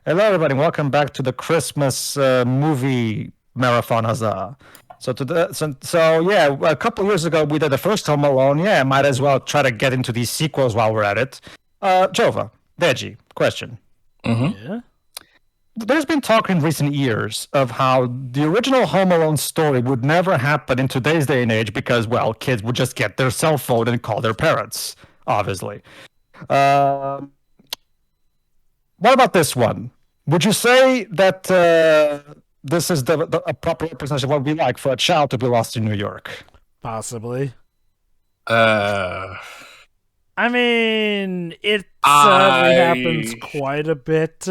Hello, everybody. Welcome back to the Christmas movie marathon. Huzzah! So a couple years ago we did the first Home Alone. Yeah, might as well try to get into these sequels while we're at it. Jova, Deji, question. Yeah. There's been talk in recent years of how the original Home Alone story would never happen in today's day and age because, well, kids would just get their cell phone and call their parents, obviously. What about this one? Would you say that this is a proper representation of what we like for a child to be lost in New York? Possibly. Uh, I mean, it sadly happens quite a bit.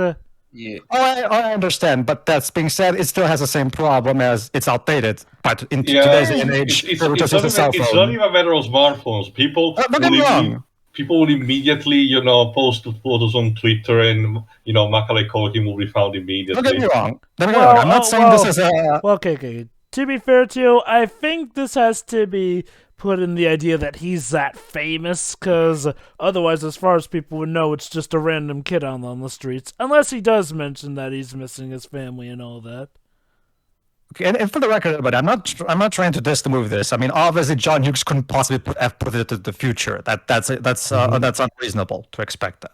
yeah. I understand, but that's being said, it still has the same problem as it's outdated. But in today's day and age, it's we just use a cell phone. It's not even a matter of smartphones. People don't get me wrong. People would immediately, post photos on Twitter, and Macaulay Culkin will be found immediately. Don't get me wrong. I'm not saying this is a. Well, okay. To be fair to you, I think this has to be put in the idea that he's that famous, because otherwise, as far as people would know, it's just a random kid on the streets. Unless he does mention that he's missing his family and all that. Okay, and for the record, but I'm not trying to diss the movie. This, I mean, obviously, John Hughes couldn't possibly put it to the future. That's unreasonable to expect that.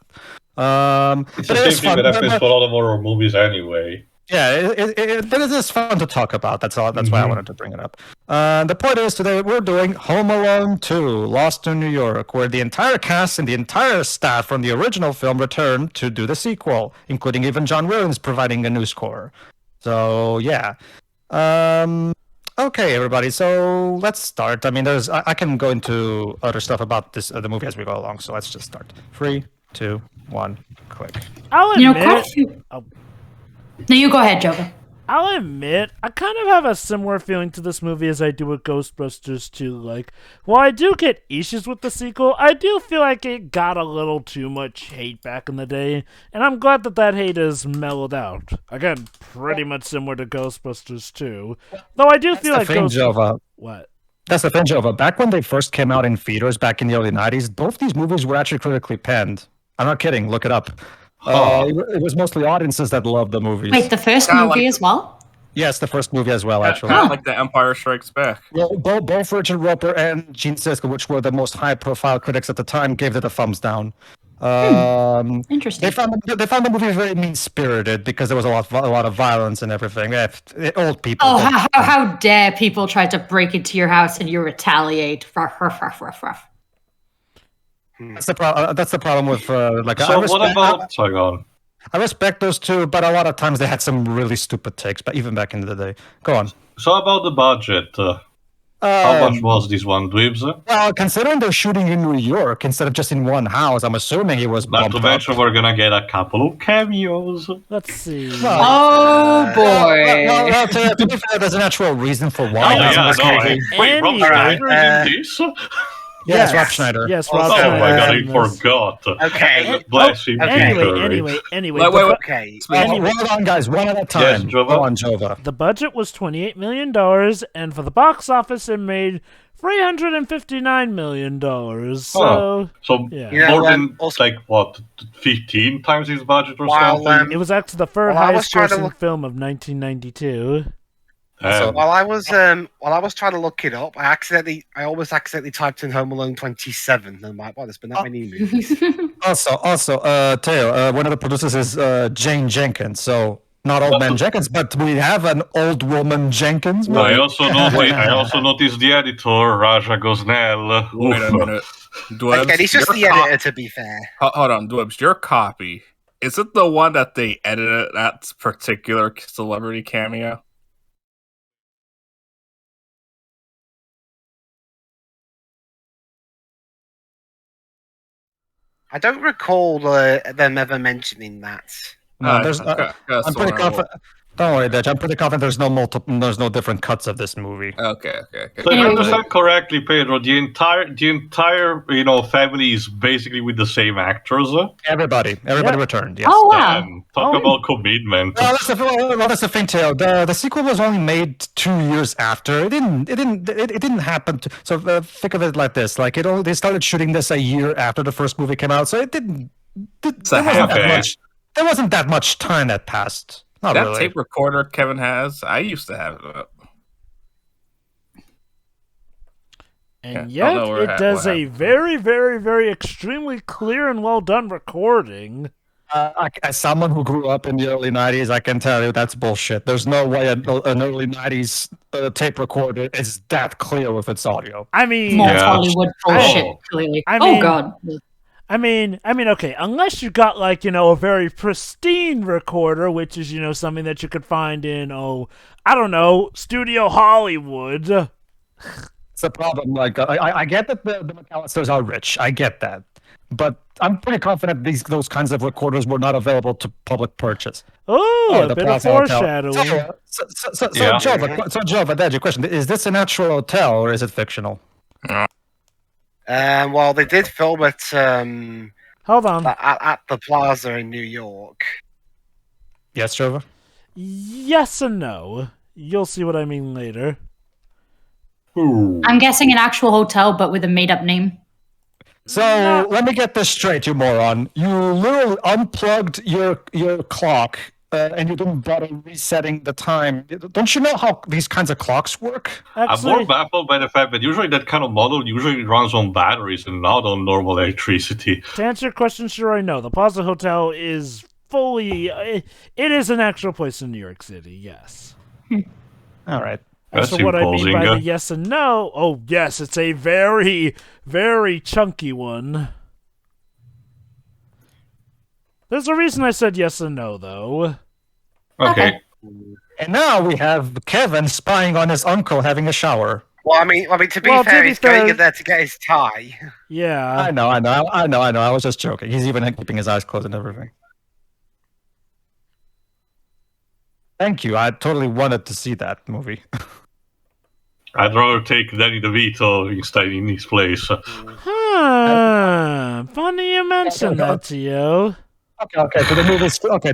It's the same thing that happens for a lot of horror movies anyway. Yeah, it is fun to talk about. That's all. That's why I wanted to bring it up. The point is, today we're doing Home Alone 2, Lost in New York, where the entire cast and the entire staff from the original film returned to do the sequel, including even John Williams providing a new score. So yeah. Okay, everybody. So let's start. I mean, I can go into other stuff about this the movie as we go along. So let's just start. 3, 2, 1, click. I'll admit. No, you go ahead, Joker. I'll admit, I kind of have a similar feeling to this movie as I do with Ghostbusters 2. Like, while I do get issues with the sequel, I do feel like it got a little too much hate back in the day, and I'm glad that hate has mellowed out. Again, pretty much similar to Ghostbusters 2. Though I do feel like Jova. What? That's the thing, Jova. Back when they first came out in theaters back in the early 90s, both these movies were actually critically panned. I'm not kidding. Look it up. It was mostly audiences that loved the movies. Wait, the first movie as well? Yes, the first movie as well, actually. Like The Empire Strikes Back. Well, both Richard Roeper and Gene Siskel, which were the most high-profile critics at the time, gave it a thumbs down. Interesting. They found the movie very mean-spirited because there was a lot of violence and everything. Old people. Oh, how dare people try to break into your house and you retaliate? Ruff, ruff, ruff, ruff, ruff. That's the problem with So what about? Sorry, go on. I respect those two, but a lot of times they had some really stupid takes. But even back in the day, go on. So about the budget, how much was this one, Dweebs? Well, considering they're shooting in New York instead of just in one house, I'm assuming it was. Not to mention we're gonna get a couple of cameos. Let's see. Oh boy! Well, to be fair, there's an actual reason for why. Wait, Rob Schneider in this? Yes, Rob Schneider. Yes, Rob Oh Schneider. my god, I forgot. Okay. Bless him. Anyway. Okay. Hold on, guys, one at a time. Yes, Jova. Go on, Jova. The budget was $28 million, and for the box office, it made $359 million. So Yeah. More than like what, 15 times his budget or something. It was actually the third highest grossing film of 1992. So while I was trying to look it up, I almost accidentally typed in Home Alone 27. And I'm like, wow, there's been that many movies. Also, Teo, one of the producers is Jane Jenkins. So not Old Man Jenkins, but we have an old woman Jenkins. I also noticed the editor, Raja Gosnell. Wait a minute. Dwebs, Okay, he's just the editor, to be fair. Hold on, Dwebs, your copy. Is it the one that they edited that particular celebrity cameo? I don't recall them ever mentioning that. No, I'm pretty confident. Don't worry, Dutch. I'm pretty confident there's no different cuts of this movie. Okay. So if I understand correctly, Pedro, the entire family is basically with the same actors. Everybody returned. Yes. Oh wow! Talk about commitment. Well, that's the thing, Teo. The sequel was only made 2 years after. It didn't happen. So think of it like this: like they started shooting this a year after the first movie came out. So it didn't. There there wasn't that much time that passed. Not That really. tape recorder Kevin has, I used to have it. And Yeah, I don't yet, know it what does a happened. very, very, very extremely clear and well done recording. As someone who grew up in the early 90s, I can tell you that's bullshit. There's no way an early 90s tape recorder is that clear with its audio. I mean, More Yeah. Hollywood bullshit, Oh. clearly. I Oh mean- god. I mean, okay, unless you got, like, you know, a very pristine recorder, which is, you know, something that you could find in, I don't know, Studio Hollywood. It's a problem. Like I get that the McAllisters are rich. I get that, but I'm pretty confident those kinds of recorders were not available to public purchase. Oh, a the bit of Plaza Hotel. foreshadowing. So Yeah. Jova, that's your question. Is this an actual hotel or is it fictional? Well, they did film it Hold on. at the Plaza in New York. Yes, Jova. Yes and no. You'll see what I mean later. Ooh. I'm guessing an actual hotel, but with a made-up name. So No. let me get this straight, you moron. You literally unplugged your clock and you didn't bother resetting the time. Don't you know how these kinds of clocks work? I'm Actually, more baffled by the fact that usually that kind of model usually runs on batteries and not on normal electricity. to answer your question, sure I know. The Plaza Hotel is fully... it is an actual place in New York City, yes. All right. As That's for what I mean by the imposing. yes and no, oh yes, it's a very, very chunky one. There's a reason I said yes and no, though. Okay. And now we have Kevin spying on his uncle having a shower. Well, I mean, to be Well, to fair, be he's going fair- in there to get his tie. Yeah. I know. I was just joking. He's even keeping his eyes closed and everything. Thank you. I totally wanted to see that movie. I'd rather take Danny DeVito instead in his place. Huh. Funny you mentioned that, Tio. Okay. To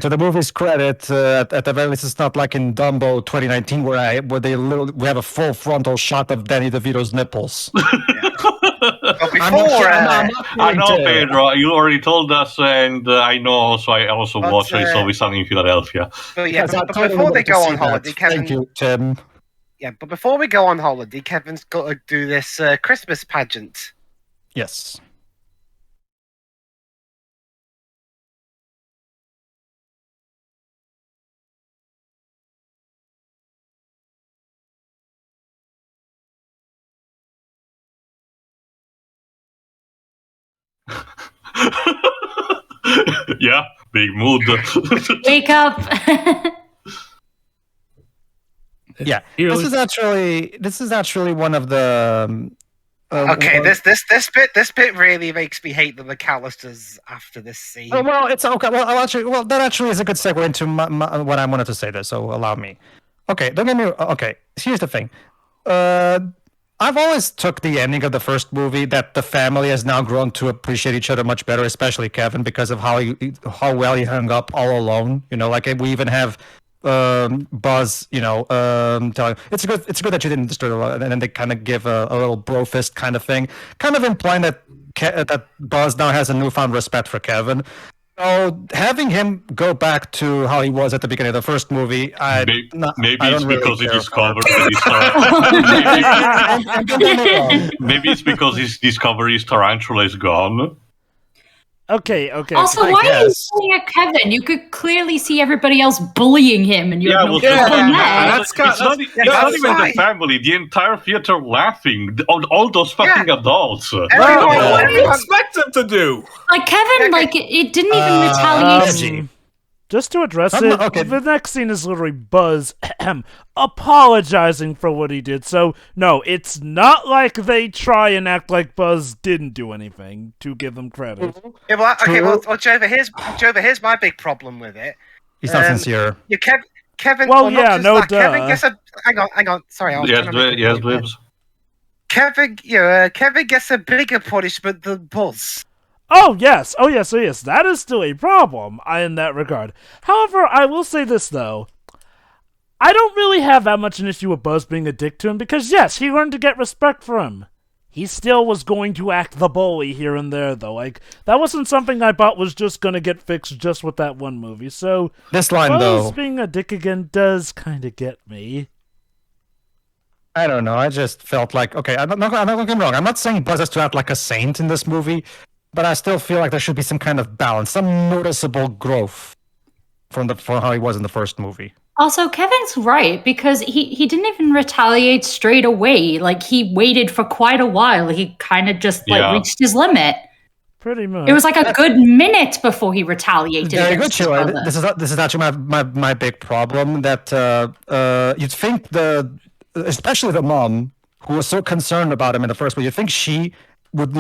the movie's credit, at the very least, it's not like in Dumbo 2019 where we have a full frontal shot of Danny DeVito's nipples. But before, I know, Pedro. You already told us, and I know also. I also But, watched I Saw Sun in Philadelphia. but yeah, Because I but totally before wanted they to go see on that. holiday, Kevin. Thank you, Tim. Yeah, but before we go on holiday, Kevin's got to do this Christmas pageant. Yes. Yeah, big mood. Wake up! Yeah. Here This is actually one of the. Okay, one- this bit really makes me hate the McAllisters after this scene. Oh, well, it's okay. Well, that actually is a good segue into what I wanted to say there. So allow me. Okay, don't get me. Okay, here's the thing. I've always took the ending of the first movie that the family has now grown to appreciate each other much better, especially Kevin, because of how well he hung up all alone. You know, like we even have Buzz, you know, telling it's good that you didn't destroy the world, and then they kind of give a little bro fist kind of thing, kind of implying that that Buzz now has a newfound respect for Kevin. So having him go back to how he was at the beginning of the first movie, Maybe it's because he care discovered for that maybe it's because he's discovered his tarantula is gone. Okay. Also, I why are you guess. yelling at Kevin? You could clearly see everybody else bullying him, and you have no well, problem there. it's not even the family. The entire theater laughing. All those fucking adults. Everyone, What do you everyone- expect him to do? Like Kevin, like it didn't even retaliate. Reggie. Just to address I'm it, not- okay. the next scene is literally Buzz apologizing for what he did. So, no, it's not like they try and act like Buzz didn't do anything to give them credit. Yeah, well, okay, True. well, Jova, here's my big problem with it. He's not Um, sincere. Yeah, Kevin. Well, not yeah, just no that, Kevin duh. gets a. Hang on. Sorry, I was Yes, trying to make a yes, point there. Libs. Kevin gets a bigger punishment than Buzz. Oh yes, that is still a problem in that regard. However, I will say this though. I don't really have that much an issue with Buzz being a dick to him because yes, he learned to get respect from him. he still was going to act the bully here and there, though. Like, that wasn't something I thought was just going to get fixed just with that one movie. So, This line, Buzz though, being a dick again does kind of get me. I don't know. I just felt like, okay, I'm not getting me wrong. I'm not saying Buzz has to act like a saint in this movie, but I still feel like there should be some kind of balance, some noticeable growth from how he was in the first movie. Also, Kevin's right, because he didn't even retaliate straight away. Like, he waited for quite a while. He kind of just reached his limit. Pretty much. It was like a good minute before he retaliated. Very good, against his Sheila. brother. This is actually my big problem, that you'd think especially the mom, who was so concerned about him in the first place, you'd think she would,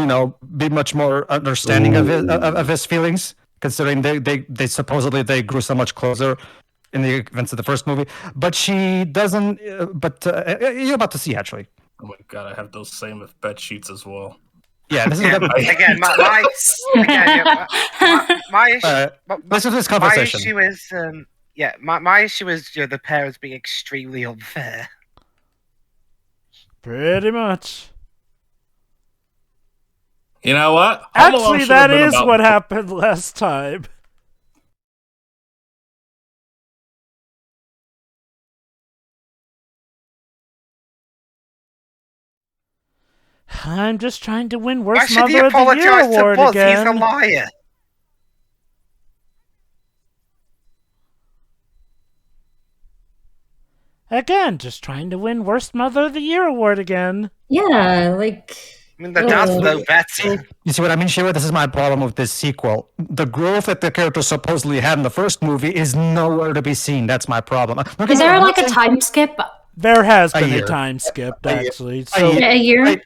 be much more understanding of his feelings, considering they supposedly they grew so much closer in the events of the first movie, but she doesn't. But you're about to see, actually. Oh my god, I have those same bed sheets as well. Yeah, this is Again, my issue. Listen to this My conversation. issue is, my issue is the parents being extremely unfair. Pretty much. You know what? Home Alone Actually, should have that been is about- what happened last time. I'm just trying to win Why Worst should he Mother of the Year apologize to award Buzz? He's a again. liar. Again, just trying to win Worst Mother of the Year award again. Yeah, like... I mean, the dad's no better. You see what I mean, Sheila? This is my problem with this sequel. The growth that the character supposedly had in the first movie is nowhere to be seen. That's my problem. Is there like a time skip? There has A been a year. time skipped, A year. actually. So, A year?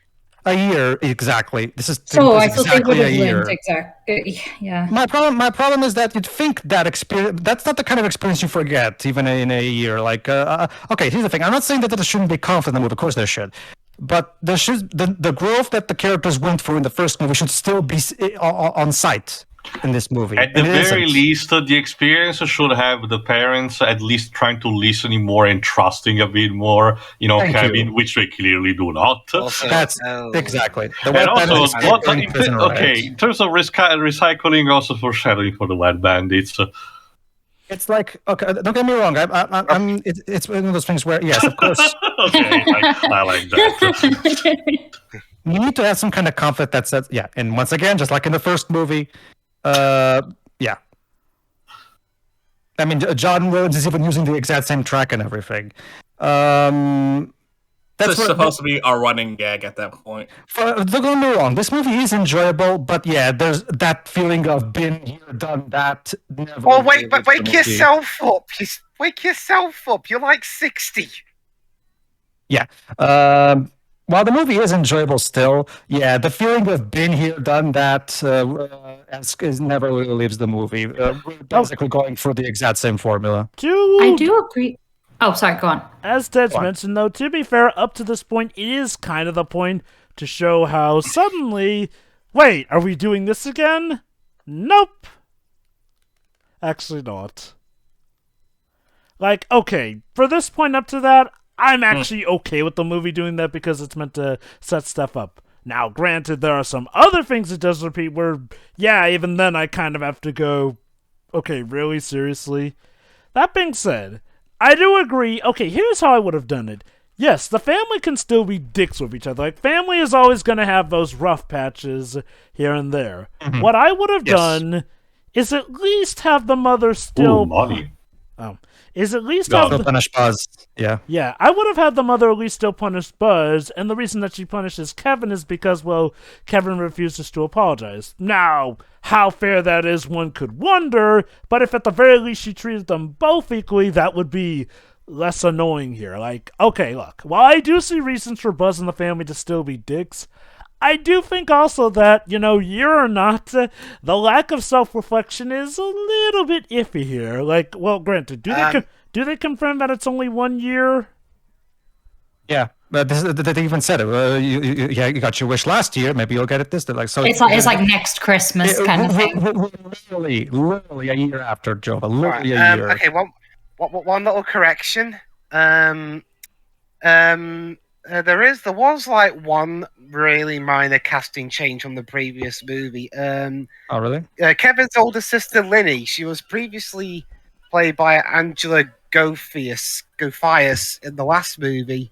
A year, exactly. This is So this I is thought they would exactly a have year. linked exactly. Yeah. My problem is that you'd think that experience, that's not the kind of experience you forget, even in a year. Like, okay, here's the thing. I'm not saying that there shouldn't be conflict in the movie. Of course there should. But there should, the growth that the characters went through in the first movie should still be on site in this movie. At the And it very isn't. least, the experience should have the parents at least trying to listen more and trusting a bit more, Thank Kevin, you. which they clearly do not. Also, That's exactly. The Wet And also, Bandits in terms of recycling, also foreshadowing for the Wet Bandits. It's like, okay, don't get me wrong. It's one of those things where, yes, of course, Okay, I like that. you need to have some kind of conflict that says, yeah. And once again, just like in the first movie, yeah. I mean, John Williams is even using the exact same track and everything. That's This is supposed to be our running gag at that point. Don't get me wrong. This movie is enjoyable, but yeah, there's that feeling of been here, done that. Never Oh, wait, but with the wake movie. yourself up. Wake yourself up. You're like 60. Yeah. While the movie is enjoyable still, yeah, the feeling of been here, done that is never really leaves the movie. We're basically going through the exact same formula. I do agree. Oh, sorry, go on. As Ted's Go on. mentioned, though, to be fair, up to this point, it is kind of the point to show how suddenly, wait, are we doing this again? Nope. Actually not. Like, okay, for this point up to that, I'm actually okay with the movie doing that because it's meant to set stuff up. Now, granted, there are some other things it does repeat where, yeah, even then I kind of have to go, okay, really, seriously? That being said, I do agree. Okay, here's how I would have done it. Yes, the family can still be dicks with each other. Like, family is always going to have those rough patches here and there. What I would have Yes. done is at least have the mother still... Ooh, money. Is at least No. have Still the... punish Buzz. Yeah. Yeah, I would have had the mother at least still punish Buzz, and the reason that she punishes Kevin is because, well, Kevin refuses to apologize. Now, how fair that is, one could wonder, but if at the very least she treated them both equally, that would be less annoying here. Like, okay, look, while I do see reasons for Buzz and the family to still be dicks, I do think also that, year or not, the lack of self-reflection is a little bit iffy here. Like, well, granted, do they confirm that it's only 1 year? Yeah. But they even said it. You got your wish last year. Maybe you'll get it this year. Like, so It's like next Christmas kind of thing. Literally a year after, Jova. Right, Literally a year. okay, one little correction. There was like one really minor casting change from the previous movie. Oh, really? Kevin's older sister Linny, she was previously played by Angela Gophius in the last movie,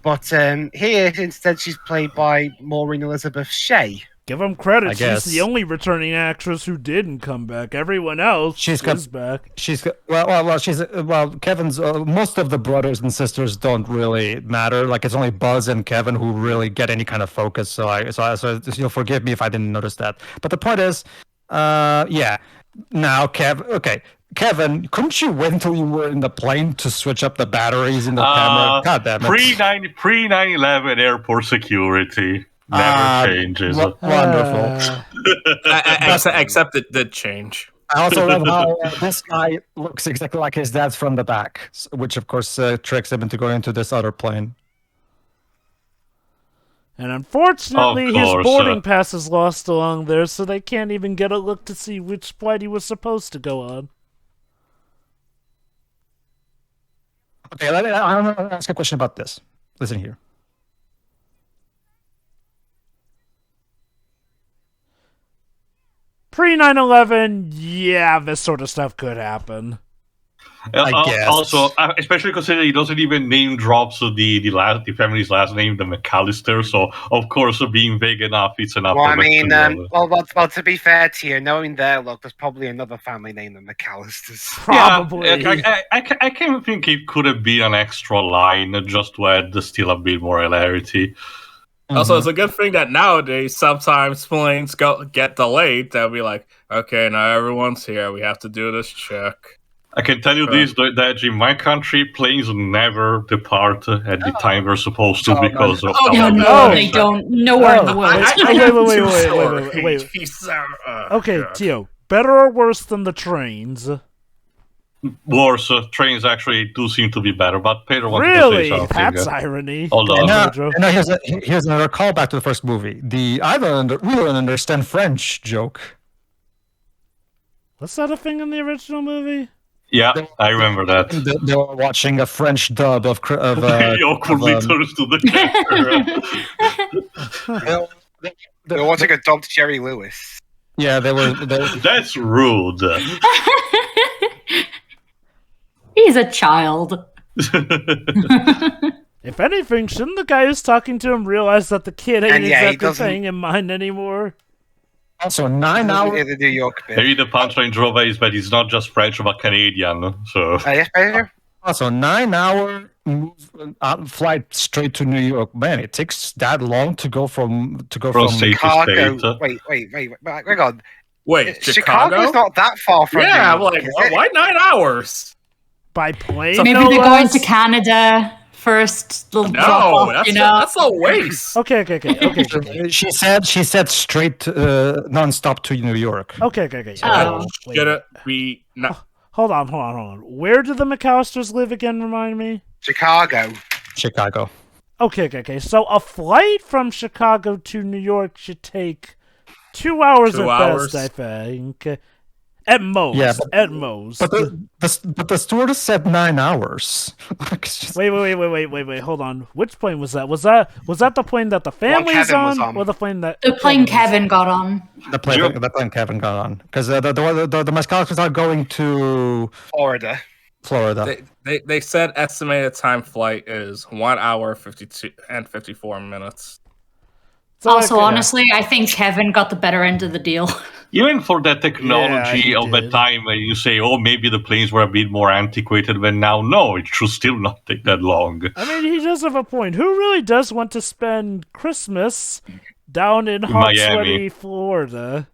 but here instead she's played by Maureen Elizabeth Shea. Give him credit. I She's guess. the only returning actress who didn't come back. Everyone else is back. Kevin's most of the brothers and sisters don't really matter. Like it's only Buzz and Kevin who really get any kind of focus. So you'll forgive me if I didn't notice that. But the point is, yeah. Now, Kevin, couldn't you wait until you were in the plane to switch up the batteries in the camera? God damn it. Pre 9/11 airport security. Never changes. Wonderful. Except it did change. I also love how this guy looks exactly like his dad from the back, which of course tricks him into going into this other plane. And unfortunately, his boarding pass is lost along there, so they can't even get a look to see which flight he was supposed to go on. Okay, I want to ask a question about this. Listen here. Pre 9/11, yeah, this sort of stuff could happen. I guess. Also, especially considering he doesn't even name drops the family's last name, the McAllister. So of course, being vague enough, it's enough. Well, I mean, well, to be fair to you, knowing their look, there's probably another family name than McAllisters. Probably. Yeah, I can't think it could have been an extra line just to add still a bit more hilarity. Also, it's a good thing that nowadays sometimes planes get delayed. They'll be like, okay, now everyone's here. We have to do this check. I can tell you this, that in my country, planes never depart at the time they're supposed to because of... No, they don't. Nowhere in the world. Wait. Okay, Tio, better or worse than the trains? Worse, trains actually do seem to be better, but Pedro wanted to say Really? something. That's irony. Hold on. Now here's another callback to the first movie. We don't understand French joke. Was that a thing in the original movie? Yeah, I remember that. They were watching a French dub of He awkwardly turns to the camera. They were watching a dubbed Jerry Lewis. Yeah, they were. That's rude. He's a child. If anything, shouldn't the guy who's talking to him realize that the kid ain't exactly paying him mind anymore? Also, 9 hours. The New York bit. Maybe the punchline drove is that he's not just French but Canadian. So. Yes, Pedro? Also, 9 hour flight straight to New York. Man, it takes that long to go from Chicago. Wait, hang on. Wait, Chicago's not that far from. Yeah, New York, I'm like, why 9 hours? By plane? Maybe they're going to Canada first. Little drop off, that's a waste. Okay. She said straight non-stop to New York. Okay. Should it be? Hold on. Where do the McAllisters live again? Remind me. Chicago. Okay. So a flight from Chicago to New York should take 2 hours at best, I think. At most. Yeah, at most. But the stewardess said 9 hours. Wait. Hold on. Which plane was that? Was that the plane that the family's on, or the plane that the plane Kevin got on? The plane Kevin got on, because the McAllisters are going to Florida. They said estimated time flight is 1 hour 52 and 54 minutes. Also, honestly, I think Kevin got the better end of the deal. Even for the technology of the time, when you say, "Oh, maybe the planes were a bit more antiquated than now," no, it should still not take that long. I mean, he does have a point. Who really does want to spend Christmas down in hot, sweaty Florida?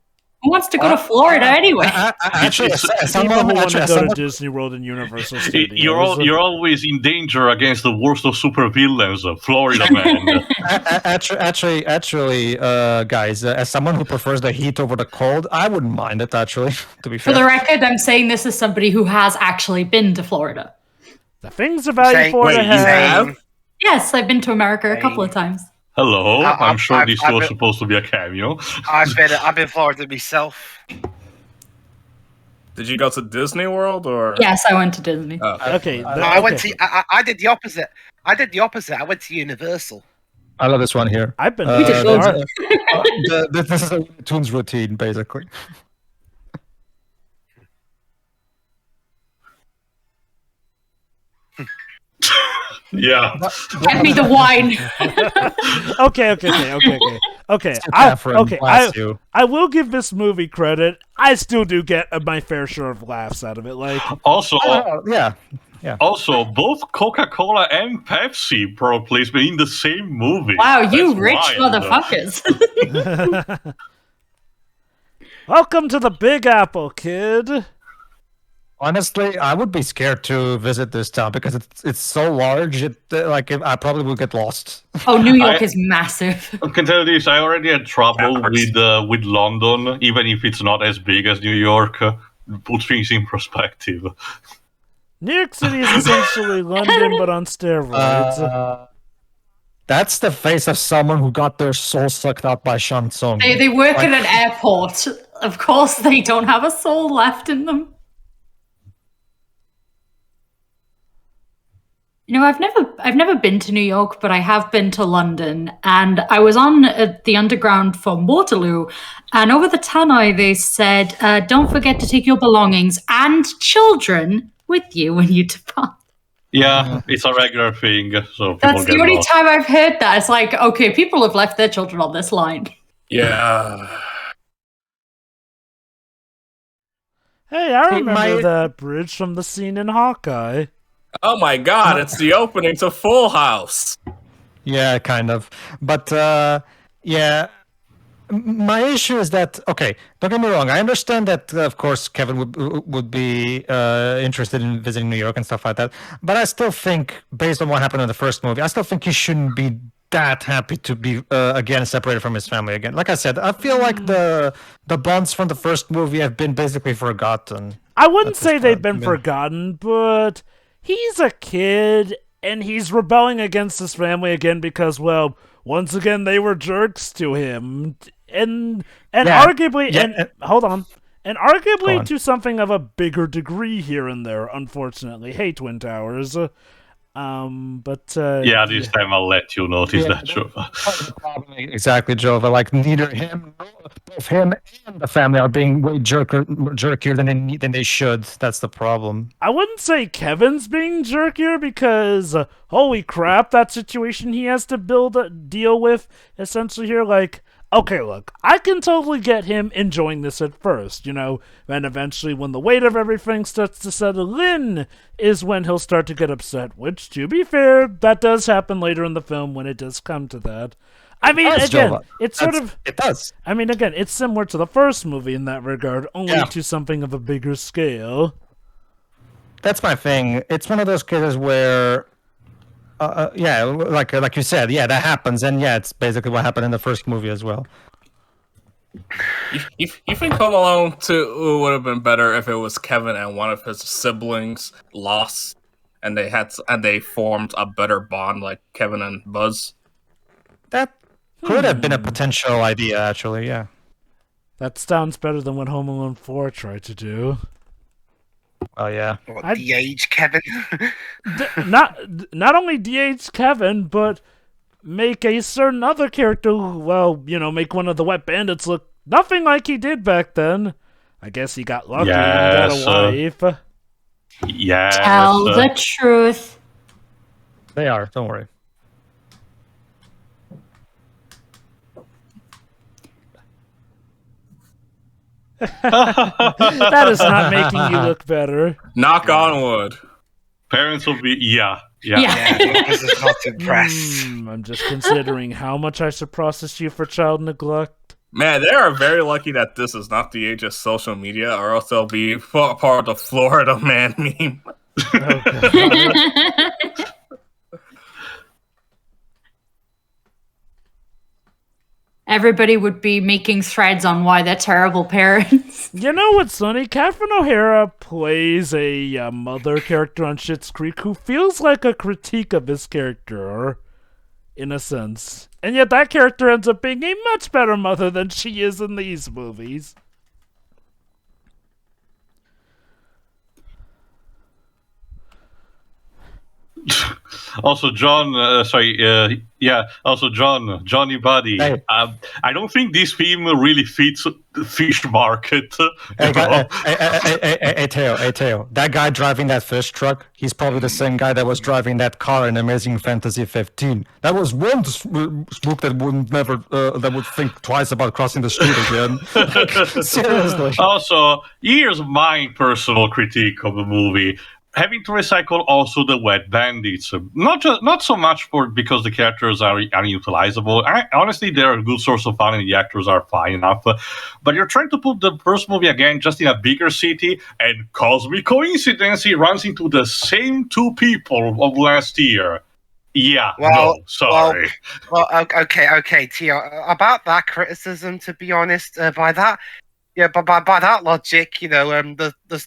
Who wants to go to Florida anyway? Actually, people who want to go to Disney World and Universal Studios. You're always in danger against the worst of supervillains, Florida man. Actually, guys, as someone who prefers the heat over the cold, I wouldn't mind it. Actually, to be fair. For the record, I'm saying this as somebody who has actually been to Florida. The things about Florida have. Yes, I've been to America a couple of times. Hello, I'm sure this was supposed to be a cameo. I've been Florida myself. Did you go to Disney World or? Yes, I went to Disney. Oh. Okay, I went to. I did the opposite. I did the opposite. I went to Universal. I love this one here. I've been. We did both. This is a Toons routine, basically. Yeah. Get me the wine. Okay. Catherine, bless you. I will give this movie credit. I still do get my fair share of laughs out of it. Like, Also, Yeah. also, both Coca-Cola and Pepsi product placement in the same movie. Wow, you That's rich wild. motherfuckers. welcome to the Big Apple, kid. Honestly, I would be scared to visit this town because it's so large. I probably would get lost. Oh, New York is massive. I can tell you this, I already had trouble with London, even if it's not as big as New York. Put things in perspective. New York City is essentially London, but on steroids. That's the face of someone who got their soul sucked out by Shang Tsung. They work at an airport. Of course, they don't have a soul left in them. You know, I've never been to New York, but I have been to London, and I was on the Underground from Waterloo, and over the tannoy they said, "Don't forget to take your belongings and children with you when you depart." Yeah, it's a regular thing. So people That's get the only lost. time I've heard that. It's like, okay, people have left their children on this line. Yeah. Hey, I remember my- that bridge from the scene in Hawkeye. Oh my God! It's the opening to Full House. Yeah, kind of. But yeah, my issue is that okay. Don't get me wrong. I understand that, of course, Kevin would be interested in visiting New York and stuff like that. But I still think, based on what happened in the first movie, I still think he shouldn't be that happy to be again separated from his family again. Like I said, I feel like the bonds from the first movie have been basically forgotten. I wouldn't At this say they've point, been yeah. forgotten, but he's a kid and he's rebelling against his family again because, well, once again they were jerks to him, and Yeah. arguably, Yeah. and hold on, and arguably Go on. to something of a bigger degree here and there. Unfortunately, hey Twin Towers, Yeah, this time I'll let you notice that, Joe. Part of the problem, exactly, Jova. Like neither him, both him and the family are being way jerkier than they should. That's the problem. I wouldn't say Kevin's being jerkier because holy crap, that situation he has to deal with essentially here. Like, okay, look, I can totally get him enjoying this at first, you know, and eventually when the weight of everything starts to settle in is when he'll start to get upset, which, to be fair, that does happen later in the film when it does come to that. I mean, does, again, Jova. it's sort of, It does. I mean, again, it's similar to the first movie in that regard, only Yeah. to something of a bigger scale. That's my thing. It's one of those cases where, yeah, like you said, yeah, that happens, and yeah, it's basically what happened in the first movie as well. You think Home Alone 2 would have been better if it was Kevin and one of his siblings lost, and they formed a better bond like Kevin and Buzz? That could have been a potential idea, actually. Yeah. That sounds better than what Home Alone 4 tried to do. Oh yeah. What, the age, Kevin? Not only DH Kevin, but make a certain other character, well, you know, make one of the Wet Bandits look nothing like he did back then. I guess he got lucky and got Yes, a wife. Yes. Tell the truth. They are. Don't worry. That is not making you look better. Knock on wood. Parents will be, yeah. This is not impressed. I'm just considering how much I should process you for child neglect. Man, they are very lucky that this is not the age of social media, or else they'll be part of the Florida man meme. Everybody would be making threads on why they're terrible parents. You know what's funny? Catherine O'Hara plays a mother character on Schitt's Creek who feels like a critique of this character, in a sense. And yet that character ends up being a much better mother than she is in these movies. Also, John. Also, Johnny Buddy. Hey. I don't think this film really fits the fish market. Hey, Teo. That guy driving that fish truck, he's probably the same guy that was driving that car in Amazing Fantasy 15. That was one spook that would think twice about crossing the street again. Like, seriously. Also, here's my personal critique of the movie. Having to recycle also the Wet Bandits, not so much because the characters are unutilizable. Honestly, they're a good source of fun and the actors are fine enough. But you're trying to put the first movie again just in a bigger city, and cosmic coincidence, he runs into the same two people of last year. Yeah, no, sorry. Okay, Tio. About that criticism, to be honest, by that logic, you know,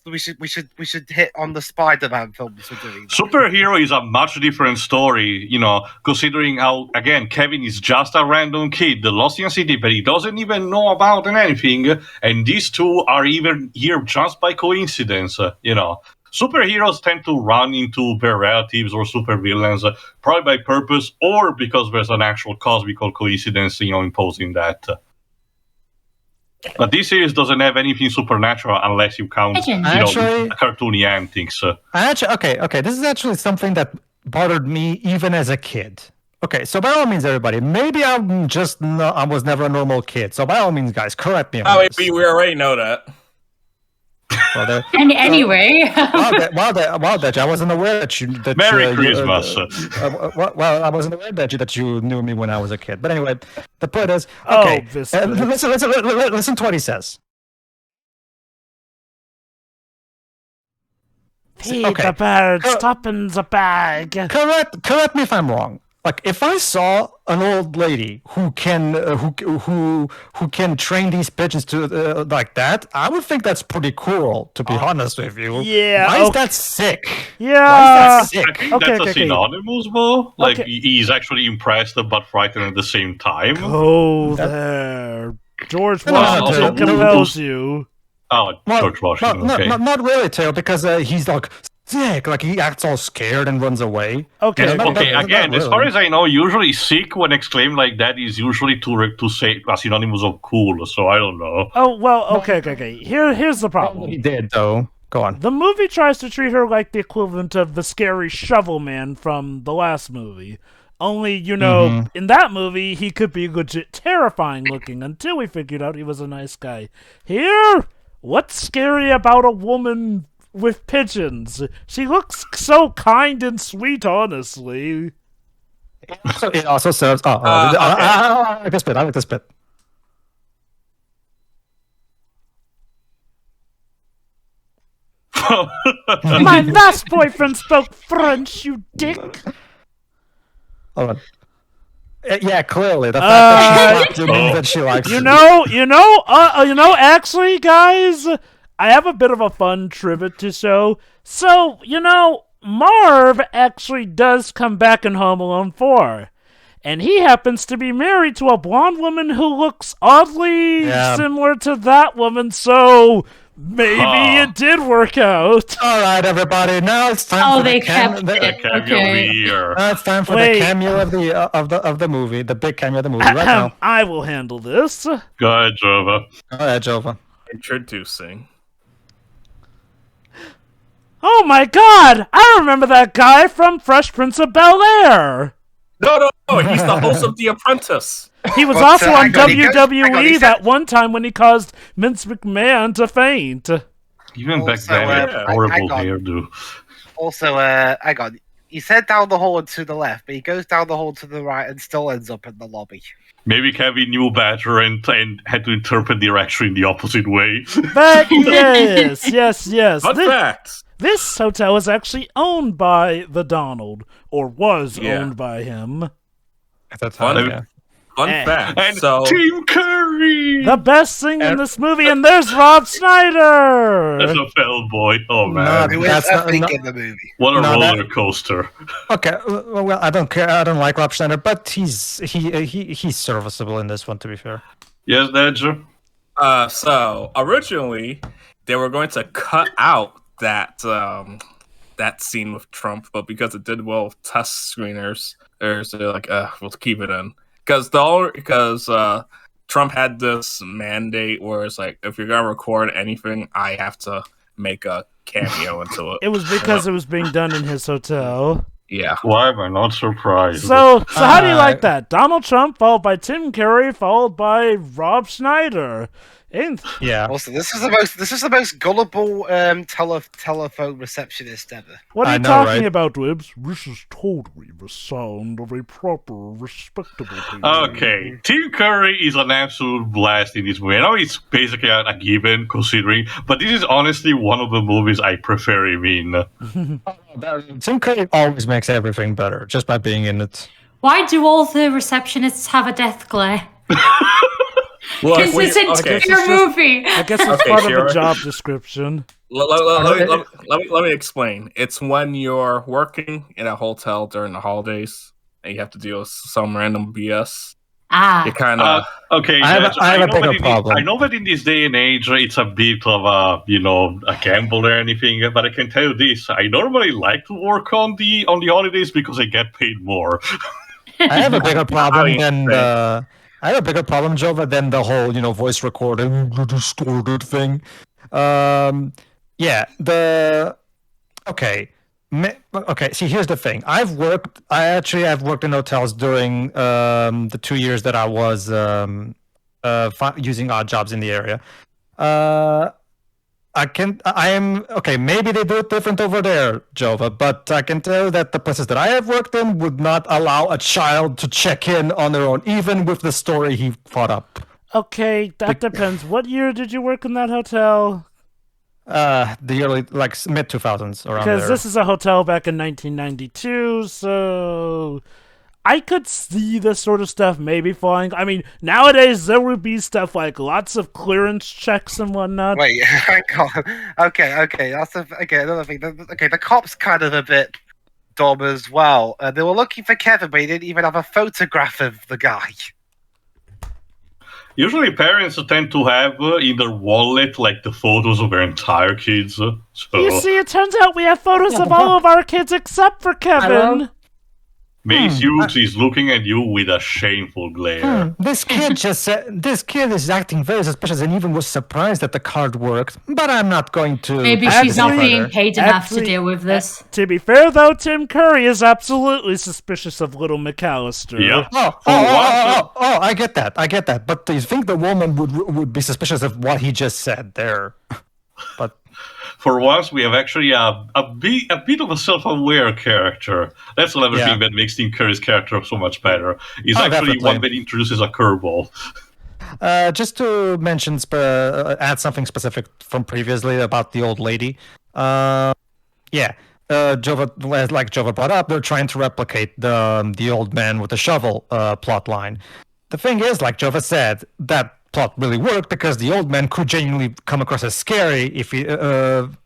we should hit on the Spider-Man films for doing that. Superhero is a much different story, you know, considering how, again, Kevin is just a random kid lost in a city, but he doesn't even know about anything, and these two are even here just by coincidence, you know. Superheroes tend to run into their relatives or supervillains, probably by purpose or because there's an actual cosmical coincidence, you know, imposing that. But this series doesn't have anything supernatural unless you count, cartoony antics. Okay. This is actually something that bothered me even as a kid. Okay, so by all means, everybody, maybe I was never a normal kid. So by all means, guys, correct me on this. We already know that. Well, anyway. Wow, Dej, I wasn't aware that Merry Christmas. I wasn't aware that you knew me when I was a kid. But anyway, the point is, okay, listen to what he says. Feed the birds, stop in the bag. Correct me if I'm wrong. Like, if I saw an old lady who can train these pigeons to like that, I would think that's pretty cool. To be honest with you, yeah. Why is that sick? Yeah. Why is that sick? I think that's a synonymous, though. Like, he's actually impressed but frightened at the same time. Oh, there, George Washington compels you. Oh, George Washington. Okay. Not really, Tail, because he's like sick. Like, he acts all scared and runs away. Okay. Again, as far as I know, usually sick when exclaimed like that is usually to say a synonymous of cool. So I don't know. Oh well. Okay. Here's the problem. He did though. Go on. The movie tries to treat her like the equivalent of the scary shovel man from the last movie. Only, you know, in that movie, he could be legit terrifying looking until we figured out he was a nice guy. Here, what's scary about a woman with pigeons? She looks so kind and sweet, honestly. It also serves. I like this bit. My last boyfriend spoke French, you dick. Hold on. Yeah, clearly the fact that she means that she likes actually, guys, I have a bit of a fun trivia to show. So, Marv actually does come back in Home Alone 4. And he happens to be married to a blonde woman who looks oddly similar to that woman, so maybe it did work out. All right, everybody. Now it's time for the cameo of the movie, the big cameo of the movie. Right now, I will handle this. Go ahead, Jova. Introducing. Oh my God! I remember that guy from Fresh Prince of Bel-Air. No, he's the host of The Apprentice. He was also on WWE that one time when he caused Vince McMahon to faint. Even back then, he had horrible hairdo. Also, hang on. He said down the hall and to the left, but he goes down the hall to the right and still ends up in the lobby. Maybe Kevin knew better and had to interpret direction in the opposite way. But yes. Fun fact. This hotel is actually owned by the Donald, or was owned by him. At that time, Fun fact. And so, Tim Curry! The best thing in this movie, and there's Rob Schneider! That's a fell boy. Oh, man. That's in the movie. What a roller coaster. Okay, well, I don't care. I don't like Rob Schneider, but he's serviceable in this one, to be fair. Yes, Dejimon? So, originally, they were going to cut out that that scene with Trump, but because it did well with test screeners, they're like, we'll keep it in because Trump had this mandate where it's like, if you're gonna record anything, I have to make a cameo into it. It was because it was being done in his hotel. Yeah. Why am I not surprised? So how do you like that? Donald Trump followed by Tim Curry followed by Rob Schneider. Yeah. Also, this is the most gullible telephone receptionist ever. What are I you know, talking right? about, Wibbs? This is totally the sound of a proper, respectable person. Okay, Tim Curry is an absolute blast in this movie. I know it's basically a given, considering, but this is honestly one of the movies I prefer him in. Tim Curry always makes everything better just by being in it. Why do all the receptionists have a death glare? Well, Because this entire movie. I guess it's Okay, part of Shira. the job description. Let me explain. It's when you're working in a hotel during the holidays and you have to deal with some random BS. You kind of Okay, I have a know bigger that problem. I know that in this day and age, it's a bit of a gamble or anything. But I can tell you this: I normally like to work on the holidays because I get paid more. I have a bigger problem mean, than I have a bigger problem, Jova, than the whole, voice recording distorted thing. Okay. See, here's the thing. I've worked in hotels during the 2 years that I was using odd jobs in the area. Maybe they do it different over there, Jova, but I can tell you that the places that I have worked in would not allow a child to check in on their own, even with the story he thought up. Okay, that depends. What year did you work in that hotel? The early, mid 2000s, around there. Because this is a hotel back in 1992, so I could see this sort of stuff maybe falling. I mean, nowadays there would be stuff like lots of clearance checks and whatnot. Wait, hang on. Okay, that's another thing. The cop's kind of a bit dumb as well. They were looking for Kevin, but he didn't even have a photograph of the guy. Usually, parents tend to have in their wallet the photos of their entire kids. So You see, it turns out we have photos of all of our kids except for Kevin. Mace Hughes is looking at you with a shameful glare. This kid is acting very suspicious and even was surprised that the card worked, but I'm not going to... Maybe she's not being paid enough to deal with this. To be fair, though, Tim Curry is absolutely suspicious of little McAllister. Yeah. I get that. But do you think the woman would be suspicious of what he just said there? But... For once, we have actually a bit of a self-aware character. That's another thing that makes Tim Curry's character so much better. He's actually definitely. one that introduces a curveball. Just to mention, add something specific from previously about the old lady. Jova, like Jova brought up, they're trying to replicate the old man with the shovel plot line. The thing is, like Jova said, that plot really worked because the old man could genuinely come across as scary if he,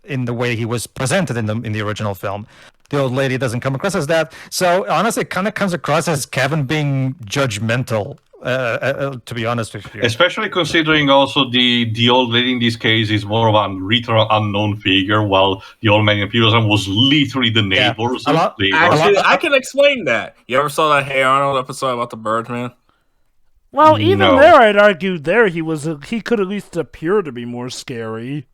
in the way he was presented in the original film. The old lady doesn't come across as that. So honestly, it kind of comes across as Kevin being judgmental. To be honest with you, especially considering also the old lady in this case is more of a literal unknown figure, while the old man in Peterson was literally the neighbors. Actually, I can explain that. You ever saw that Hey Arnold episode about the Birdman? Well, even there, I'd argue he could at least appear to be more scary.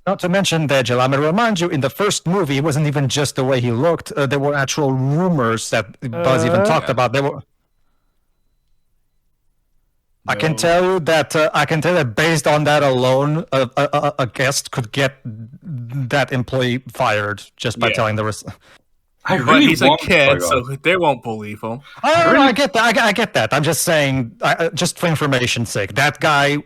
Not to mention that, Jill, I'm going to remind you, in the first movie, it wasn't even just the way he looked. There were actual rumors that Buzz even talked about. I can tell you that based on that alone, a guest could get that employee fired just by telling the rest. But he's a kid, so they won't believe him. I get that. I get that. I'm just saying, just for information's sake, that guy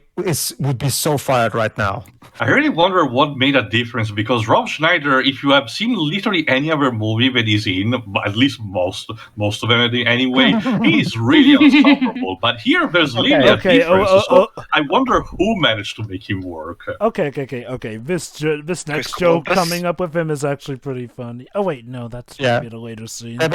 would be so fired right now. I really wonder what made a difference, because Rob Schneider, if you have seen literally any other movie that he's in, at least most of them anyway, he's really unstoppable. But here there's really a difference. So I wonder who managed to make him work. Okay. This next joke coming up with him is actually pretty funny. Oh wait, no, that's maybe at a later scene. That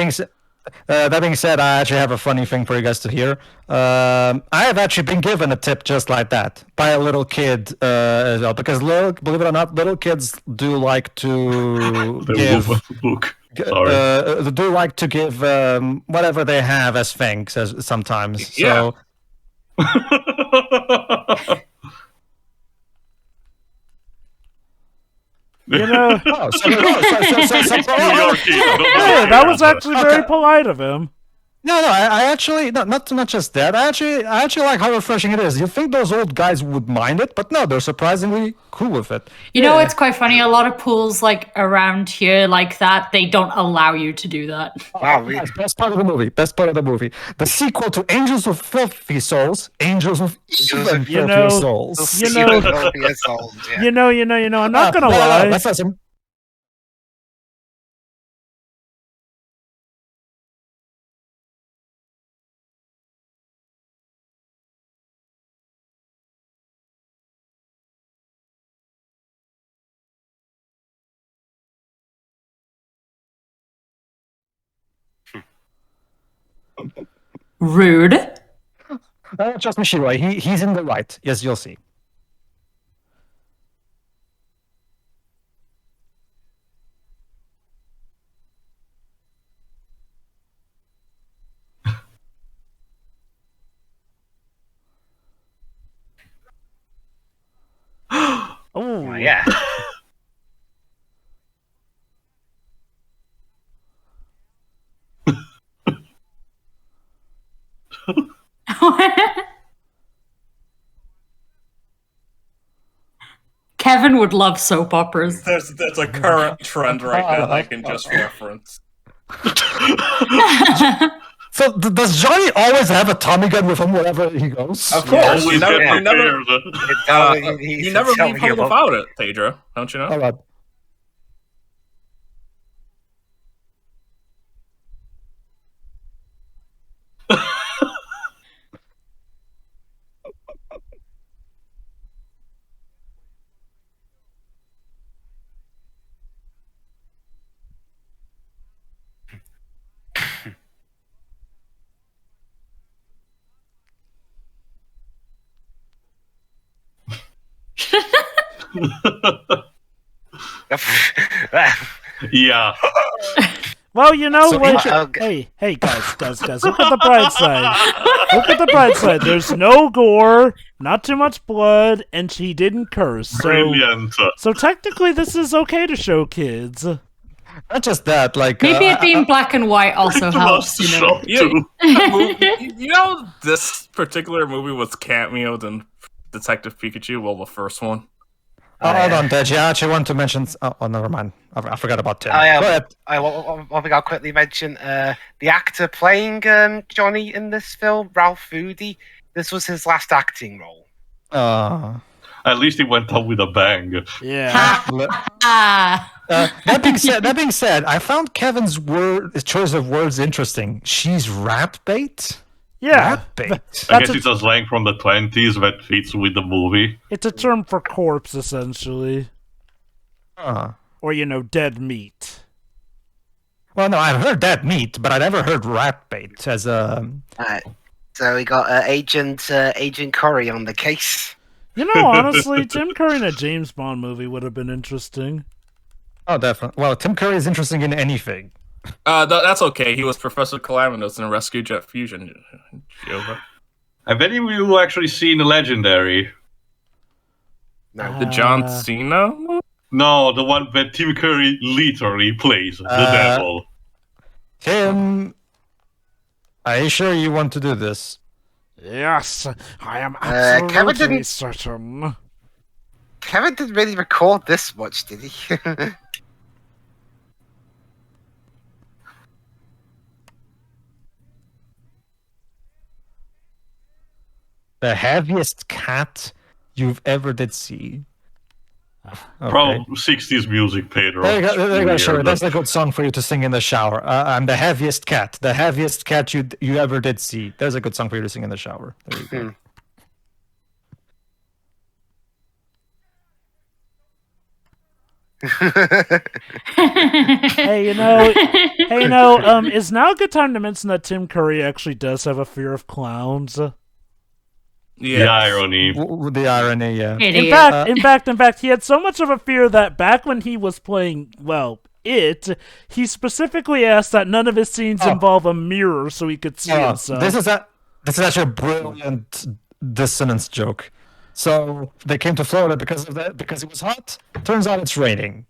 That being said, I actually have a funny thing for you guys to hear. I have actually been given a tip just like that by a little kid as well, because believe it or not, little kids do like to give. Book. Sorry. Do like to give whatever they have as thanks as sometimes. Yeah. So You know, oh, so, hey, that was actually very polite of him. No, I actually not just that. I actually like how refreshing it is. You think those old guys would mind it, but no, they're surprisingly cool with it. You know, it's quite funny. A lot of pools like around here like that, they don't allow you to do that. Wow, Guys, best part of the movie. Best part of the movie. The sequel to Angels with Filthy Souls. Angels with even You filthier know- souls. You know, you know. I'm not gonna lie. That's awesome. Rude. Trust me, Shiroi. He's in the right. Yes, you'll see. Oh, Yeah. Kevin would love soap operas. There's a current trend right now that I can just reference. So does Johnny always have a Tommy gun with him wherever he goes? Of course, Always you never, get you never, prepared. you never leave home without it, Pedro. Don't you know? All right. Yeah. well, you know, So like, each- hey, guys, look at the bright side. Look at the bright side. There's no gore, not too much blood, and she didn't curse. Brilliant. So technically, this is okay to show kids. Not just that, like Maybe it being black and white also helps, you know. You know, this particular movie was cameoed in Detective Pikachu. Well, the first one. hold on, Deji. I actually want to mention. Oh, never mind. I forgot about Tim. Go I ahead. one thing I'll quickly mention: the actor playing Johnny in this film, Ralph Foodie. This was his last acting role. At least he went out with a bang. Yeah. Ah. That being said, I found Kevin's choice of words interesting. She's rat bait. Yeah. Rat bait. I That's guess it's a slang from the 20s that fits with the movie. It's a term for corpse, essentially. Or, you know, dead meat. Well, no, I've heard that meat, but I never heard rat bait as a. Alright. So we got Agent Curry on the case. You know, honestly, Tim Curry in a James Bond movie would have been interesting. Oh, definitely. Well, Tim Curry is interesting in anything. That's okay. He was Professor Calamitous in Rescue Jet Fusion. Have any of you actually seen Legendary? No. The John Cena? No, the one that Tim Curry literally plays the devil. Tim, are you sure you want to do this? Yes, I am Kevin absolutely didn't- certain. Kevin didn't really record this much, did he? The heaviest cat you've ever did see. Okay. Pro 60s music, Pedro. There you go, Weird. sure. That's a good song for you to sing in the shower. I'm the heaviest cat you ever did see. There's a good song for you to sing in the shower. There you go. Hey, is now a good time to mention that Tim Curry actually does have a fear of clowns? Yeah. The irony. The irony, yeah. Idiot. In fact, he had so much of a fear that back when he was playing, he specifically asked that none of his scenes involve a mirror so he could see himself. This is actually a brilliant dissonance joke. So they came to Florida because of that, because it was hot. Turns out it's raining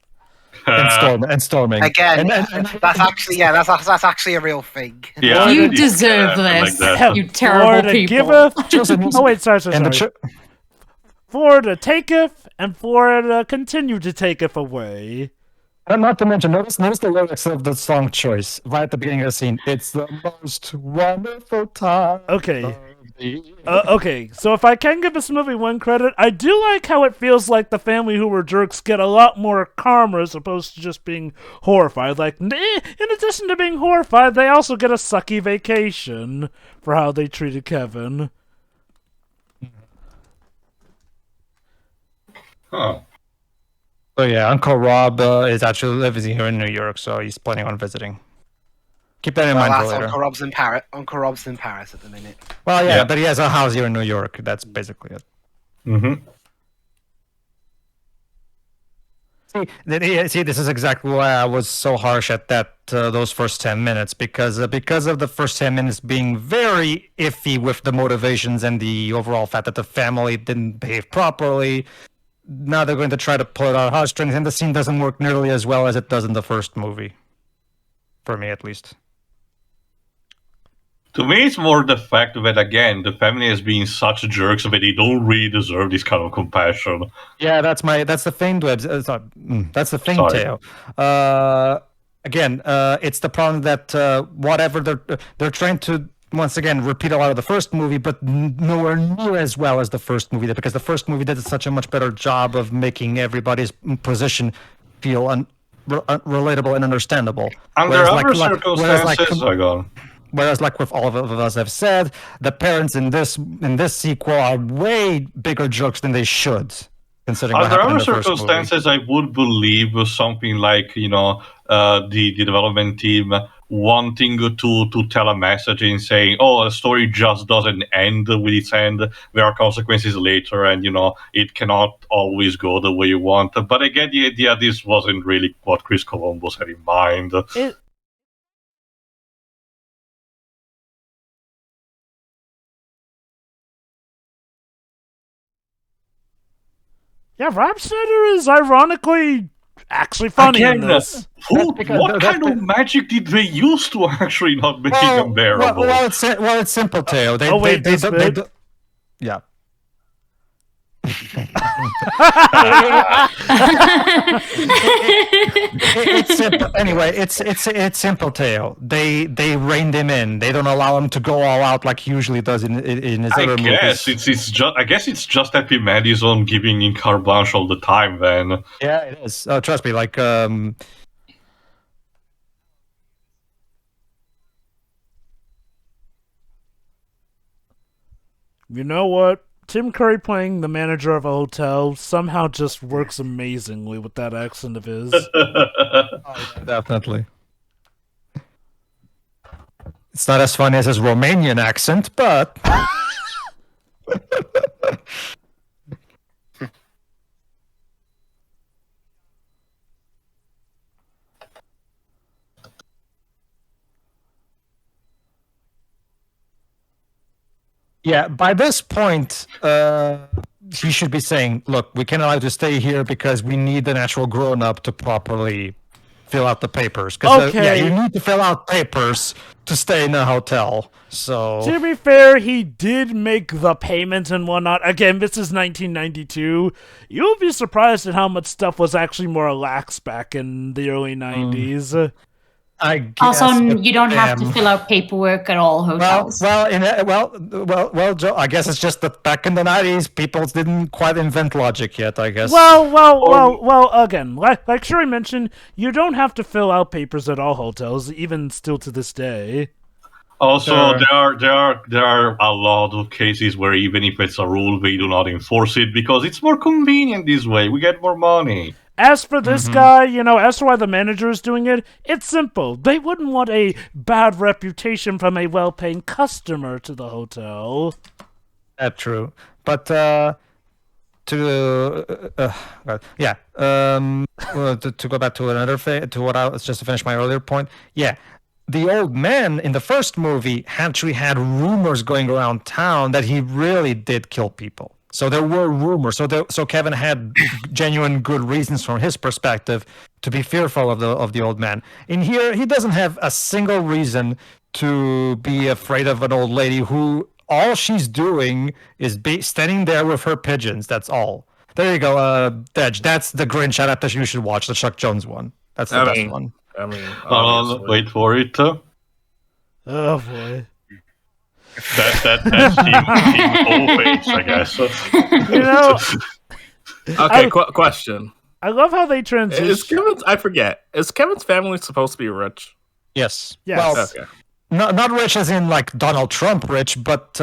and storming. Again, that's actually a real thing. Yeah, You deserve like this, that. you terrible people. Sorry. Florida taketh, and Florida continue to taketh away. And not to mention, notice the lyrics of the song choice right at the beginning of the scene. It's the most wonderful time. Okay. Okay, so if I can give this movie one credit, I do like how it feels like the family who were jerks get a lot more karma as opposed to just being horrified. Like, in addition to being horrified, they also get a sucky vacation for how they treated Kevin. Huh. So yeah, Uncle Rob is actually living here in New York, so he's planning on visiting. Keep that in mind for later. Uncle Rob's in Paris at the minute. Well, yeah, but he has a house here in New York. That's basically it. Mm-hmm. See, this is exactly why I was so harsh at those first 10 minutes, because of the first 10 minutes being very iffy with the motivations and the overall fact that the family didn't behave properly. Now they're going to try to pull it out heartstrings, and the scene doesn't work nearly as well as it does in the first movie. For me, at least. To me, it's more the fact that, again, the family has been such jerks that they don't really deserve this kind of compassion. Yeah, that's the thing, that's the thing, Teo. Again, it's the problem that whatever they're trying to, once again, repeat a lot of the first movie, but nowhere near as well as the first movie did, because the first movie did such a much better job of making everybody's position feel relatable and understandable. Under other circumstances, Whereas, like with all of us have said, the parents in this sequel are way bigger jerks than they should, considering what happened in the first movie. Under other circumstances, I would believe something like the development team wanting to tell a message and saying, "Oh, a story just doesn't end with its end. There are consequences later, and it cannot always go the way you want." But I get the idea this wasn't really what Chris Columbus had in mind. Yeah, Rob Schneider is ironically actually funny in this. What kind of magic did they use to actually not make it unbearable? Well, it's simple, Teo. Yeah. It's simple. Anyway, it's simple, Teo. They reined him in. They don't allow him to go all out like he usually does in his other movies. I guess it's just Happy Madison giving in carte blanche all the time. Then yeah, it is. Trust me. Like you know what? Tim Curry playing the manager of a hotel somehow just works amazingly with that accent of his. Definitely. It's not as funny as his Romanian accent, but... Yeah, by this point, he should be saying, look, we can't allow you to stay here because we need an actual grown-up to properly fill out the papers. Because you need to fill out papers to stay in a hotel. So to be fair, he did make the payment and whatnot. Again, this is 1992. You'll be surprised at how much stuff was actually more lax back in the early 90s. I guess also, you don't have to fill out paperwork at all hotels. Well, Joe, I guess it's just that back in the 90s, people didn't quite invent logic yet, I guess. Well, again, like Shuri mentioned, you don't have to fill out papers at all hotels, even still to this day. Also, there are a lot of cases where even if it's a rule, they do not enforce it because it's more convenient this way. We get more money. As for this guy, as for why the manager is doing it, it's simple. They wouldn't want a bad reputation from a well-paying customer to the hotel. That's true. But to go back to another to what I was just to finish my earlier point. Yeah, the old man in the first movie actually had rumors going around town that he really did kill people. So there were rumors. So Kevin had genuine good reasons from his perspective to be fearful of the old man. In here, he doesn't have a single reason to be afraid of an old lady who all she's doing is standing there with her pigeons. That's all. There you go, Dej. That's the Grinch adaptation you should watch, the Chuck Jones one. That's the best one. I mean, wait for it. Oh boy. That's Team O-Face, I guess. Okay, question. I love how they transition. Is Kevin's family supposed to be rich? Yes. Yes. Well, Okay. not rich as in like Donald Trump rich, but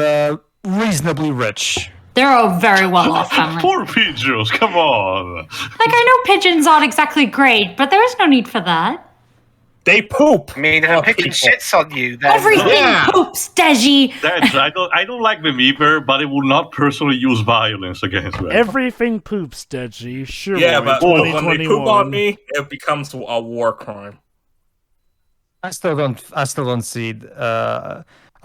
reasonably rich. They're a very well-off family. Poor pigeons, come on. Like, I know pigeons aren't exactly great, but there is no need for that. They poop. I mean, if a pigeon shits on you, then... Everything poops, Deji! I don't like them either, but I would not personally use violence against them. Everything poops, Deji. Sure. Yeah, but when they poop on 2021. me, it becomes a war crime. I still don't see.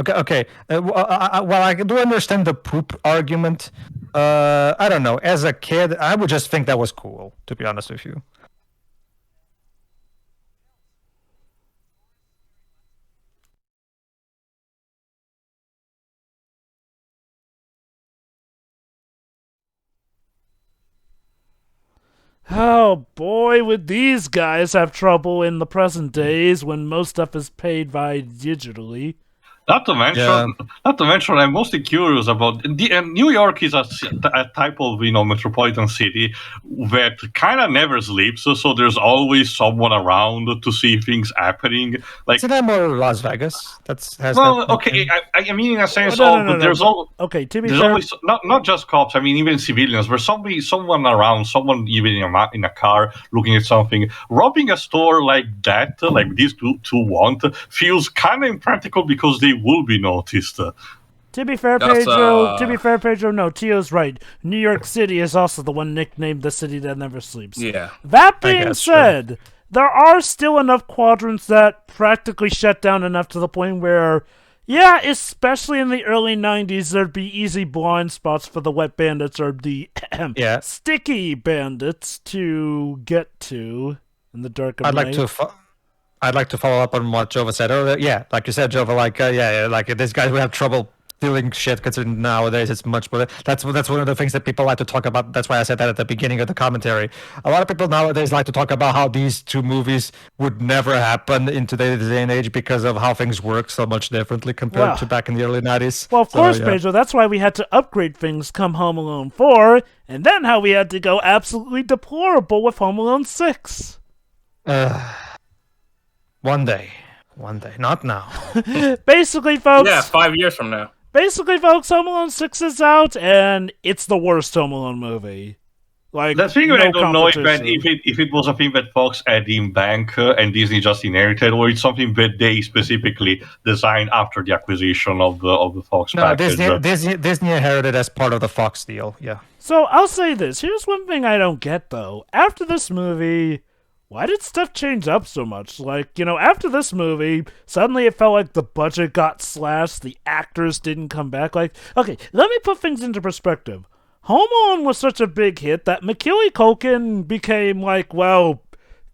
Okay. Well, I do understand the poop argument. I don't know. As a kid, I would just think that was cool. To be honest with you. Oh boy, would these guys have trouble in the present days when most stuff is paid by digitally. Not to mention, I'm mostly curious about New York is a type of metropolitan city that kind of never sleeps. So there's always someone around to see things happening. Like, isn't that more Las Vegas? Okay. I mean, in a sense, there's always not just cops. I mean, even civilians. There's someone around, someone even in a car looking at something. Robbing a store like that, like these two want, feels kind of impractical because they will be noticed. To be fair, Pedro, no, Tio's right. New York City is also the one nicknamed the city that never sleeps. Yeah. That being said, there are still enough quadrants that practically shut down enough to the point where, yeah, especially in the early 90s, there'd be easy blind spots for the Wet Bandits or the Sticky Bandits to get to in the dark of night. I'd like to follow up on what Jova said earlier. Yeah, like you said, Jova, like these guys who have trouble stealing shit, considering nowadays it's much more. That's one of the things that people like to talk about. That's why I said that at the beginning of the commentary. A lot of people nowadays like to talk about how these two movies would never happen in today's day and age because of how things work so much differently compared to back in the early 90s. Well, of course, Pedro, that's why we had to upgrade things come Home Alone 4, and then how we had to go absolutely deplorable with Home Alone 6. One day, not now. Basically, folks. Yeah, 5 years from now. Basically, folks, Home Alone 6 is out, and it's the worst Home Alone movie. Like, the thing I don't know if it was a thing that Fox had in bank and Disney just inherited, or it's something that they specifically designed after the acquisition of the Fox package. Disney inherited as part of the Fox deal. Yeah. So I'll say this. Here's one thing I don't get though. After this movie, why did stuff change up so much? Like, after this movie, suddenly it felt like the budget got slashed, the actors didn't come back. Like, okay, let me put things into perspective. Home Alone was such a big hit that Macaulay Culkin became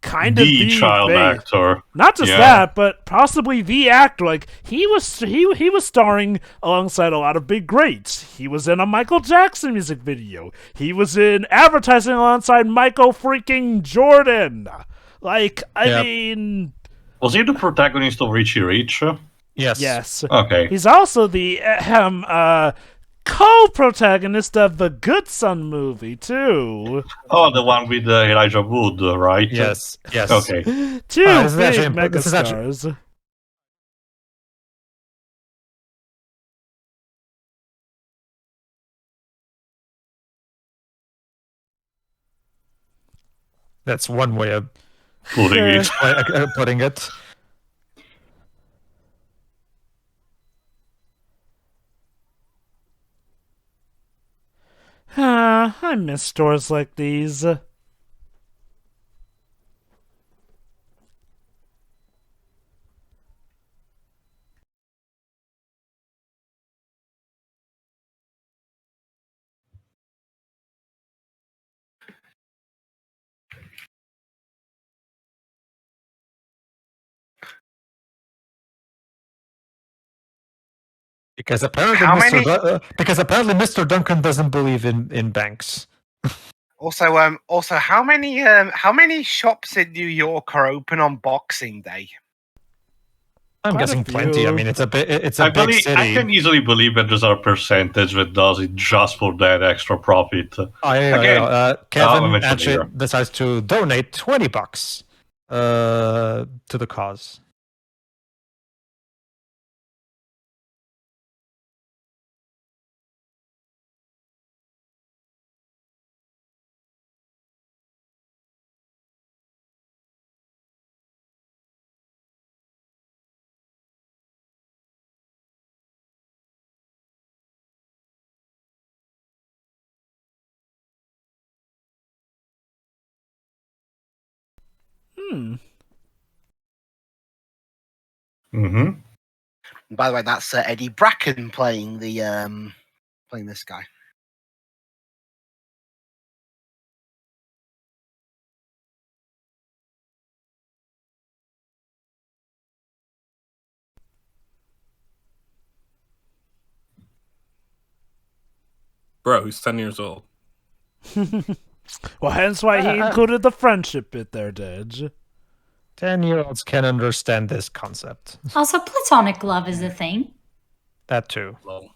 kind of the child actor. Not just that, but possibly the actor. Like, he was starring alongside a lot of big greats. He was in a Michael Jackson music video. He was in advertising alongside Michael freaking Jordan. Like, I mean... Was he the protagonist of Richie Rich? Yes. Okay. He's also the co-protagonist of the Good Son movie, too. Oh, the one with Elijah Wood, right? Yes. Okay. Two big megastars. That's one way of putting it. putting it. I miss stores like these. Because apparently, Mr. Duncan doesn't believe in banks. Also, how many shops in New York are open on Boxing Day? I'm Quite a guessing plenty. I few. mean, it's a big city. I can easily believe that there's a percentage that does it just for that extra profit. Kevin mention actually later. decides to donate $20 to the cause. Mm-hmm. By the way, that's Eddie Bracken playing this guy. Bro, he's 10 years old. Well, hence why he included the friendship bit there, Dej. 10-year-olds can understand this concept. Also, platonic love is a thing. That too. Well,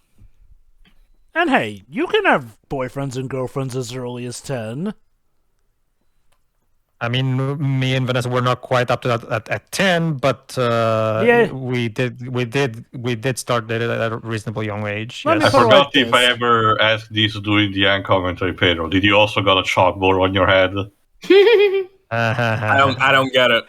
And hey, you can have boyfriends and girlfriends as early as 10. I mean, me and Vanessa were not quite up to that at 10, but we did start dating at a reasonably young age. Let me I put it forgot like if I this. ever asked this during the end commentary, Pedro. Did you also got a chalkboard on your head? I don't get it.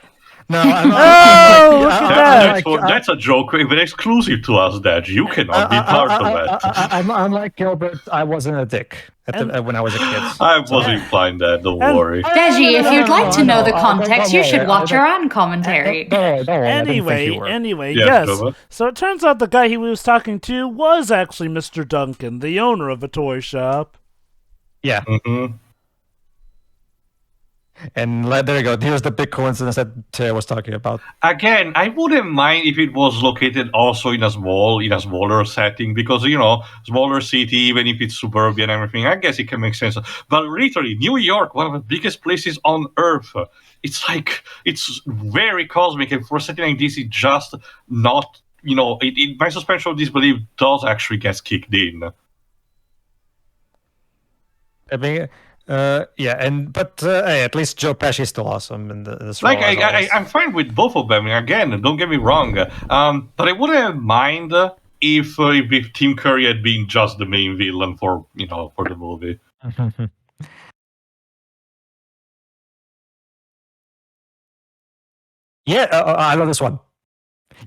No, Oh, look at that. That's a joke, but exclusive to us, Dad. You cannot be part of that. I'm like Gilbert. I wasn't a dick when I was a kid. I wasn't implying that, don't worry. Deji, if you'd like to know the don't context, you worry, should watch our own commentary. Don't worry, I didn't think you were. Anyway, Yes, yes. Gilbert? So it turns out the guy he was talking to was actually Mr. Duncan, the owner of a toy shop. Yeah, Mm-hmm. and there you go. Here's the big coincidence that Taya was talking about. Again, I wouldn't mind if it was located also in a smaller setting, because smaller city, even if it's suburban and everything, I guess it can make sense. But literally, New York, one of the biggest places on Earth, it's very cosmic, and for a setting like this, it just not. My suspension of disbelief does actually get kicked in. I mean, but hey, at least Joe Pesci is still awesome in this role. Like as always. I'm fine with both of them. Again, don't get me wrong. But I wouldn't mind if Tim Curry had been just the main villain for the movie. Yeah, I love this one.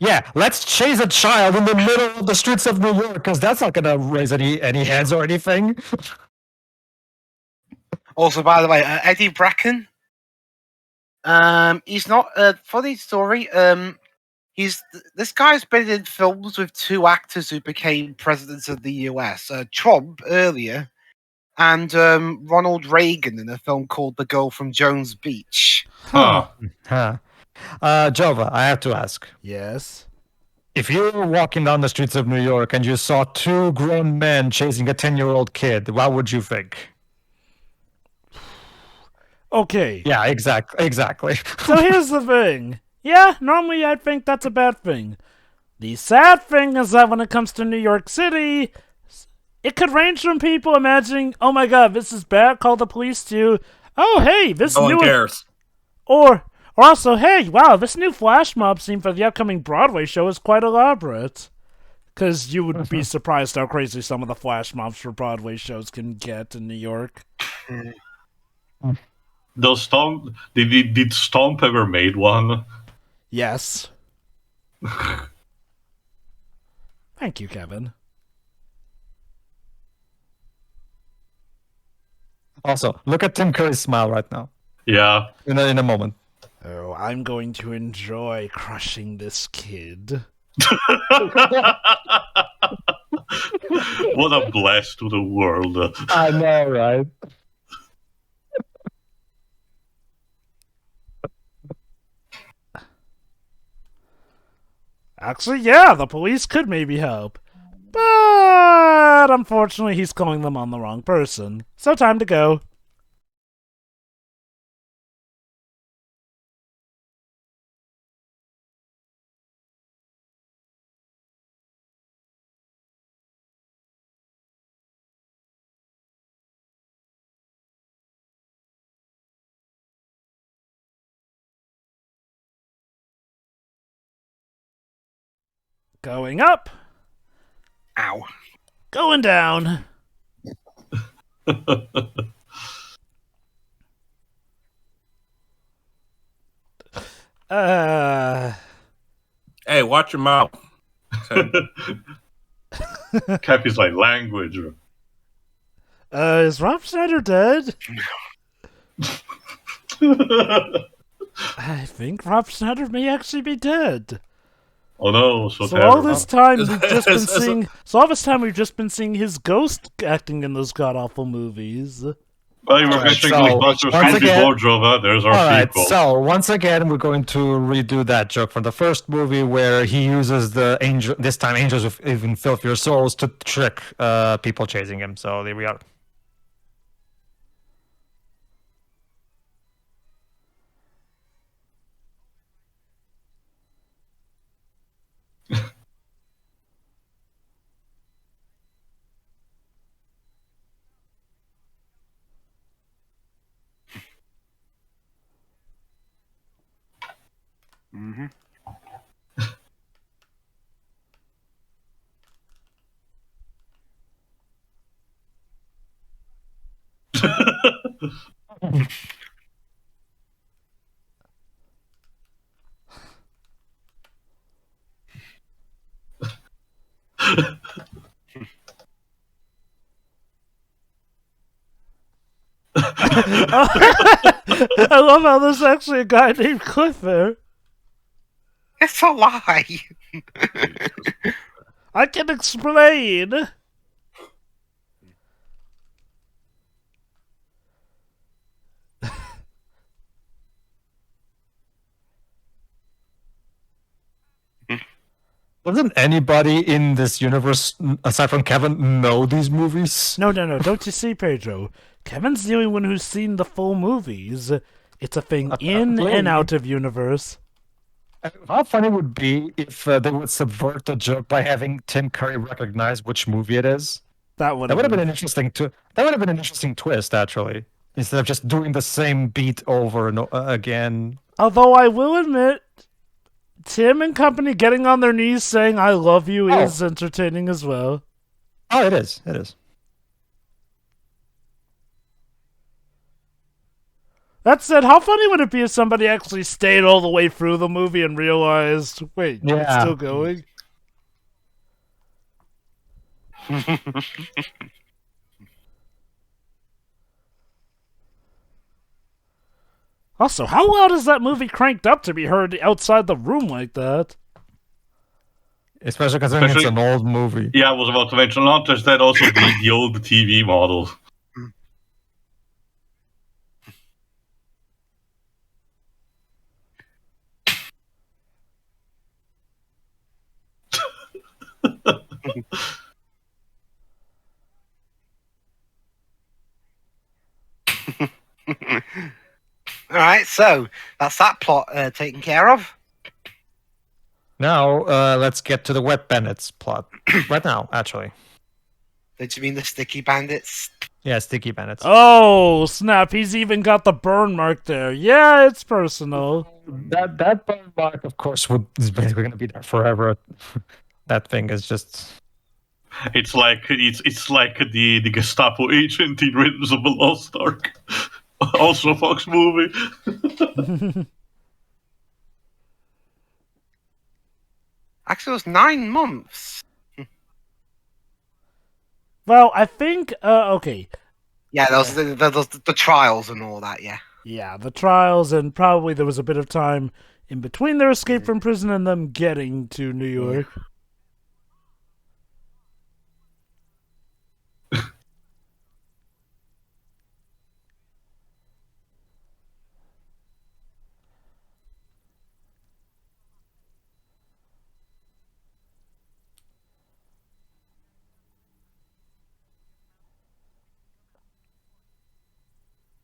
Yeah, let's chase a child in the middle of the streets of New York, because that's not gonna raise any hands or anything. Also, by the way, Eddie Bracken. He's not funny story. This guy's been in films with two actors who became presidents of the US. Trump earlier, and Ronald Reagan in a film called The Girl from Jones Beach. Huh. Huh. Jova, I have to ask. Yes. If you were walking down the streets of New York and you saw two grown men chasing a 10-year-old kid, what would you think? Okay. Yeah, exactly. So here's the thing. Yeah, normally I'd think that's a bad thing. The sad thing is that when it comes to New York City, it could range from people imagining, oh my god, this is bad, call the police, to, oh hey, this No new one cares. Or also, hey, wow, this new flash mob scene for the upcoming Broadway show is quite elaborate. Because you would be surprised how crazy some of the flash mobs for Broadway shows can get in New York. Does did Stomp ever made one? Yes. Thank you, Kevin. Also, look at Tim Curry's smile right now. Yeah. In a moment. Oh, I'm going to enjoy crushing this kid. What a blast to the world. I know, right? Actually, yeah, the police could maybe help. But unfortunately, he's calling them on the wrong person. So time to go. Going up. Ow. Going down. Hey, watch your mouth. Cappy's like language. Is Rob Schneider dead? I think Rob Schneider may actually be dead. Oh no, so all terrible. this time we've just been seeing. So all this time we've just been seeing his ghost acting in those god awful movies. Well, you were Alright, mentioning so, Ghostbusters once Creepy again- Wardrobe. There's our Alright, sequel. so once again we're going to redo that joke from the first movie where he uses the angel, this time angels with even filthier souls, to trick people chasing him. So there we are. Mm-hmm. I love how there's actually a guy named Cliff there. It's a lie. I can explain. Doesn't anybody in this universe, aside from Kevin, know these movies? No, don't you see, Pedro? Kevin's the only one who's seen the full movies. It's a thing in and out of universe. How funny would it be if they would subvert the joke by having Tim Curry recognize which movie it is? That would That would have been been an interesting. That would have been an interesting twist, actually. Instead of just doing the same beat over and again. Although I will admit, Tim and company getting on their knees saying "I love you" is entertaining as well. Oh, it is. It is. That said, how funny would it be if somebody actually stayed all the way through the movie and realized, wait, it's Yeah. still going? Also, how loud is that movie cranked up to be heard outside the room like that? Especially considering it's Especially- an old movie. Yeah, I was about to mention, not just that, also the old TV model. All right, so that's that plot taken care of. Now, let's get to the Wet Bandits plot. Right now, actually. Did you mean the sticky bandits? Yeah, Sticky Bandits. Oh, snap, he's even got the burn mark there. Yeah, it's personal. That burn mark, of course, is basically going to be there forever. That thing is just... It's like the Gestapo agent in Raiders of the Lost Ark. Also a Fox movie. Actually, it was 9 months. Well, I think okay. Yeah, those the trials and all that. Yeah. Yeah, the trials, and probably there was a bit of time in between their escape from prison and them getting to New York.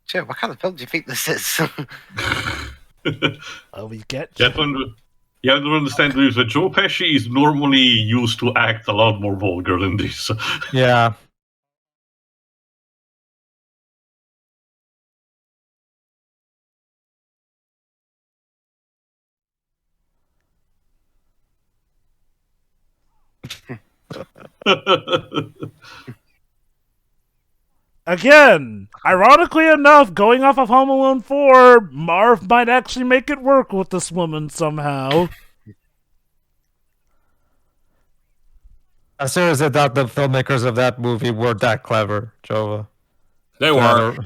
Sure, what kind of film do you think this is? We get You have to understand this, that Joe Pesci is normally used to act a lot more vulgar than this. Yeah. again. Ironically enough, going off of Home Alone 4, Marv might actually make it work with this woman somehow. I seriously doubt the filmmakers of that movie were that clever, Jova. They were.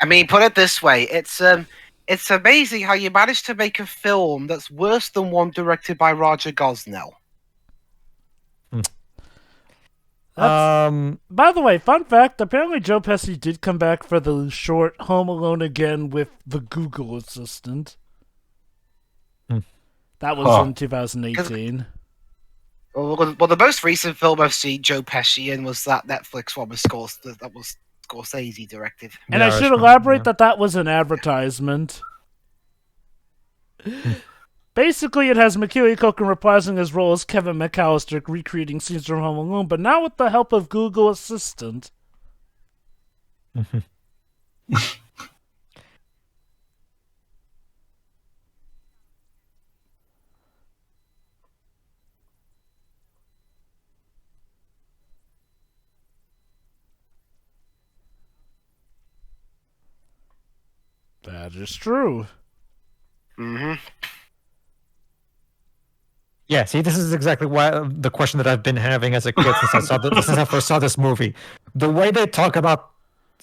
I mean, put it this way: it's amazing how you managed to make a film that's worse than one directed by Roger Gosnell. By the way, fun fact, apparently Joe Pesci did come back for the short Home Alone again with the Google Assistant. That was in 2018. Well, the most recent film I've seen Joe Pesci in was that Netflix one with Scorsese directed. And Yeah, I should elaborate that was an advertisement. Basically, it has Macaulay Culkin reprising his role as Kevin McAllister, recreating scenes from Home Alone, but now with the help of Google Assistant. That is true. Mm-hmm. Yeah, see, this is exactly why the question that I've been having as a kid since I first saw this movie. The way they talk about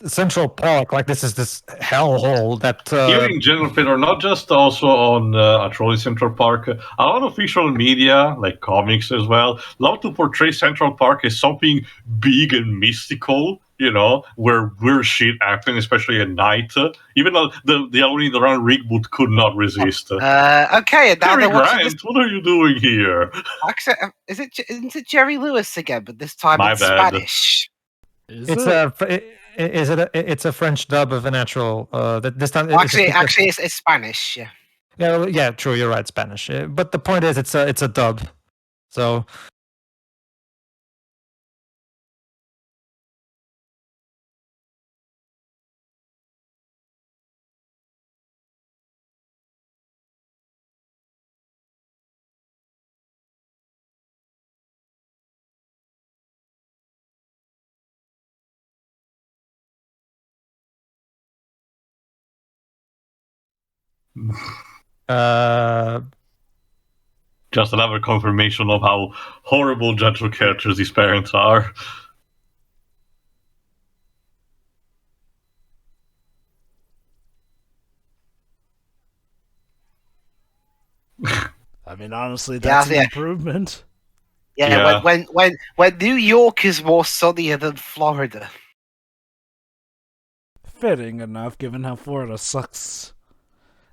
Central Park, like this is this hellhole that. Here in general, Peter, not just also on Trolley Central Park, a lot of visual media, like comics as well, love to portray Central Park as something big and mystical, you know, where weird shit happen, especially at night. Even though the only in the round Rigwood could not resist. Okay, and now Cary they're watching Grant, what are you doing here? Actually, isn't it Jerry Lewis again? But this time My in bad. Spanish. It's a French dub of an actual. This time, Actually, it's Spanish. Yeah. Yeah, true. You're right, Spanish. But the point is, it's a dub. So. Just another confirmation of how horrible gentle characters these parents are. I mean, honestly, that's an improvement. Yeah, when New York is more sunnier than Florida. Fitting enough, given how Florida sucks.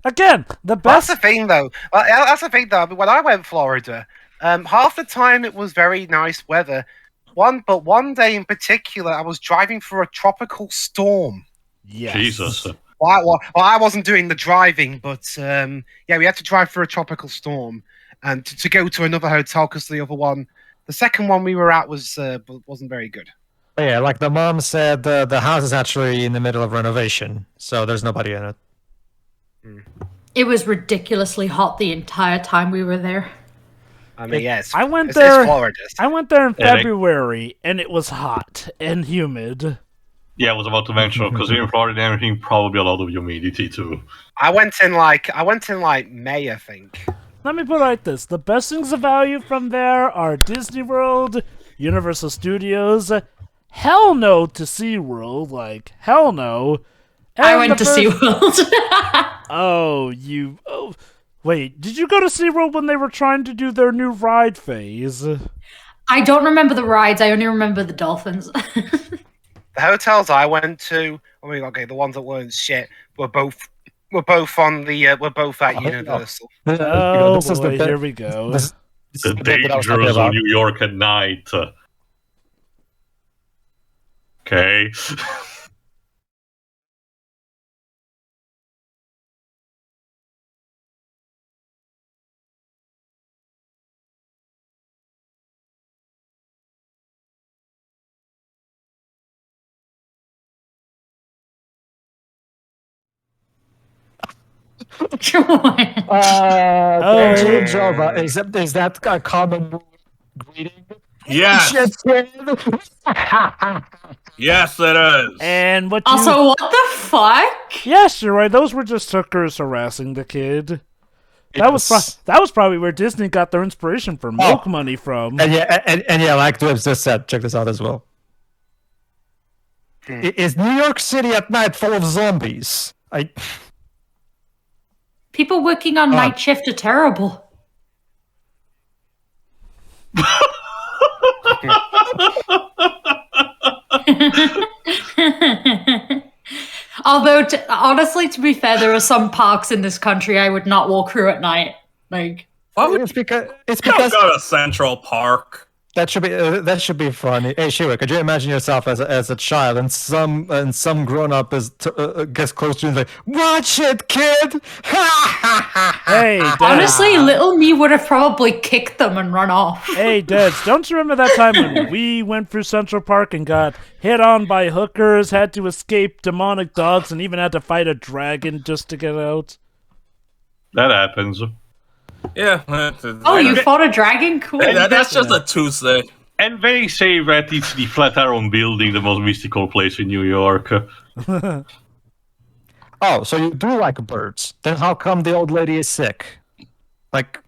Again, the best. That's the thing, though. That's the thing, though. I mean, when I went to Florida, half the time it was very nice weather. But one day in particular, I was driving through a tropical storm. Yes. Jesus. Well, I wasn't doing the driving, but we had to drive through a tropical storm and to go to another hotel because the second one we were at wasn't very good. Yeah, like the mom said, the house is actually in the middle of renovation, so there's nobody in it. It was ridiculously hot the entire time we were there. I mean, yes. I went there. Florida. I went there in February, and it was hot and humid. Yeah, I was about to mention, because in Florida and everything, probably a lot of humidity too. I went in like May, I think. Let me put it like this. The best things of value from there are Disney World, Universal Studios, hell no to SeaWorld, like, hell no. I And went the to SeaWorld. Oh, wait, did you go to SeaWorld when they were trying to do their new ride phase? I don't remember the rides. I only remember the dolphins. The hotels I went to, I mean, okay, the ones that weren't shit were both on the we're both at Universal. Oh, this is the boy, bit- here we go. this The is the bit that I was talking dangers of about. New York at night. Okay. Thank Oh. you, Jova. Is that a common greeting? Yes, Shit, kid. yes, it is. And what you... Also, what the fuck? Yes, you're right, those were just hookers harassing the kid. That was Yes. that was probably where Disney got their inspiration for milk money from. And yeah, like Dwebs just said, check this out as well. Is New York City at night full of zombies? People working on night shift are terrible. Although, honestly, to be fair, there are some parks in this country I would not walk through at night. Like, Why would It's because you don't go to Central Park? that should be funny. Hey, Shira, could you imagine yourself as a child and some grown up gets close to you and is like, watch it, kid. Hey, Dad. honestly, little me would have probably kicked them and run off. Hey, Dads, don't you remember that time when we went through Central Park and got hit on by hookers, had to escape demonic dogs, and even had to fight a dragon just to get out? That happens. Yeah. Oh, you fought a dragon? Cool. That's just a Tuesday. And they say that it's the Flatiron Building, the most mystical place in New York. Oh, so you do like birds? Then how come the old lady is sick? Like,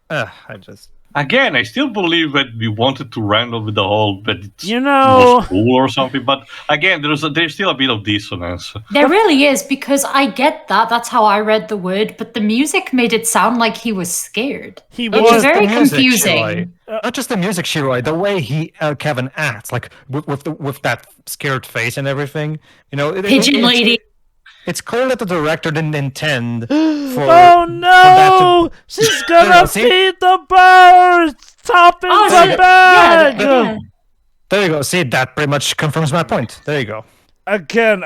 Again, I still believe that we wanted to run over the whole that it's You know- cool or something, but again, there's still a bit of dissonance. There really is, because I get that. That's how I read the word, but the music made it sound like he was scared. He It was was. very the music, confusing. Shiroi. Not just the music, Shiroi. The way Kevin acts, like with that scared face and everything. You know, Pigeon lady. It's clear that the director didn't intend for. Oh no! She's gonna See? feed the birds! Toppings Oh, the so- bag! yeah. There you go. See, that pretty much confirms my point. There you go. Again.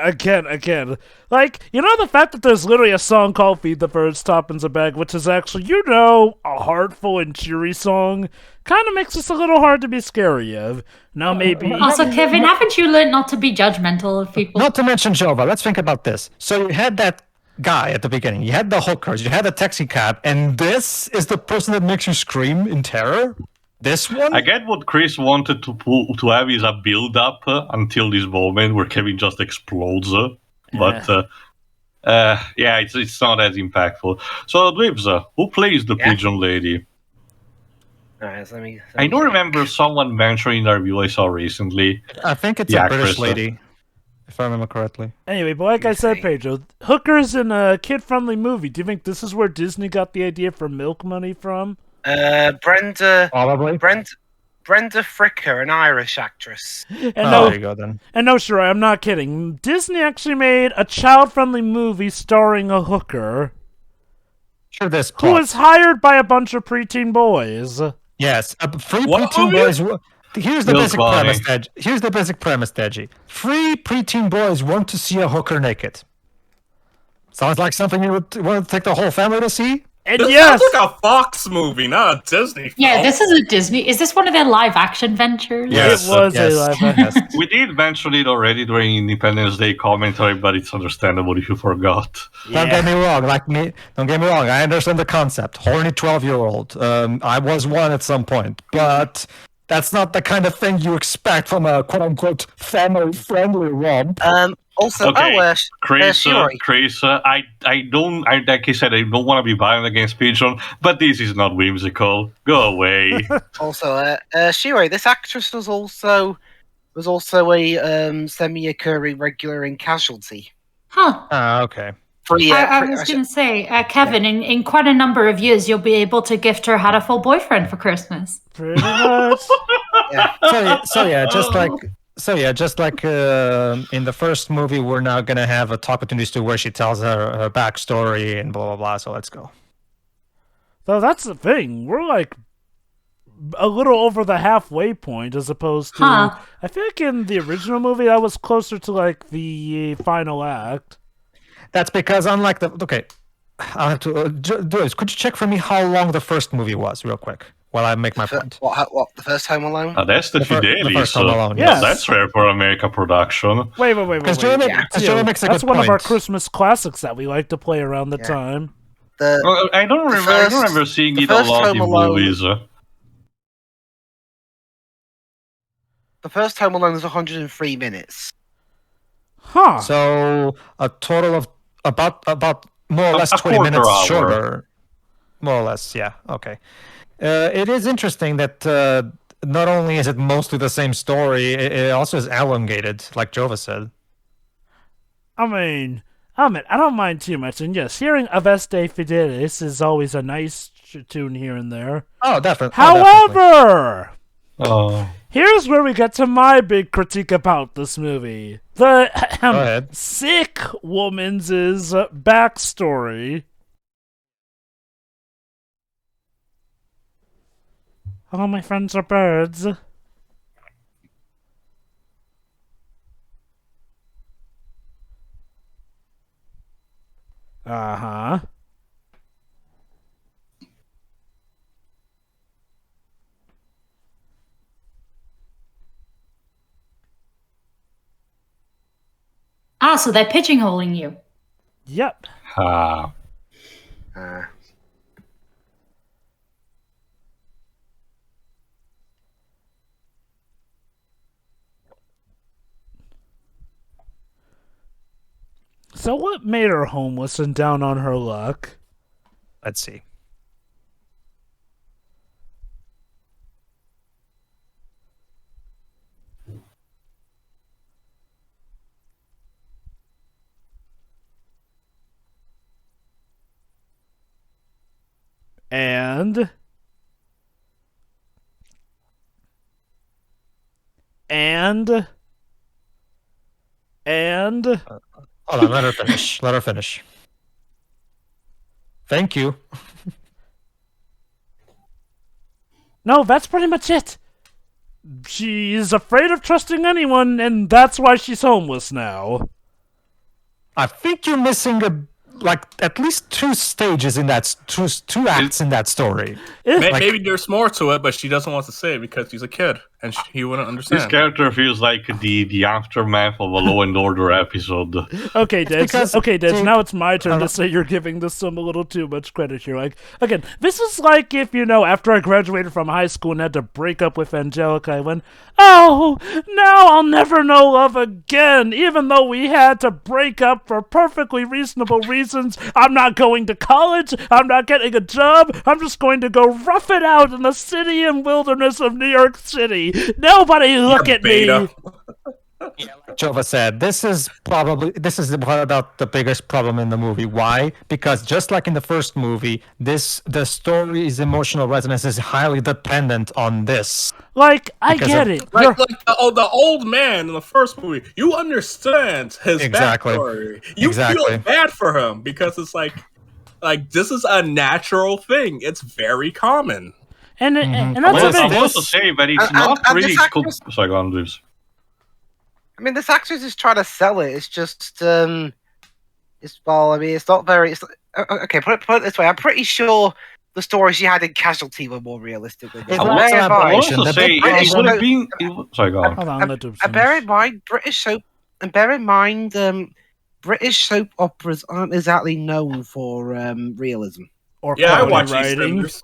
Like, you know the fact that there's literally a song called Feed the Birds, Toppins a Bag, which is actually, a heartful and cheery song, kind of makes this a little hard to be scary of. Now maybe... Also, Kevin, haven't you learned not to be judgmental of people? Not to mention Jova. Let's think about this. So you had that guy at the beginning. You had the hookers. You had the taxi cab, and this is the person that makes you scream in terror. This one. I get what Chris wanted to have is a build up until this moment where Kevin just explodes, but yeah, it's not as impactful. So, Dwebs, who plays the pigeon lady? Alright, let me I don't remember someone mentioning in the review I saw recently. I think it's The a British actress, lady, if I remember correctly. Anyway, but like I said, Pedro, hookers in a kid-friendly movie. Do you think this is where Disney got the idea for milk money from? Brenda Probably. Fricker, an Irish actress. And There you go then. no, sure, I'm not kidding. Disney actually made a child-friendly movie starring a hooker Sure, this who plot. was hired by a bunch of preteen boys. Yes, free What preteen movie? boys. Here's the Milk basic money. premise, Deji. Here's the basic premise, Deji. Free preteen boys want to see a hooker naked. Sounds like something you would want to take the whole family to see? And This yes, sounds like a Fox movie, not a Disney film. Yeah, this is a Disney. Is this one of their live action ventures? Yes, it was yes, a live yes. We did mention it already during Independence Day commentary, but it's understandable if you forgot. Don't get me wrong. Don't get me wrong. I understand the concept. Horny 12-year-old. I was one at some point, but that's not the kind of thing you expect from a quote-unquote family-friendly romp. Also, Okay, Shiori. Crazer. Like I said, I don't want to be violent against Pigeon, but this is not whimsical. Go away. Also, Shiori. This actress was also a semi-occurring regular in Casualty. Huh. Okay. I was going to say, Kevin, in quite a number of years, you'll be able to gift her Hatterful boyfriend for Christmas. Pretty much. So yeah, just like in the first movie, we're now gonna have a talk between these two where she tells her backstory and blah blah blah. So let's go. So that's the thing. We're like a little over the halfway point as opposed to. Huh. I think in the original movie, I was closer to like the final act. That's because unlike I'll have to do this. Could you check for me how long the first movie was, real quick, while I make my point? What? The first Home Alone? That's the Fidelis. first Home Alone, yes. That's rare for America production. Wait. Because Joey makes a That's good one of our point. Christmas classics that we like to play around the time. I don't remember seeing it a lot in movies. The first Home Alone is 103 minutes. Huh. So a total of about more or less A 20 quarter minutes hour. shorter. More or less, yeah. Okay. It is interesting that not only is it mostly the same story, it also is elongated, like Jova said. I mean, I don't mind too much. And yes, hearing Aveste Fidelis is always a nice tune here and there. Oh, definitely. However, Oh. here's where we get to my big critique about this movie. The ahead. sick woman's backstory. All my friends are birds. Uh-huh. Ah, so they're pigeonholing you. Yep. Ah. So what made her homeless and down on her luck? Let's see. And Hold on, let her finish. Thank you. no, that's pretty much it. She's afraid of trusting anyone, and that's why she's homeless now. I think you're missing at least two stages in that two acts in that story. Maybe there's more to it, but she doesn't want to say it because she's a kid and he wouldn't This understand. character feels like the aftermath of a Law and Order episode. Okay, Dej. because- Now it's my turn to say you're giving this some a little too much credit here. Like, again, this is like if, after I graduated from high school and had to break up with Angelica, I went, oh, now I'll never know love again, even though we had to break up for perfectly reasonable reasons. I'm not going to college. I'm not getting a job. I'm just going to go rough it out in the city and wilderness of New York City. Nobody look at beta. me. Jova said, this is about the biggest problem in the movie. Why? Because just like in the first movie, the story's emotional resonance is highly dependent on this. Like, I Because get of- it. Like the old man in the first movie, you understand his Exactly. backstory. You Exactly. feel bad for him because it's like this is a natural thing. It's very common. And Mhm. and that's Well, the I thing. want to say that it's And- not and really this cool. actress- Sorry, go on, please. I mean, this actress is trying to sell it. It's just, it's not very. Okay, put it this way. I'm pretty sure the stories she had in Casualty were more realistic than this. It And was bear in an mind- aberration. Also The say big it British would have no- been. Sorry, go on. Hold on, let him And bear finish. in mind, British soap operas aren't exactly known for realism. Or Yeah, I quality watch writing. EastEnders.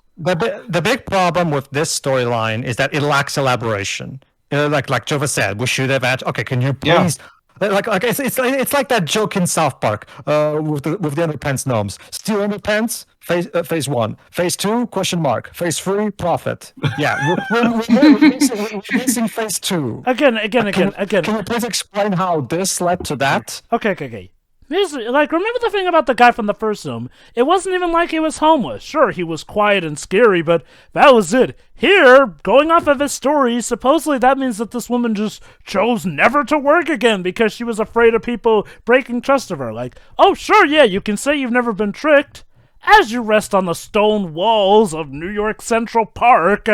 The big problem with this storyline is that it lacks elaboration. Like Jova said, we should have had. Okay, can you Yeah. please Like it's like that joke in South Park with the underpants gnomes. Steal underpants. Phase 1. Phase 2? Question mark. Phase 3? Profit. Yeah, we're missing phase 2. Again. Can you please explain how this led to that? Okay. Here's, remember the thing about the guy from the first film? It wasn't even like he was homeless. Sure, he was quiet and scary, but that was it. Here, going off of his story, supposedly that means that this woman just chose never to work again because she was afraid of people breaking trust of her. Like, oh, sure, yeah, you can say you've never been tricked. As you rest on the stone walls of New York Central Park,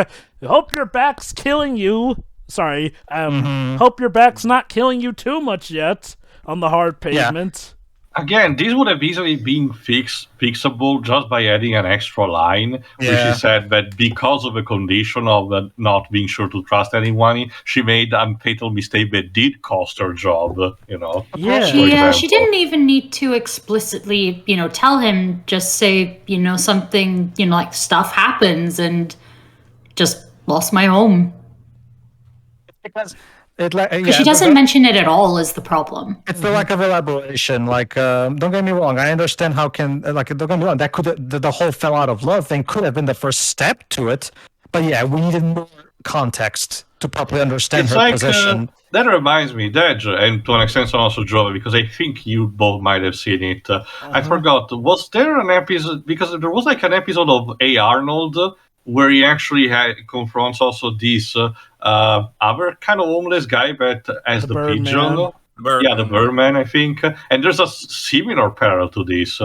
hope your back's killing you. Sorry, hope your back's not killing you too much yet on the hard pavement. Yeah. Again, this would have easily been fixable just by adding an extra line, where she said that because of a condition of not being sure to trust anyone, she made a fatal mistake that did cost her job, Yeah. She didn't even need to explicitly, tell him, just say, something, like stuff happens and just lost my home. Because she doesn't mention it at all is the problem. It's the lack of elaboration. Don't get me wrong. I understand how don't get me wrong. That the whole fell out of love thing could have been the first step to it. But yeah, we needed more context to properly understand her position. That reminds me, Dej, and to an extent also Joe, because I think you both might have seen it. I forgot. Was there an episode? Because there was an episode of A. Arnold where he actually confronts also this other kind of homeless guy, but as the pigeon. The Birdman, I think. And there's a similar parallel to this.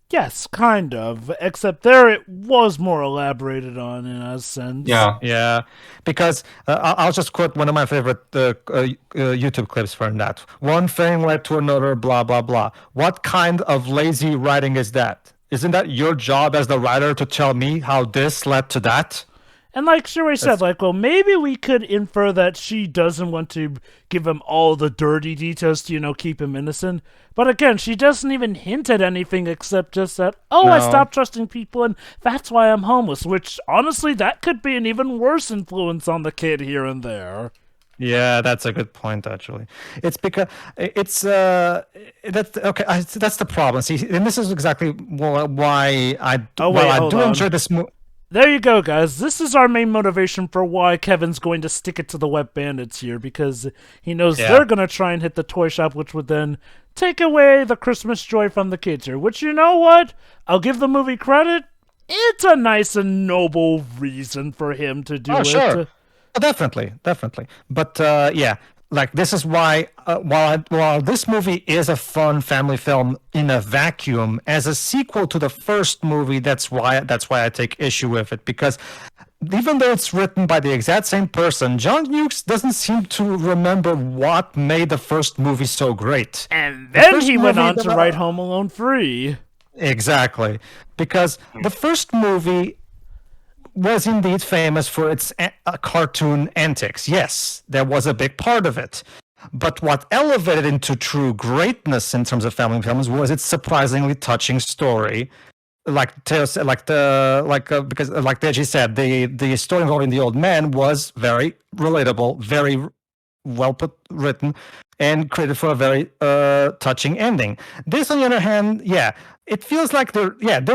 Yes, kind of. Except there it was more elaborated on in a sense. Yeah. Because I'll just quote one of my favorite YouTube clips from that. One thing led to another, blah, blah, blah. What kind of lazy writing is that? Isn't that your job as the writer to tell me how this led to that? And like Sherry said, maybe we could infer that she doesn't want to give him all the dirty details to, keep him innocent. But again, she doesn't even hint at anything except just that, I stopped trusting people and that's why I'm homeless. Which, honestly, that could be an even worse influence on the kid here and there. Yeah, that's a good point. Actually, it's because that's the problem. See, and this is exactly why I do enjoy this movie. There you go, guys. This is our main motivation for why Kevin's going to stick it to the Wet Bandits here, because he knows they're going to try and hit the toy shop, which would then take away the Christmas joy from the kids here. Which, you know what? I'll give the movie credit. It's a nice and noble reason for him to do it. Sure. Definitely. But this is why while this movie is a fun family film in a vacuum, as a sequel to the first movie, that's why I take issue with it, because even though it's written by the exact same person, John Hughes doesn't seem to remember what made the first movie so great. And then he went on to write Home Alone 3. Exactly. Because the first movie was indeed famous for its cartoon antics. Yes, that was a big part of it. But what elevated into true greatness in terms of family films was its surprisingly touching story. Because like Deji said, the story involving the old man was very relatable, very well written, and created for a very touching ending. This, on the other hand, it feels like they're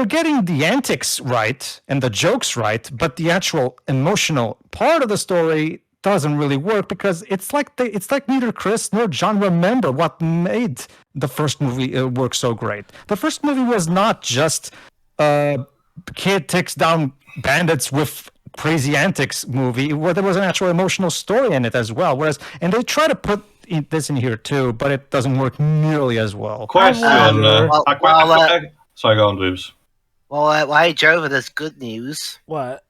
getting the antics right and the jokes right, but the actual emotional part of the story doesn't really work, because it's like neither Chris nor John remember what made the first movie work so great. The first movie was not just kid takes down bandits with crazy antics movie, where there was an actual emotional story in it as well. And they try to put this in here too, but it doesn't work nearly as well. Question. Sorry, go on, Dweebs. Well, hey, Joe, there's good news. What?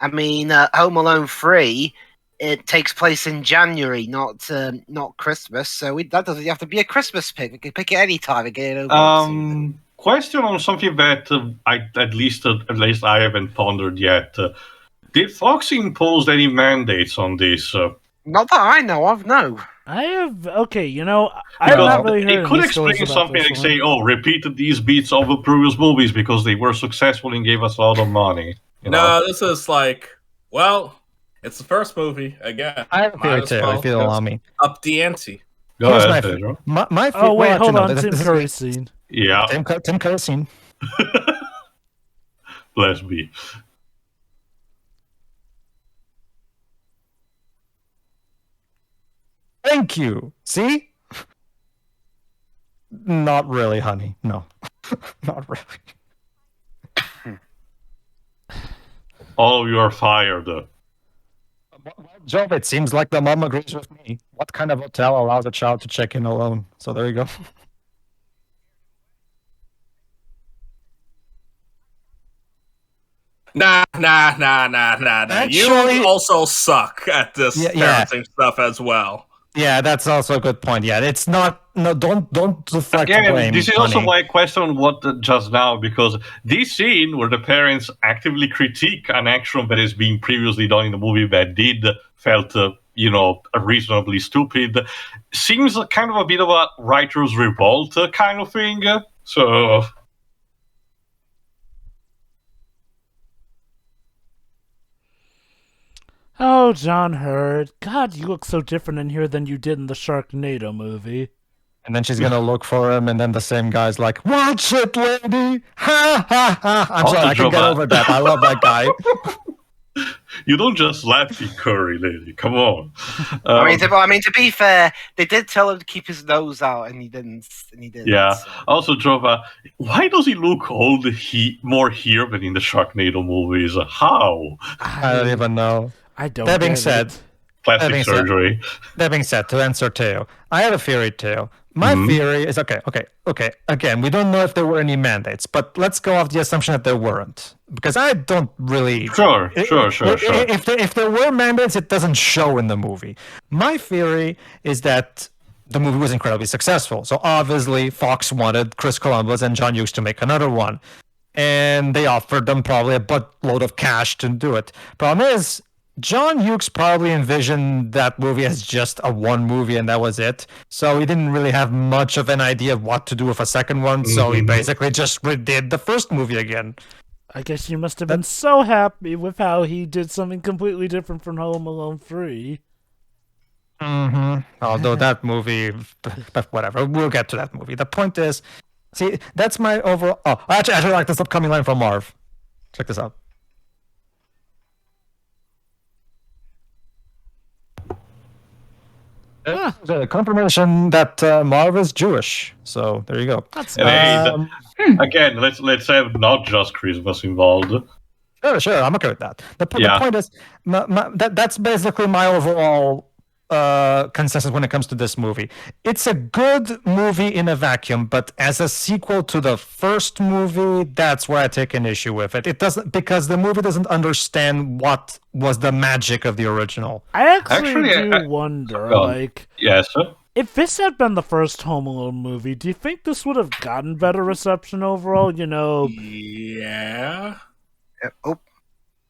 I mean, Home Alone 3, it takes place in January, not Christmas. So that doesn't have to be a Christmas pick. We can pick it any time and get it over. Question on something that at least I haven't pondered yet. Did Fox impose any mandates on this? Not that I know of, no. I have, I have not really heard it could explain something like say, repeated these beats of the previous movies because they were successful and gave us a lot of money. No, this is it's the first movie, again. I feel it too, if you allow me. Up the ante. Go Here's ahead, my Pedro. my Oh wait, well, hold actually, on. no, Tim this is- Curry scene. Yeah, Tim Curry scene. bless me. Thank you. See? Not really, honey. No, not really. All of you are fired. Well, Job, it seems like the mom agrees with me. What kind of hotel allows a child to check in alone? So there you go. Nah. Actually- You also suck at this Yeah. parenting stuff as well. Yeah, that's also a good point. Yeah, it's not. No, don't deflect Again, blame. this is also honey. why I question what just now, because this scene where the parents actively critique an action that is being previously done in the movie that did felt, reasonably stupid, seems kind of a bit of a writer's revolt kind of thing. So, Oh, John Hurt. God, you look so different in here than you did in the Sharknado movie. And then she's gonna look for him, and then the same guy's like, "Watch it, lady!" Ha ha ha! I'm Also, sorry, I can get Joba- over that. I love that guy. you don't just laugh at Curry, lady. Come on. I mean, to be fair, they did tell him to keep his nose out, and he didn't. Yeah. So. Also, Jova, why does he look more here than in the Sharknado movies? How? I don't even know. I don't. That being get said, it. Plastic Having said- surgery. That being said, to answer Teo, I have a theory, Teo. My theory is okay. Again, we don't know if there were any mandates, but let's go off the assumption that there weren't, because I don't really. Sure. If there were mandates, it doesn't show in the movie. My theory is that the movie was incredibly successful. So obviously, Fox wanted Chris Columbus and John Hughes to make another one, and they offered them probably a buttload of cash to do it. Problem is, John Hughes probably envisioned that movie as just a one movie and that was it. So he didn't really have much of an idea of what to do with a second one. So he basically just redid the first movie again. I guess you must have been so happy with how he did something completely different from Home Alone 3. Although that movie, but whatever, we'll get to that movie. The point is, see, that's my overall. Oh, I actually like this upcoming line from Marv. Check this out. The confirmation that Marv is Jewish. So there you go. That's And again, let's have not just Christmas involved. Sure, I'm okay with that. The Yeah. point is, that's basically my overall consensus when it comes to this movie. It's a good movie in a vacuum, but as a sequel to the first movie, that's where I take an issue with it. It doesn't, because the movie doesn't understand what was the magic of the original. I actually Actually, do wonder, go on. like, Yes. if this had been the first Home Alone movie, do you think this would have gotten better reception overall? You know, Yeah. Oh,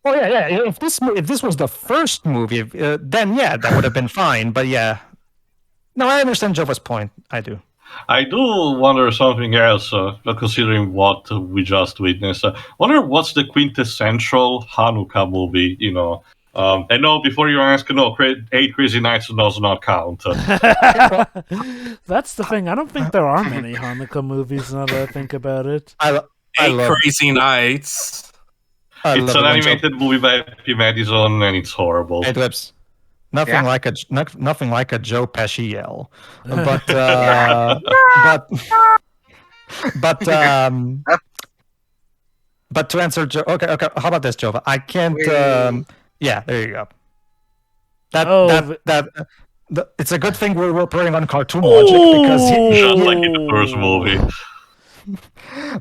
Oh yeah. If this was the first movie, then yeah, that would have been fine. But yeah, no, I understand Jova's point. I do. I do wonder something else, considering what we just witnessed. Wonder what's the quintessential Hanukkah movie, you know? And no, before you ask, no, 8 Crazy Nights does not count. that's the thing. I don't think there are many Hanukkah movies now that I think about it. I Eight love. Crazy Nights. I It's love an it when animated movie by P. Madison, and it's horrible. Hey, Dwips. Nothing Yeah? like a Joe Pesci yell, but but to answer Joe, okay. How about this, Jova? I can't. Yeah, there you go. It's a good thing we're reporting on Cartoon Logic because Just like in the first movie.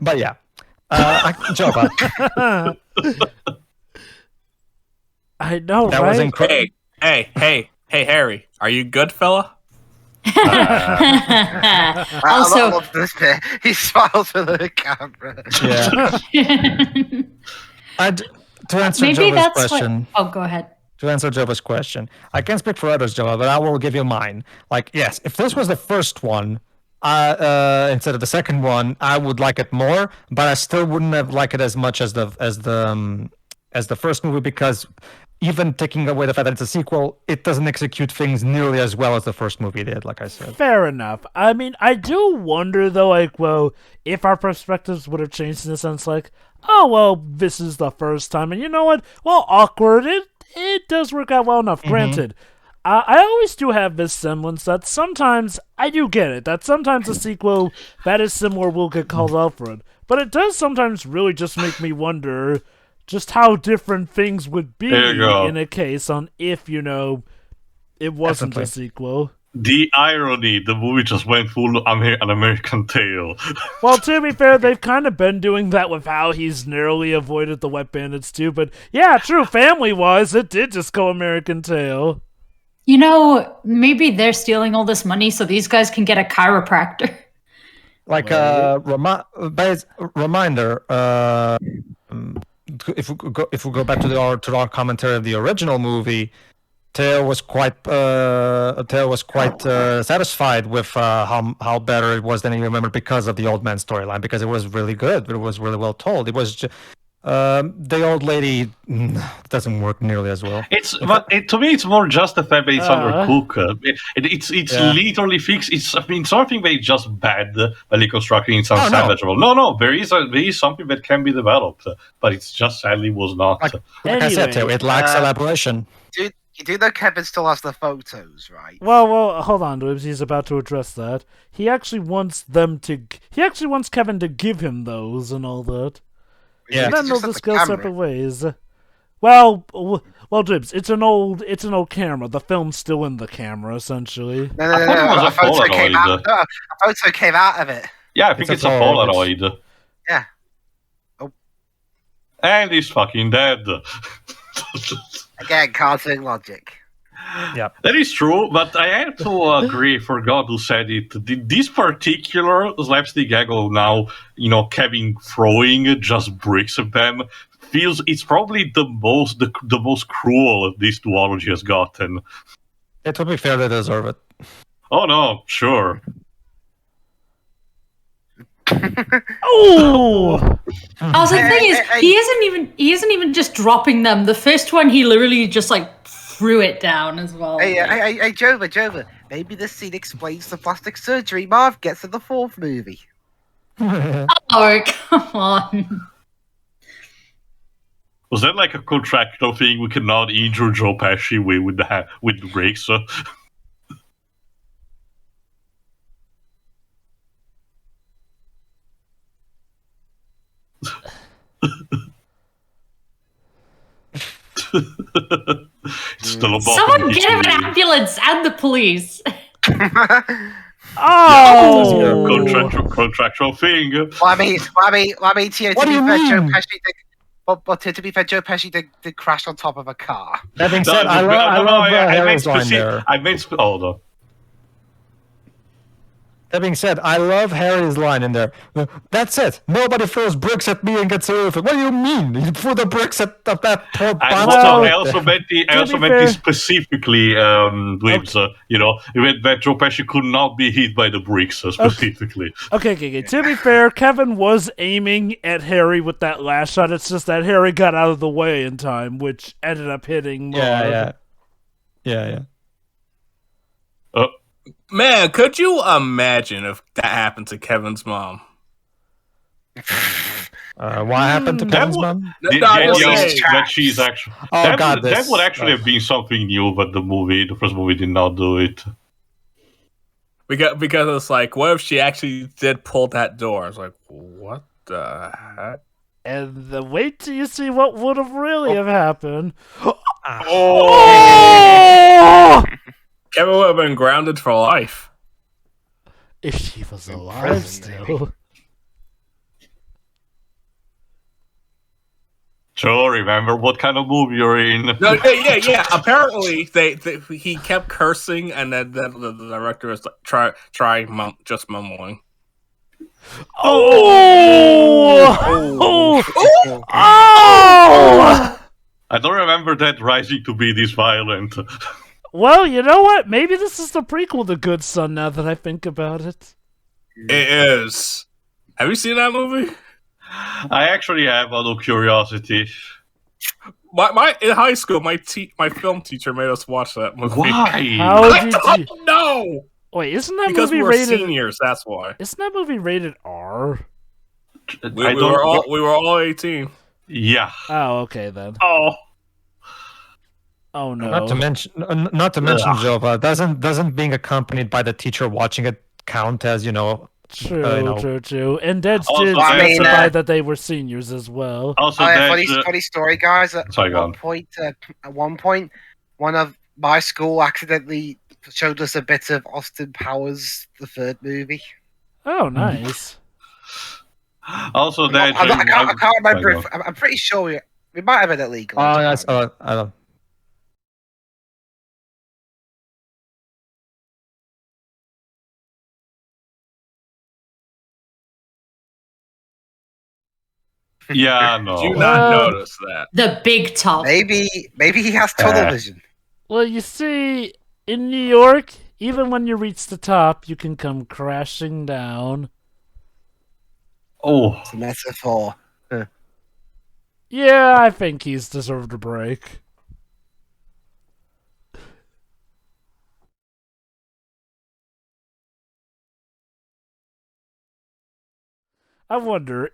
But yeah, Jova, I know, that right? was incredible. Hey, Harry, are you good, fella? I Also, love this bit. He smiles for the camera. Yeah. To answer maybe Jova's that's question. what. Oh, go ahead. To answer Jova's question, I can't speak for others, Jova, but I will give you mine. Like, yes, if this was the first one, instead of the second one, I would like it more, but I still wouldn't have liked it as much as the first movie, because even taking away the fact that it's a sequel, it doesn't execute things nearly as well as the first movie did, like I said. Fair enough. I mean, I do wonder, though, like, well, if our perspectives would have changed in the sense, like, oh, well, this is the first time, and you know what? Well, awkward, it does work out well enough. Granted, I always do have this semblance that sometimes, I do get it, that sometimes a sequel that is similar will get called out for it. But it does sometimes really just make me wonder just how different things would be in a case on if, you know, it wasn't a sequel. The irony, the movie just went full an American Tale. Well, to be fair, they've kind of been doing that with how he's narrowly avoided the Wet Bandits too, but yeah, true, family-wise, it did just go American Tale. You know, maybe they're stealing all this money so these guys can get a chiropractor. Like reminder, if we go back to our commentary of the original movie, Teo was quite satisfied with how better it was than he remembered because of the old man storyline, because it was really good. It was really well told. It was the old lady doesn't work nearly as well. To me, it's more just the fact that it's undercooked. It's literally fixed. It's something that is just bad by constructing. It's unsalvageable. No, there is something that can be developed, but it's just sadly was not. Like I said, Teo, it lacks elaboration. You do know Kevin still has the photos, right? Well, hold on, Dwebs. He's about to address that. He actually wants Kevin to give him those and all that. Yeah, and then they'll just go separate ways. Well, Dibs. It's an old camera. The film's still in the camera, essentially. No. A photo came out of it. Yeah, I think it's a Polaroid. Yeah. Oh. And he's fucking dead. Again, cartoon logic. Yeah, that is true, but I have to agree. For God who said it, this particular slapstick gag of now, Kevin throwing just bricks at them feels it's probably the most cruel this duology has gotten. To be fair, they deserve it. Oh no, sure. Oh! Also, the thing is, he isn't even just dropping them. The first one, he literally just threw it down as well. Hey, Jova, maybe this scene explains the plastic surgery Marv gets in the fourth movie. Oh, come on. Was that like a contractual thing? We cannot injure Joe Pesci with the brakes. Someone get him an ambulance and the police. Contractual thing. Well, I mean, to be fair, Joe Pesci did crash on top of a car. That being said, I love Harry's line there. That being said, I love Harry's line in there. That's it. Nobody throws bricks at me and gets away with it. What do you mean? You threw the bricks at that poor I also meant this specifically, that Joe Pesci could not be hit by the bricks specifically. Okay. To be fair, Kevin was aiming at Harry with that last shot. It's just that Harry got out of the way in time, which ended up hitting Marv. Yeah. Man, could you imagine if that happened to Kevin's mom? What happened to Kevin's mom? That she's actually. That would actually have been something new, but the first movie did not do it. Because it's like, what if she actually did pull that door? I was like, what the heck? And wait till you see what would have really have happened. Kevin would have been grounded for life. If she was alive still. Joe, remember what kind of movie you're in. No, yeah. Apparently, he kept cursing, and then the director was like, try just mumbling. Oh! I don't remember that rising to be this violent. Well, you know what? Maybe this is the prequel to Good Son, now that I think about it. It is. Have you seen that movie? I actually have, out of curiosity. my in high school, my film teacher made us watch that movie. Why? How I did you? don't know. Wait, isn't that Because movie we were rated? seniors. That's why. Isn't that movie rated R? We were all 18. Yeah. Oh, okay then. Oh. Oh no. Not to mention, Jova, doesn't being accompanied by the teacher watching it count as True. And Dead Also, did I mean, specify that they were seniors as well. Also, funny story, guys. Sorry, go on. At one point, one of my school accidentally showed us a bit of Austin Powers, the third movie. Oh, nice. Also, I can't remember. Sorry, I'm pretty sure we might have it illegal. Oh, that's I don't. yeah, no. Do you not notice that? The big top. Maybe he has tunnel vision. Well, you see, in New York, even when you reach the top, you can come crashing down. Oh, It's a metaphor. Yeah, I think he's deserved a break. I wonder,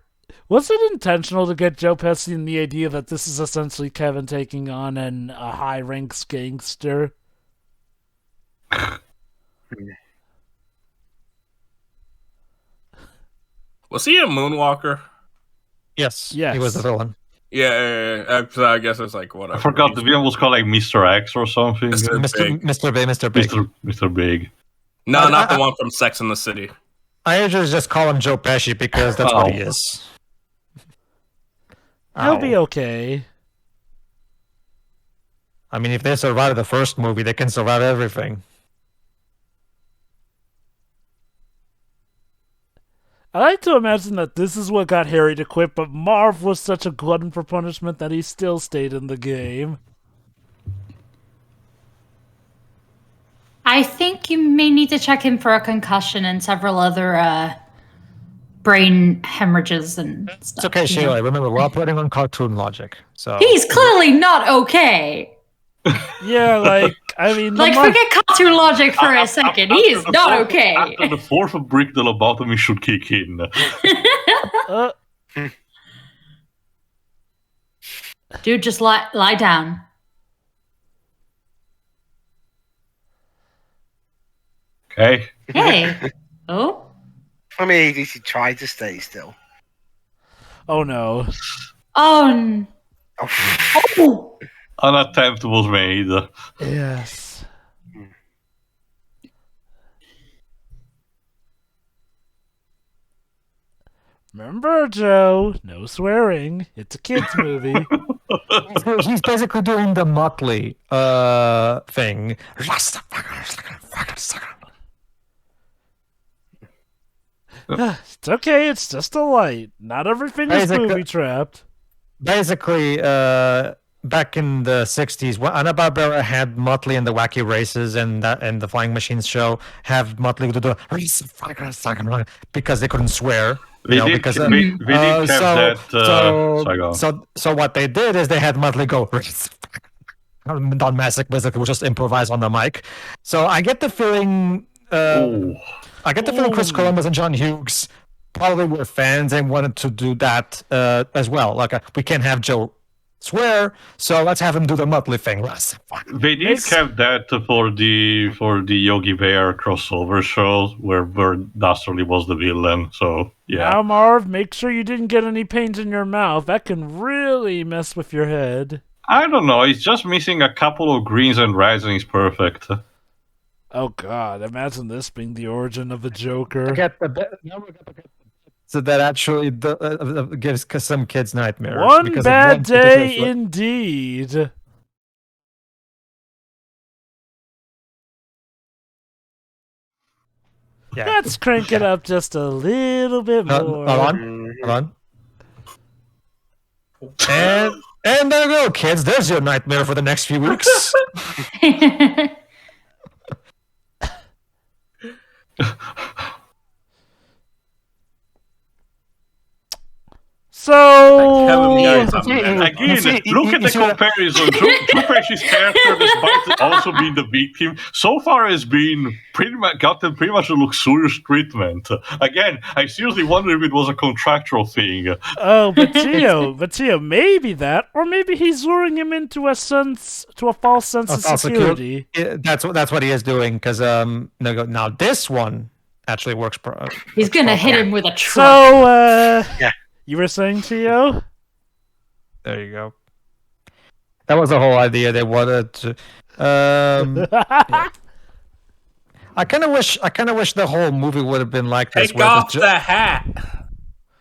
was it intentional to get Joe Pesci in the idea that this is essentially Kevin taking on a high-ranks gangster? Was he a Moonwalker? Yes, Yes. he was the villain. Yeah. I guess it's like whatever. I forgot the villain was called like Mr. X or something. Mr. Big. Mr. Big. Mr. Big. No, not the one from Sex and the City. I usually just call him Joe Pesci because that's what he is. He'll be okay. I mean, if they survive the first movie, they can survive everything. I like to imagine that this is what got Harry to quit, but Marv was such a glutton for punishment that he still stayed in the game. I think you may need to check him for a concussion and several other brain hemorrhages and It's stuff. okay, you know? Sheila. Remember, we're operating on cartoon logic. So He's clearly not okay. Yeah, like, I mean... Like, forget cartoon logic for a second. He is not okay. After the fourth brick, the lobotomy should kick in. Dude, just lie down. Okay. Hey. Oh? I mean, he tried to stay still. Oh no. Oh. Oh. An attempt was made. Yes. Remember, Joe, no swearing. It's a kid's movie. he's basically doing the Motley thing. It's okay, it's just a light. Not everything is booby trapped. Basically, back in the 60s, when Hanna-Barbera had Motley and the Wacky Races and the Flying Machines show, have Motley do the because they couldn't swear. We did have that. Sorry, go on. So what they did is they had Motley go. Don Masick basically would just improvise on the mic. So I get the feeling. Chris Columbus and John Hughes probably were fans and wanted to do that as well. Like we can't have Joe swear, so let's have him do the Motley thing. They did have that for the Yogi Bear crossover show where Dastardly was the villain. So yeah. Now, Marv, make sure you didn't get any paint in your mouth. That can really mess with your head. I don't know. It's just missing a couple of greens and reds, and it's perfect. Oh God! Imagine this being the origin of the Joker. So that actually gives some kids nightmares. One bad day indeed. Yeah. Let's crank it up just a little bit more. Hold on. And there you go, kids. There's your nightmare for the next few weeks. Kevin So Guys, I'm better. Again, look at the comparison. Joe Pesci's character, despite also being the victim, so far has been gotten pretty much a luxurious treatment. Again, I seriously wonder if it was a contractual thing. oh, but Tio, maybe that, or maybe he's luring him into a false sense of security. That's what he is doing. Because now this one actually works. He's gonna hit him with a truck. So, you were saying, Tio? There you go. That was the whole idea. They wanted to. I kind of wish the whole movie would have been like this. Take off the hat.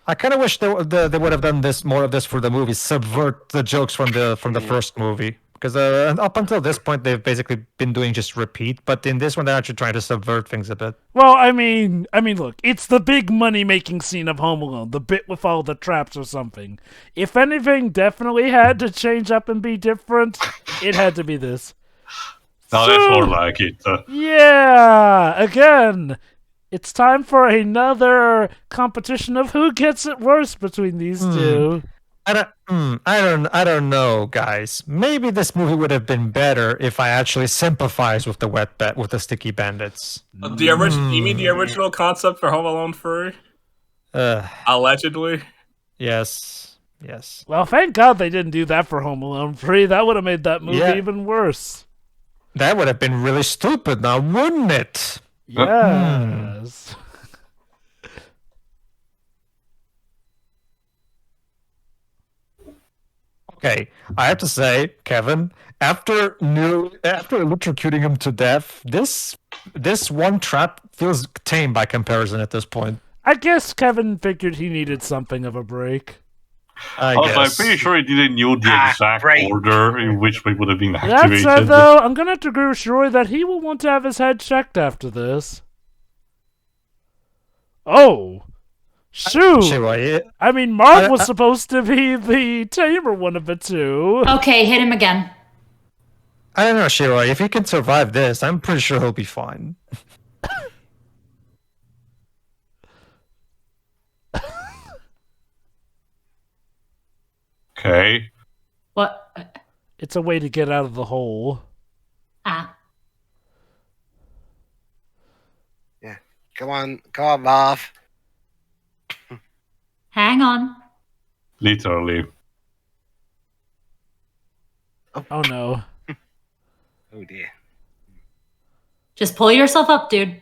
I kind of wish they would have done more of this for the movie, subvert the jokes from the first movie. Because up until this point, they've basically been doing just repeat. But in this one, they're actually trying to subvert things a bit. Well, I mean, look, it's the big money-making scene of Home Alone, the bit with all the traps or something. If anything definitely had to change up and be different, it had to be this. No, that's more like it. Yeah, again, it's time for another competition of who gets it worse between these two. I don't know, guys. Maybe this movie would have been better if I actually sympathized with the Sticky Bandits. You mean the original concept for Home Alone 3? Allegedly. Yes. Well, thank God they didn't do that for Home Alone 3. That would have made that movie even worse. That would have been really stupid now, wouldn't it? Yes. Okay, I have to say, Kevin, after electrocuting him to death, this one trap feels tame by comparison at this point. I guess Kevin figured he needed something of a break. I'm pretty sure he didn't know the exact order in which we would have been That activated. said, though, I'm gonna have to agree with Shiroi that he will want to have his head checked after this. Oh! Shoot! I mean, Marv was supposed to be the tamer one of the two. Okay, hit him again. I don't know, Shiroi. If he can survive this, I'm pretty sure he'll be fine. Okay. What? It's a way to get out of the hole. Ah. Yeah. Come on, Marv. Hang on. Literally. Oh no. Oh dear. Just pull yourself up, dude.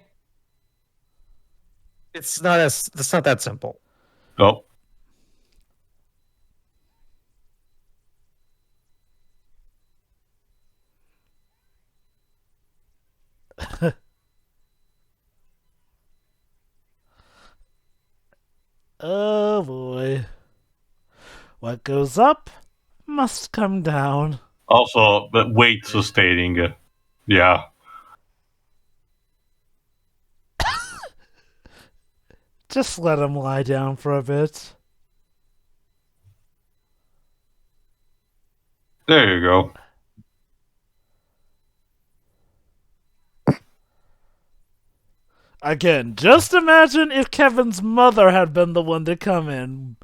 It's not that simple. No. Oh boy. What goes up must come down. Also, the weight sustaining. Yeah. Just let him lie down for a bit. There you go. Again, just imagine if Kevin's mother had been the one to come in.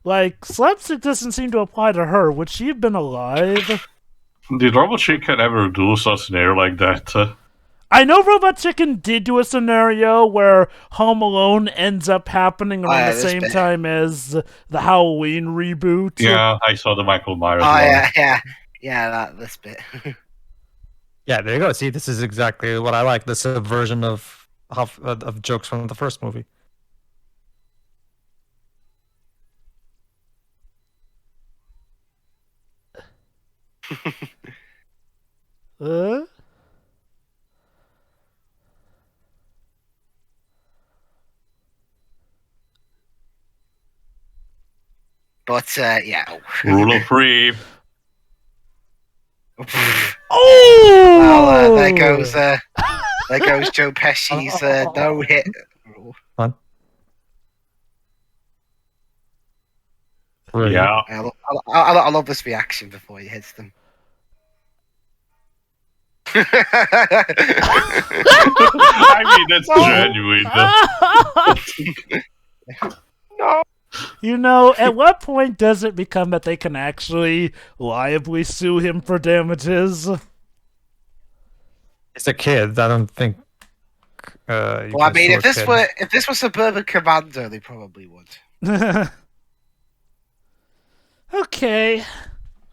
Like, slapstick doesn't seem to apply to her. Would she have been alive? Did Robot Chicken ever do such a scenario like that? I know Robot Chicken did do a scenario where Home Alone ends up happening around the same time as the Halloween reboot. Yeah, I saw the Michael Myers one. Yeah, this bit. Yeah, there you go. See, this is exactly what I like. The subversion of jokes from the first movie. But yeah. Rule of three. Oh! Well, there goes Joe Pesci's no hit rule. Fun. Yeah. I love this reaction before he hits them. I mean, that's genuine. No. You know, at what point does it become that they can actually liably sue him for damages? He's a kid. I don't think. Well, I mean, if this was Suburban Commando, they probably would. Okay.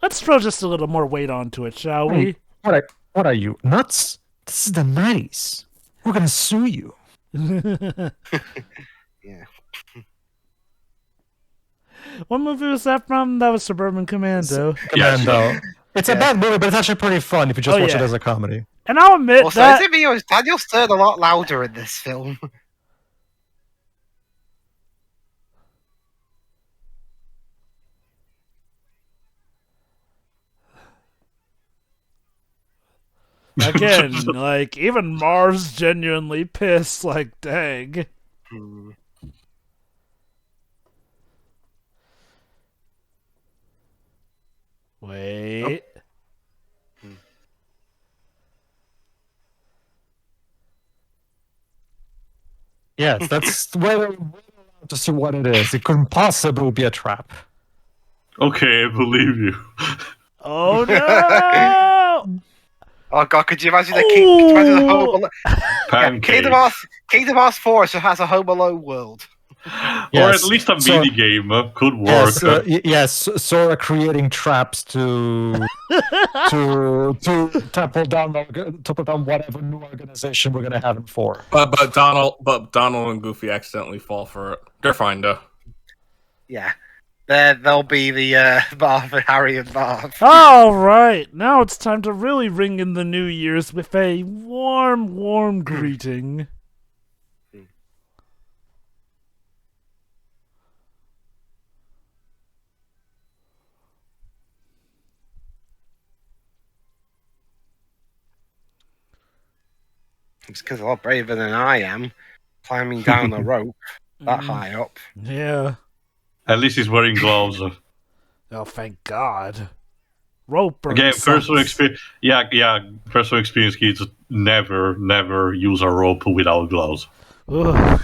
Let's throw just a little more weight onto it, shall we? What are you, nuts? This is the 90s. We're gonna sue you. Yeah. What movie was that from? That was Suburban Commando. Commando. It's a bad movie, but it's actually pretty fun if you just watch it yeah. as a comedy. And I'll admit Also, that... Daniel Stern a lot louder in this film. Again, like, even Marv's genuinely pissed, like, dang. Wait. Yes, that's where to see what it is. It couldn't possibly be a trap. Okay, I believe you. Oh no! Oh god, could you imagine the Home Alone? Pancake. Kingdom Hearts 4 so has a Home Alone world. Or at least a mini game could work. Yes, Sora creating traps to topple down whatever new organization we're gonna have him for. But Donald and Goofy accidentally fall for it. They're fine though. Yeah. They'll be the Marv and Harry and Marv. Alright, now it's time to really ring in the New Year's with a warm greeting. It's because a lot braver than I am, climbing down the rope that high up. Yeah. At least he's wearing gloves. Oh, thank God. Rope burn Again, sucks. personal experience. Yeah. Personal experience, kids. Never use a rope without gloves. Ugh.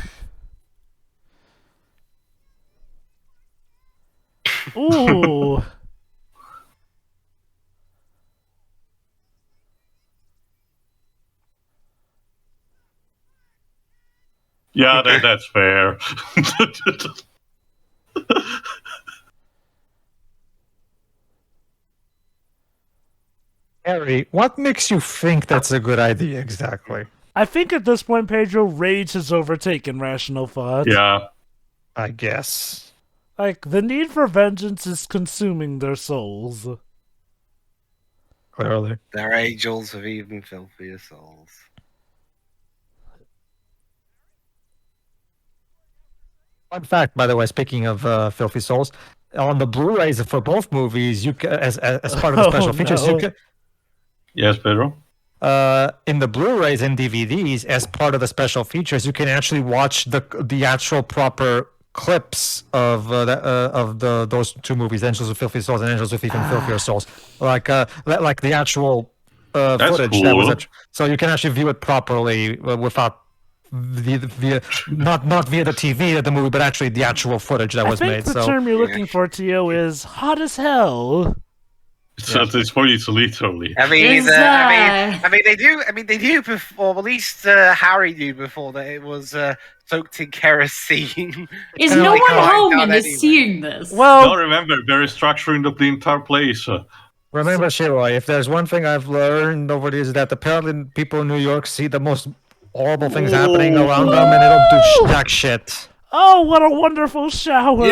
Ooh. Yeah, that's fair. Harry, what makes you think that's a good idea exactly? I think at this point, Pedro, rage has overtaken rational thought. Yeah. I guess. Like, the need for vengeance is consuming their souls. Clearly. They're angels of even filthier souls. Fun fact, by the way, speaking of filthy souls, on the Blu-rays for both movies, you as part of the special features, you can. Yes, Pedro. In the Blu-rays and DVDs, as part of the special features, you can actually watch the actual proper clips of those two movies, Angels with Filthy Souls and Angels with Even Filthier Souls, like the actual footage. Cool. That was so you can actually view it properly without not via the TV of the movie, but actually the actual footage that was made. I think the term you're looking for, Tio, is hot as hell. So at this point, it's literally. I mean, Is, they do. I mean, they knew before. At least Harry knew before that it was soaked in kerosene. Is And no only one coming home down and anyway. is seeing this? Well, No, remember, they're restructuring the entire place. Remember, Shiroi, if there's one thing I've learned over the years, is that apparently people in New York see the most horrible things happening around them, and they don't do jack shit. oh, what a wonderful shower.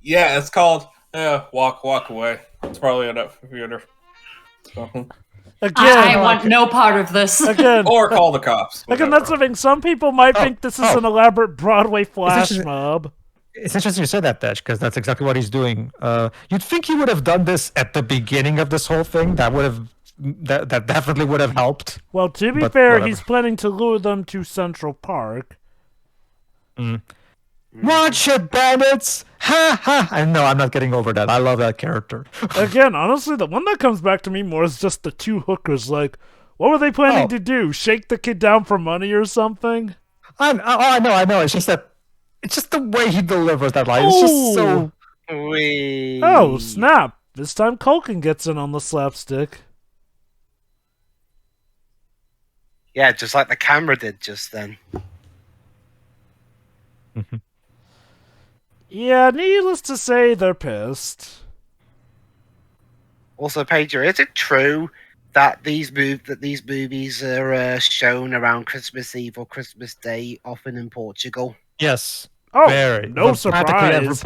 It's called walk away. It's probably enough for you. Again, I want no part of this. again, Or call the cops. again, whatever. that's the thing. Some people might think this is an elaborate Broadway flash interesting- mob. It's interesting you said that, Dash, because that's exactly what he's doing. You'd think he would have done this at the beginning of this whole thing. That definitely would have helped. Well, to be But fair, whatever. he's planning to lure them to Central Park. Watch it, bandits! Ha ha! I know, I'm not getting over that. I love that character. Again, honestly, the one that comes back to me more is just the two hookers. Like, what were they planning Oh. to do? Shake the kid down for money or something? I know. It's just that It's just the way he delivers that line. It's just so. Wee. Oh, snap. This time Culkin gets in on the slapstick. Yeah, just like the camera did just then. Yeah, needless to say, they're pissed. Also, Pager, is it true that these movies are shown around Christmas Eve or Christmas Day, often in Portugal? Yes. Oh, Very. no But surprise.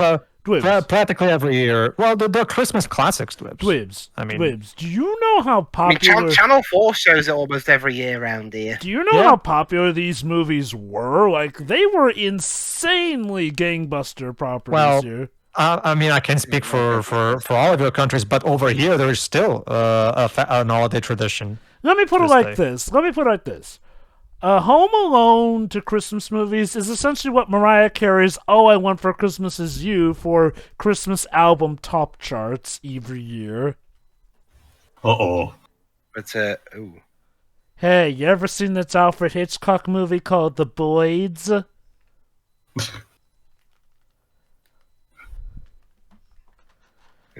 Practically every year. Well, they're Christmas classics, Dwibs. Dwibs. I mean- Dwibs. Do you know how I mean, popular? Channel 4 shows it almost every year around here. Do you know Yeah. how popular these movies were? Like, they were insanely gangbuster properties Well, here. I mean, I can speak for all of your countries, but over here there is still an holiday tradition. Let me put it this like day. this. Home Alone to Christmas movies is essentially what Mariah Carey's All I Want for Christmas Is You for Christmas album top charts every year. Uh-oh. But, ooh. Hey, you ever seen this Alfred Hitchcock movie called The Blades? It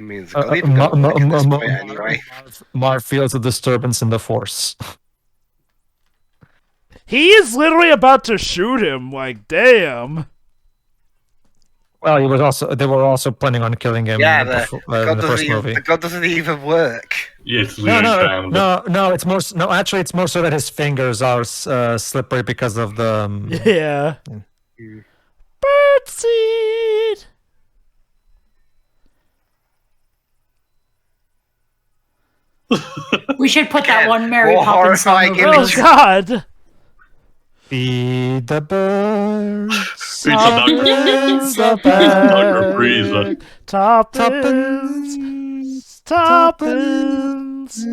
means I'll even go look at this point anyway. Marv feels a disturbance in the force. He is literally about to shoot him, like, damn. Well, they were also planning on killing him Yeah, in the the first movie. the god doesn't even work. It's No, really no, bad. no. It's more. No, actually, it's more so that his fingers are slippery because of the. Yeah. Birdseed! We should put that one Mary more Poppins song horrifying over. Oh, image. God. Feed the birds. It's a Dr. Toppins, Dr. Freezer. Toppins, Toppins,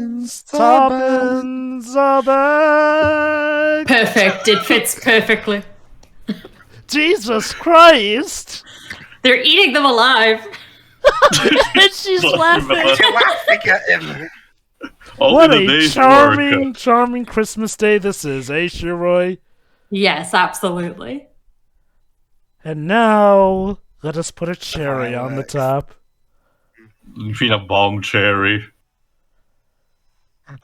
Toppins, a bag. Perfect. It fits perfectly. Jesus Christ! They're eating them alive. And she's laughing. You're laughing at him. All What in a day's charming, work. charming Christmas day this is, eh, Shiroi? Yes, absolutely. And now, let us put a cherry on the top. Peanut bomb cherry.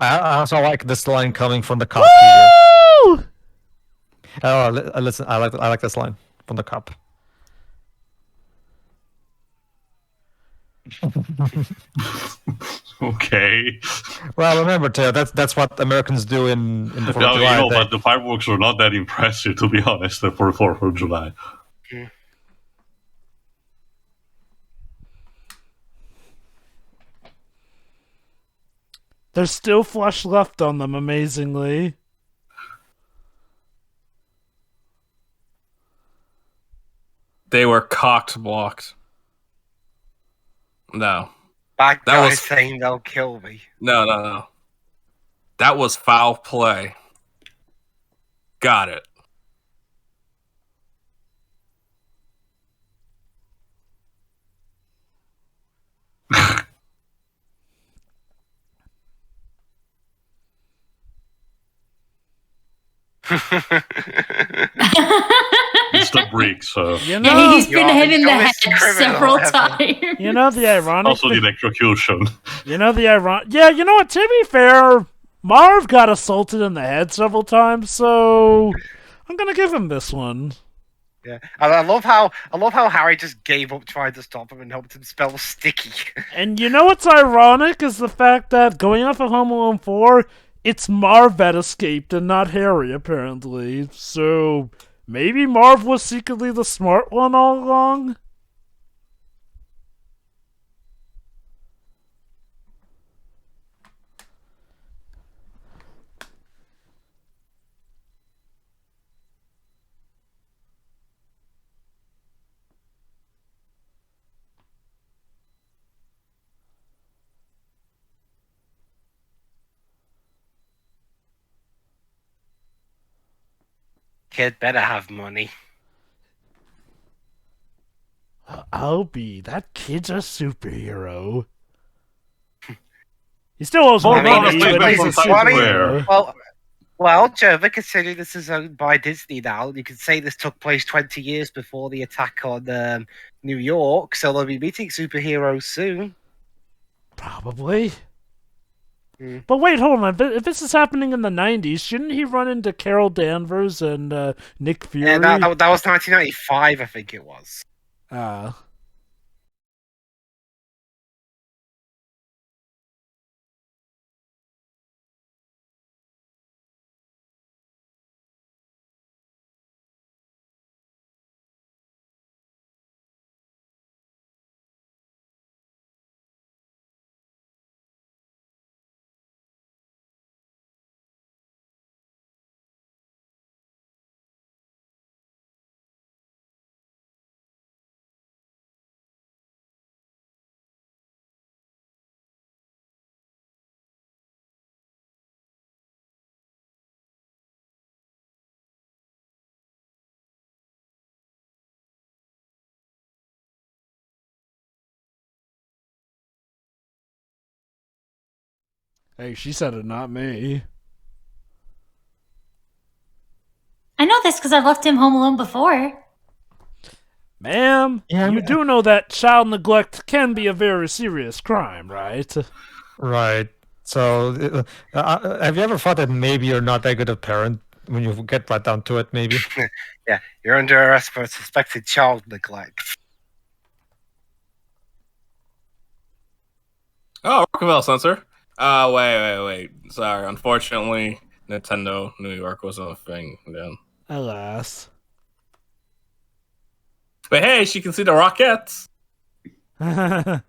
I also like this line coming from the cop here. Woo! Oh, listen, I like this line from the cop. Okay. Well, remember, Teo, that's what Americans do in the 4th of Yeah, July. you know, They- but the fireworks are not that impressive, to be honest, for 4th of July. There's still flesh left on them, amazingly. They were cocked blocked. No. Bad That guys was- saying they'll kill me. No. That was foul play. Got it. It's the bricks. You Yeah, know, he's been You're hit in the the head dumbest criminal several ever. times. you know the ironic Also the thing- electrocution. You know the ironic... Yeah, you know what, to be fair, Marv got assaulted in the head several times, so... I'm gonna give him this one. Yeah, and I love how Harry just gave up trying to stop him and helped him spell sticky. And you know what's ironic is the fact that going off of Home Alone 4, it's Marv that escaped and not Harry, apparently. So, maybe Marv was secretly the smart one all along? Kid better have money. I'll be. That kid's a superhero. He still owes Oh, me no, money, it's but like he's a it's funny. superhero. Well, Well, Jova, considering this is owned by Disney now, you could say this took place 20 years before the attack on New York, so they'll be meeting superheroes soon. Probably. Hmm. But wait, hold on. If this is happening in the 90s, shouldn't he run into Carol Danvers and Nick Fury? Yeah, that was 1995, I think it was. Hey, she said it, not me. I know this because I've left him home alone before. Ma'am, you do know that child neglect can be a very serious crime, right? Right. So, have you ever thought that maybe you're not that good a parent when you get right down to it? Maybe. Yeah, you're under arrest for suspected child neglect. Oh, Rockefeller sensor. Wait. Sorry. Unfortunately, Nintendo New York wasn't a thing then. Alas. But hey, she can see the rockets. And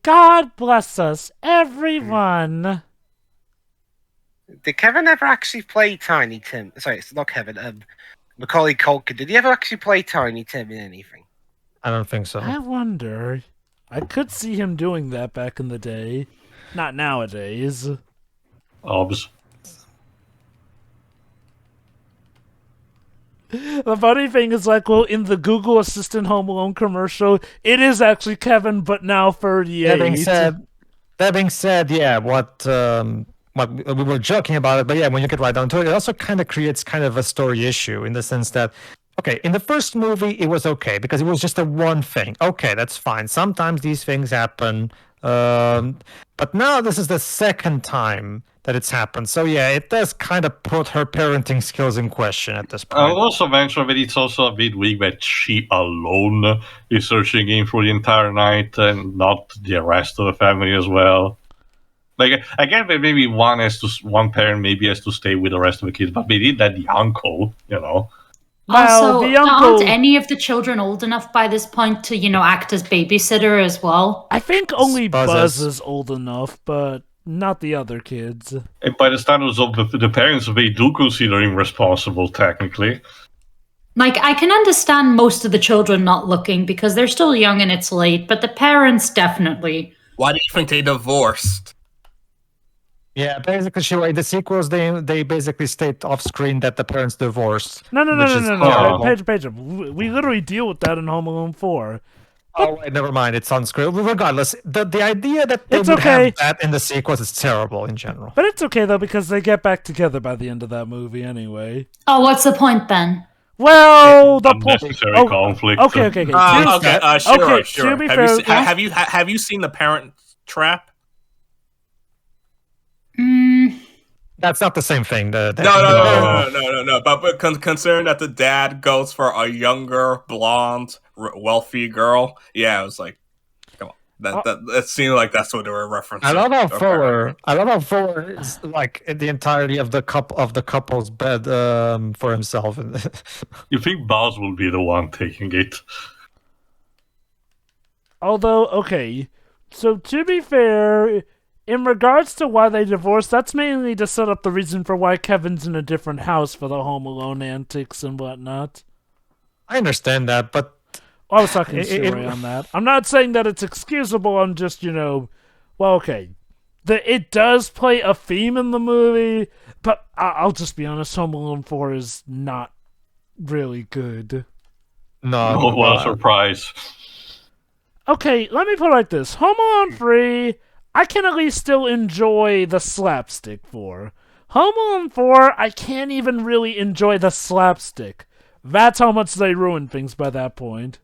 God bless us, everyone. Did Kevin ever actually play Tiny Tim? Sorry, it's not Kevin. Macaulay Culkin. Did he ever actually play Tiny Tim in anything? I don't think so. I wonder. I could see him doing that back in the day. Not nowadays. Obs. The funny thing is, like, well, in the Google Assistant Home Alone commercial, it is actually Kevin, but now 38. That being said, yeah, what we were joking about it, but yeah, when you get right down to it, it also kind of creates kind of a story issue in the sense that, okay, in the first movie, it was okay because it was just a one thing. Okay, that's fine. Sometimes these things happen. But now this is the second time that it's happened. So yeah, it does kind of put her parenting skills in question at this point. I'll also mention that it's also a bit weak that she alone is searching him for the entire night and not the rest of the family as well. Like, I get that maybe one parent maybe has to stay with the rest of the kids, but maybe that the uncle, you know. Well, Also, the uncle... aren't any of the children old enough by this point to, act as babysitter as well? I think only Buzz is old enough, but not the other kids. And by the standards of the parents, they do consider him responsible, technically. Like, I can understand most of the children not looking because they're still young and it's late, but the parents definitely. Why do you think they divorced? Yeah, basically, in the sequels, they basically state off screen that the parents divorced. No. Pedro. We literally deal with that in Home Alone 4. Oh, wait, never mind. It's on screen. Regardless, the idea that they would have that in the sequels is terrible in general. But it's okay, though, because they get back together by the end of that movie anyway. Oh, what's the point then? Well, the unnecessary conflict. Okay. Sure. Have you seen The Parent Trap? That's not the same thing. No. But considering that the dad goes for a younger, blonde, wealthy girl, yeah, it was like, come on, that seemed like that's what they were referencing. I love how Fuller is like in the entirety of the couple's bed for himself. You think Buzz will be the one taking it? Although, okay, so to be fair, in regards to why they divorced, that's mainly to set up the reason for why Kevin's in a different house for the Home Alone antics and whatnot. I understand that, but... I was talking to Sherry on that. I'm not saying that it's excusable, I'm just, well, okay. It does play a theme in the movie, but I'll just be honest, Home Alone 4 is not really good. No. What a surprise. Okay, let me put it like this. Home Alone 3, I can at least still enjoy the slapstick for. Home Alone 4, I can't even really enjoy the slapstick. That's how much they ruin things by that point.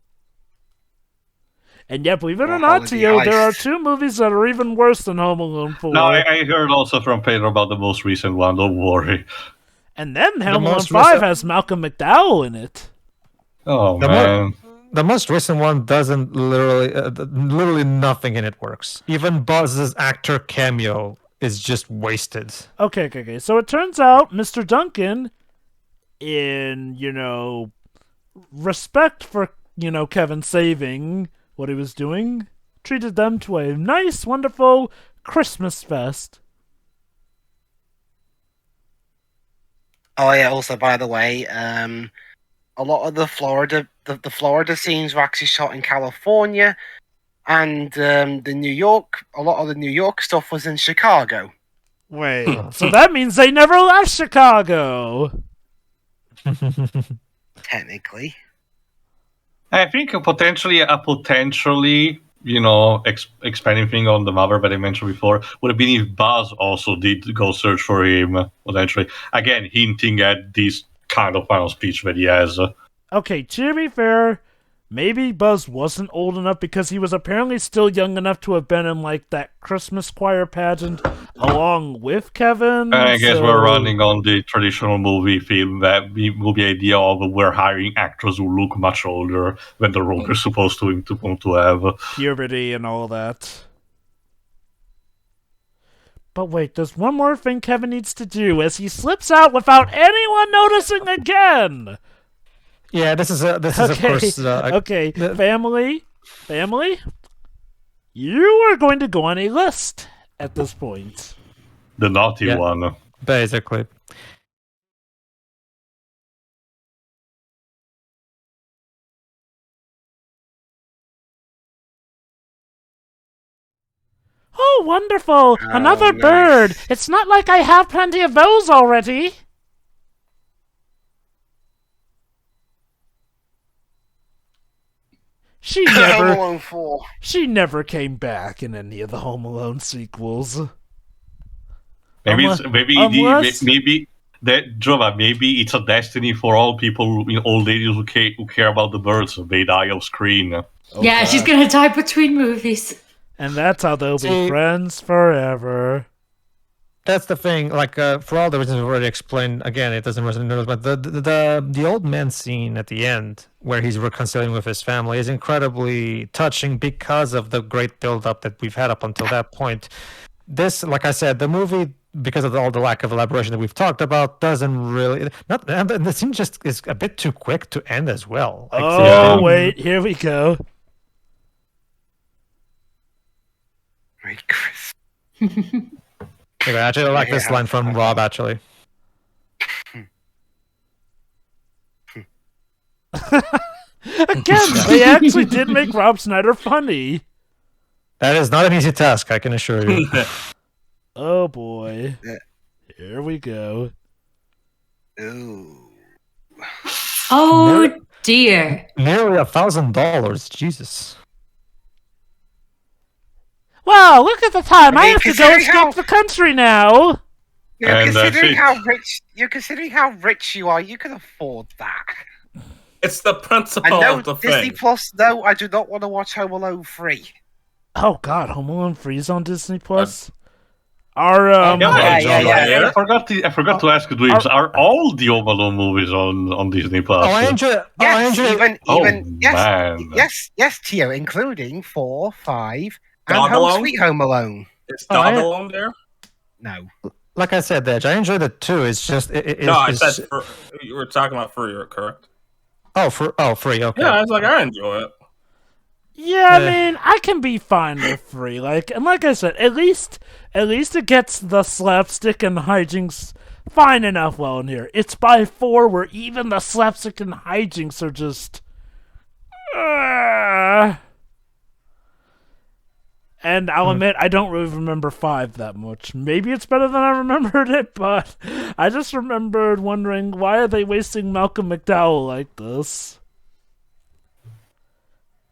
And yet, believe it or not, Tio, there are 2 movies that are even worse than Home Alone 4. No, I heard also from Pedro about the most recent one, don't worry. And then Home Alone 5 has Malcolm McDowell in it. Oh, man. The most recent one doesn't literally nothing in it works. Even Buzz's actor cameo is just wasted. Okay. So it turns out Mr. Duncan, in, respect for, Kevin saving what he was doing, treated them to a nice, wonderful Christmas fest. Oh yeah. Also, by the way, a lot of the Florida scenes were actually shot in California, and a lot of the New York stuff was in Chicago. Wait, so that means they never left Chicago. Technically. I think potentially, expanding thing on the mother that I mentioned before would have been if Buzz also did go search for him, potentially. Again, hinting at this kind of final speech that he has. Okay, to be fair, maybe Buzz wasn't old enough because he was apparently still young enough to have been in, that Christmas choir pageant along with Kevin. I guess we're running on the traditional movie idea of we're hiring actors who look much older than the role they're supposed to have. Puberty and all that. But wait, there's one more thing Kevin needs to do as he slips out without anyone noticing again. Yeah, this is of course. Okay, family, you are going to go on a list at this point. The naughty one. Basically. Oh, wonderful! Another bird! It's not like I have plenty of those already! She never came back in any of the Home Alone sequels. Maybe it's a destiny for all people, old ladies who care about the birds. They die off screen. Yeah, she's gonna die between movies. And that's how they'll be friends forever. That's the thing. For all the reasons we've already explained, again, it doesn't resonate. But the old man scene at the end, where he's reconciling with his family, is incredibly touching because of the great build-up that we've had up until that point. This, like I said, the movie, because of all the lack of elaboration that we've talked about, doesn't really. And the scene just is a bit too quick to end as well. Wait, here we go. Merry Christmas. I actually like this line from Rob, actually. Again, they actually did make Rob Schneider funny. That is not an easy task, I can assure you. Oh boy. Here we go. Ooh. Oh dear. Nearly $1,000, Jesus. Wow, look at the time. I have to go escape the country now. Considering how rich you are, you can afford that. It's the principle of the Disney thing. Plus, no, I do not want to watch Home Alone 3. Oh God, Home Alone 3 is on Disney Plus. I forgot to ask you, Dweebs, are all the Home Alone movies on Disney Plus? Yes, Tio, including 4, 5, and Dog Home Alone? Sweet Home Alone. Is Dog Alone there? No. Like I said, Dej, I enjoyed it too. It's just I said you were talking about free, correct? Free. Okay. Yeah, I was like, I enjoy it. Yeah, I mean, I can be fine with free. And like I said, at least it gets the slapstick and hijinks fine enough well in here. It's by 4 where even the slapstick and hijinks are just. And I'll admit, I don't really remember 5 that much. Maybe it's better than I remembered it, but I just remembered wondering, why are they wasting Malcolm McDowell like this?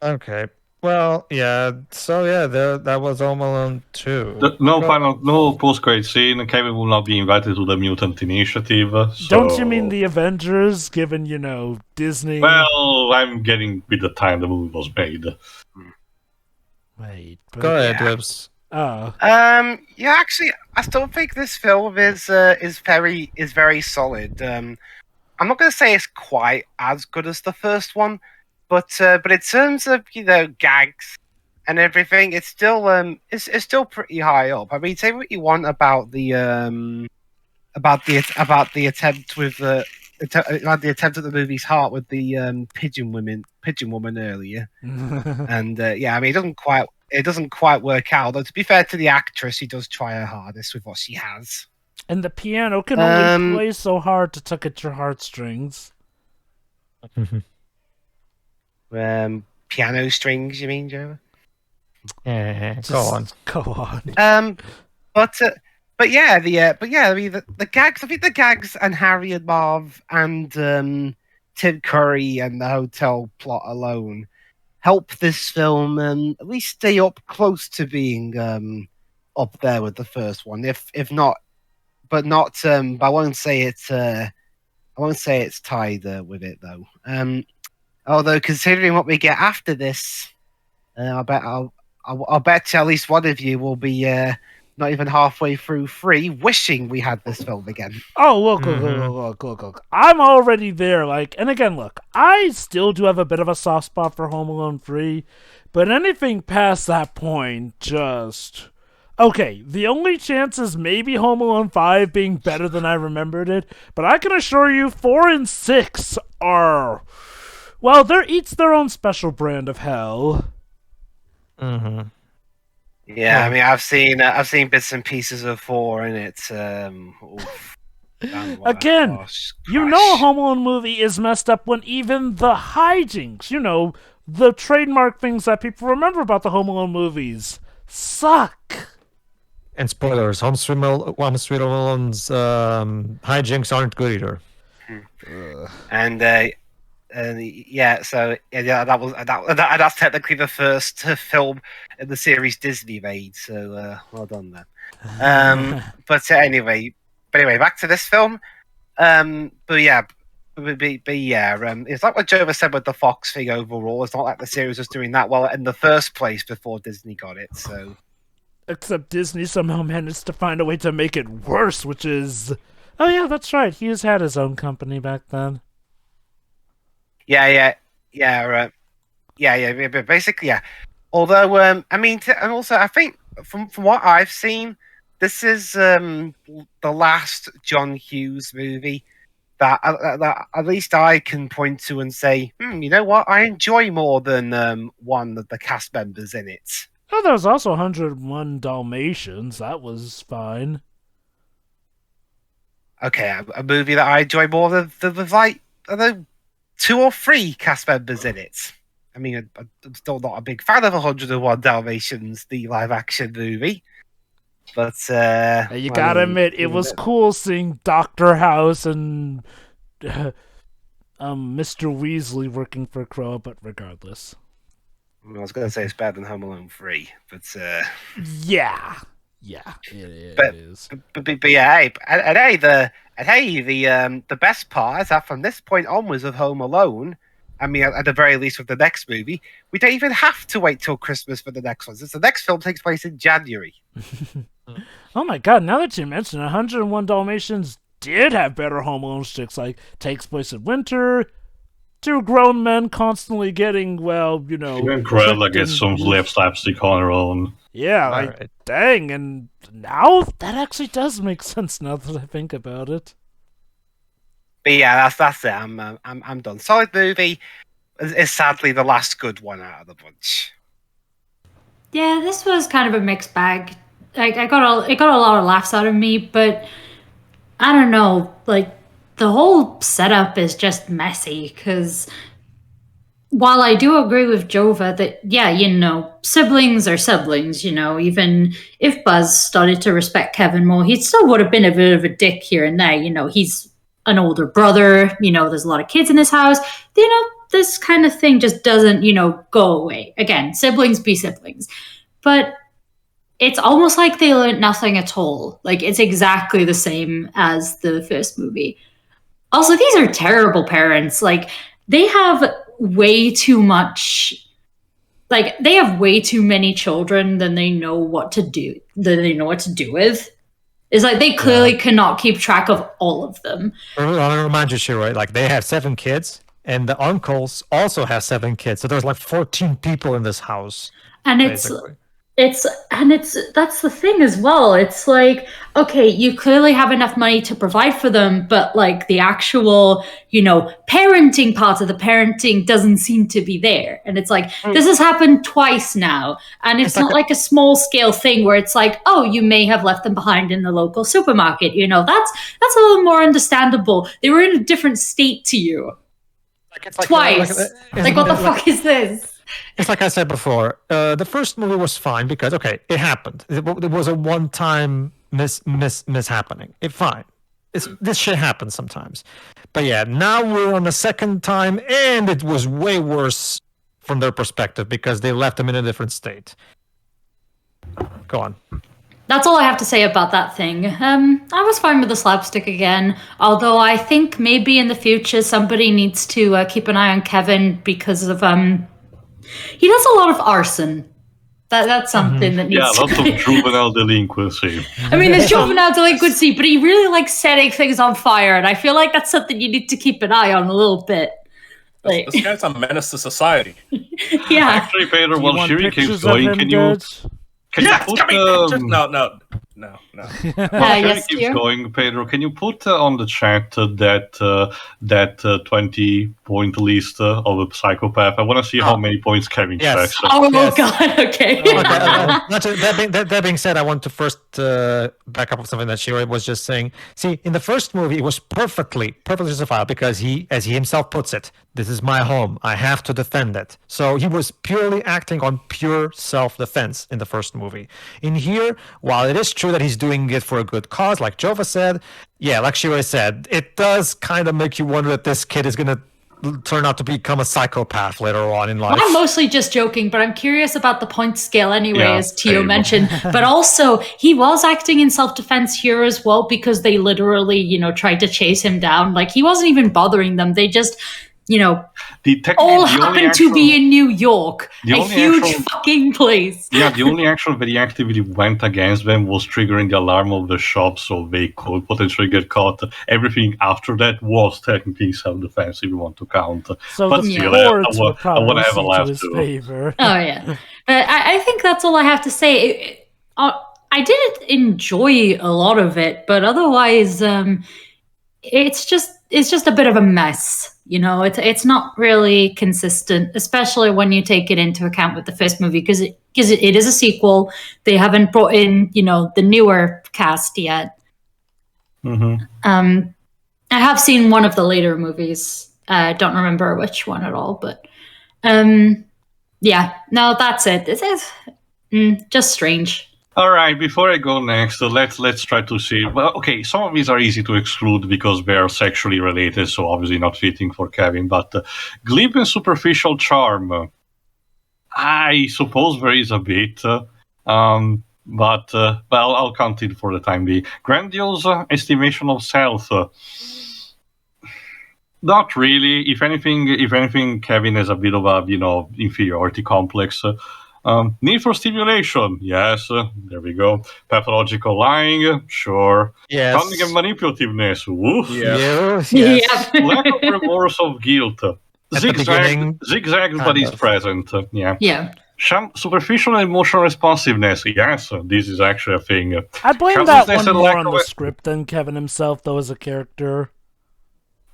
Okay. Well, yeah. So yeah, that was Home Alone 2. No post-credit scene. Kevin will not be invited to the Mutant Initiative. So... Don't you mean the Avengers, given, Disney? Well, I'm getting with the time the movie was made. Wait, but... Go ahead, Yeah. Lips. Oh. Yeah, actually, I still think this film is very solid. I'm not going to say it's quite as good as the first one, but in terms of gags and everything, it's still it's still pretty high up. I mean, say what you want about the attempt with the attempt at the movie's heart with the pigeon woman earlier, and yeah, I mean, it doesn't quite work out. Though to be fair to the actress, she does try her hardest with what she has. And the piano can only play so hard to tug at your heartstrings. Piano strings, you mean, Joe? Yeah, go on. Go on. But yeah, I mean, the gags. I think the gags and Harry and Marv and Tim Curry and the hotel plot alone help this film at least stay up close to being up there with the first one, if not, but not. But I won't say it's. I won't say it's tied with it though. Although considering what we get after this, I'll bet at least one of you will be not even halfway through 3, wishing we had this film again. Oh, look. I'm already there. And again, look, I still do have a bit of a soft spot for Home Alone 3, but anything past that point, just... Okay, the only chance is maybe Home Alone 5 being better than I remembered it, but I can assure you 4 and 6 are... Well, they're each their own special brand of hell. Mm-hmm. Yeah, I mean, I've seen bits and pieces of 4, and it's Again, a Home Alone movie is messed up when even the hijinks, the trademark things that people remember about the Home Alone movies, suck. And spoilers: Home Sweet Alone's hijinks aren't good either. And yeah, so yeah, that's technically the first film in the series Disney made. So well done there. But anyway, back to this film. But yeah, it's like what Jova said with the Fox thing overall. It's not like the series was doing that well in the first place before Disney got it. So, except Disney somehow managed to find a way to make it worse, which is, oh yeah, that's right. He has had his own company back then. Yeah. But basically, yeah. Although, I mean, and also, I think from what I've seen, this is the last John Hughes movie that at least I can point to and say, you know what, I enjoy more than one of the cast members in it. Oh, there was also 101 Dalmatians. That was fine. Okay, a movie that I enjoy more than like, I don't know, 2 or 3 cast members in it. I mean, I'm still not a big fan of 101 Dalmatians, the live-action movie. But, you gotta admit, it was cool seeing Dr. House and Mr. Weasley working for Crow, but regardless. I was going to say it's better than Home Alone 3, but... Yeah, it is. But yeah, the best part is that from this point onwards of Home Alone, I mean, at the very least with the next movie, we don't even have to wait till Christmas for the next one. Since the next film takes place in January. Oh my god, now that you mention it, 101 Dalmatians did have better Home Alone sticks, takes place in winter, 2 grown men constantly getting, Even Cruella gets some lip slapstick on her own. Yeah, right. Dang, and now that actually does make sense now that I think about it. But yeah, that's it. I'm done. Solid movie. It's sadly the last good one out of the bunch. Yeah, this was kind of a mixed bag. It got a lot of laughs out of me, but I don't know. The whole setup is just messy. Because while I do agree with Jova that siblings are siblings. Even if Buzz started to respect Kevin more, he still would have been a bit of a dick here and there. He's an older brother, there's a lot of kids in this house. this kind of thing just doesn't, go away. Again, siblings be siblings. But it's almost like they learned nothing at all. Like, it's exactly the same as the first movie. Also, these are terrible parents. Like, they have way too much... Like, they have way too many children than they know what to do with. It's like they clearly cannot keep track of all of them. I want to remind you, Shiro, like, they have 7 kids, and the uncles also have 7 kids. So there's like 14 people in this house. And basically. That's the thing as well. It's like, okay, you clearly have enough money to provide for them, but like the actual, parenting part of the parenting doesn't seem to be there. And it's like, this has happened twice now. And it's not like a small scale thing where it's like, oh, you may have left them behind in the local supermarket. That's a little more understandable. They were in a different state to you. Twice. What the fuck is this? It's like I said before, the first movie was fine because, okay, it happened. It was a one-time mishappening. Fine. This shit happens sometimes. But yeah, now we're on the second time, and it was way worse from their perspective because they left them in a different state. Go on. That's all I have to say about that thing. I was fine with the slapstick again, although I think maybe in the future somebody needs to keep an eye on Kevin because of... He does a lot of arson. That's something that needs lots of juvenile delinquency. I mean, there's juvenile delinquency, but he really likes setting things on fire, and I feel like that's something you need to keep an eye on a little bit. Like, this guy's a menace to society. Yeah. Actually, Pedro, while Shiri keeps going, can you put... No. While Shiri keeps going, Pedro, can you put on the chat that 20-point list of a psychopath? I want to see how many points Kevin checks. Oh, God, okay. That being said, I want to first back up on something that Shiri was just saying. See, in the first movie, it was perfectly justified because he, as he himself puts it, this is my home. I have to defend it. So he was purely acting on pure self-defense in the first movie. In here, while it is true that he's doing it for a good cause, like Jova said, like Shiro said, it does kind of make you wonder that this kid is going to turn out to become a psychopath later on in life. I'm mostly just joking, but I'm curious about the point scale anyway, as Tio mentioned. But also, he was acting in self-defense here as well because they literally, tried to chase him down. Like, he wasn't even bothering them. They just... all happened to be in New York, a huge fucking place. Yeah, the only action that he actively went against them was triggering the alarm of the shop so they could potentially get caught. Everything after that was technically self-defense, if you want to count. So but the still, I want to have a laugh too. Favor. Oh, yeah. But I think that's all I have to say. I did enjoy a lot of it, but otherwise, it's just a bit of a mess. It's not really consistent, especially when you take it into account with the first movie, because it is a sequel. They haven't brought in, the newer cast yet. Mm-hmm. I have seen one of the later movies. I don't remember which one at all, but that's it. This is just strange. All right, before I go next, let's try to see. Well, okay, some of these are easy to exclude because they are sexually related, so obviously not fitting for Kevin. But glib and superficial charm, I suppose there is a bit, but I'll count it for the time being. Grandiose estimation of self, not really. If anything, Kevin has a bit of a inferiority complex. Need for stimulation, yes, there we go. Pathological lying, sure. Yes. Cunning and manipulativeness, woof. Yes. Lack of remorse of guilt. Zigzag, but is present. Yeah. Superficial emotional responsiveness, yes, this is actually a thing. I blame that one more on the script than Kevin himself, though, as a character.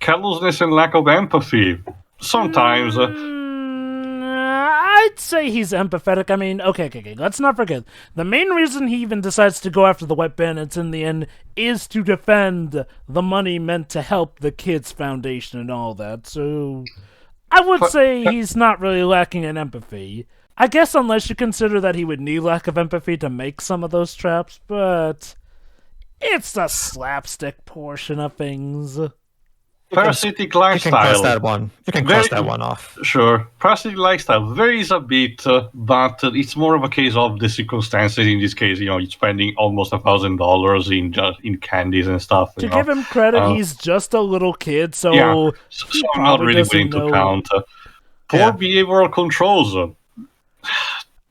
Callousness and lack of empathy, sometimes. I'd say he's empathetic. I mean, okay. Let's not forget. The main reason he even decides to go after the Wet Bandits in the end is to defend the money meant to help the kids' foundation and all that. So, I would say he's not really lacking in empathy. I guess unless you consider that he would need lack of empathy to make some of those traps, but it's the slapstick portion of things. Parasitic You can cross lifestyle. that one. You can cross that one off. Sure. Parasitic lifestyle varies a bit, but it's more of a case of the circumstances. In this case, you're spending almost $1,000 in candies and stuff. To give him credit, he's just a little kid, so so he I'm not probably really doesn't willing to know. count. Poor behavioral controls.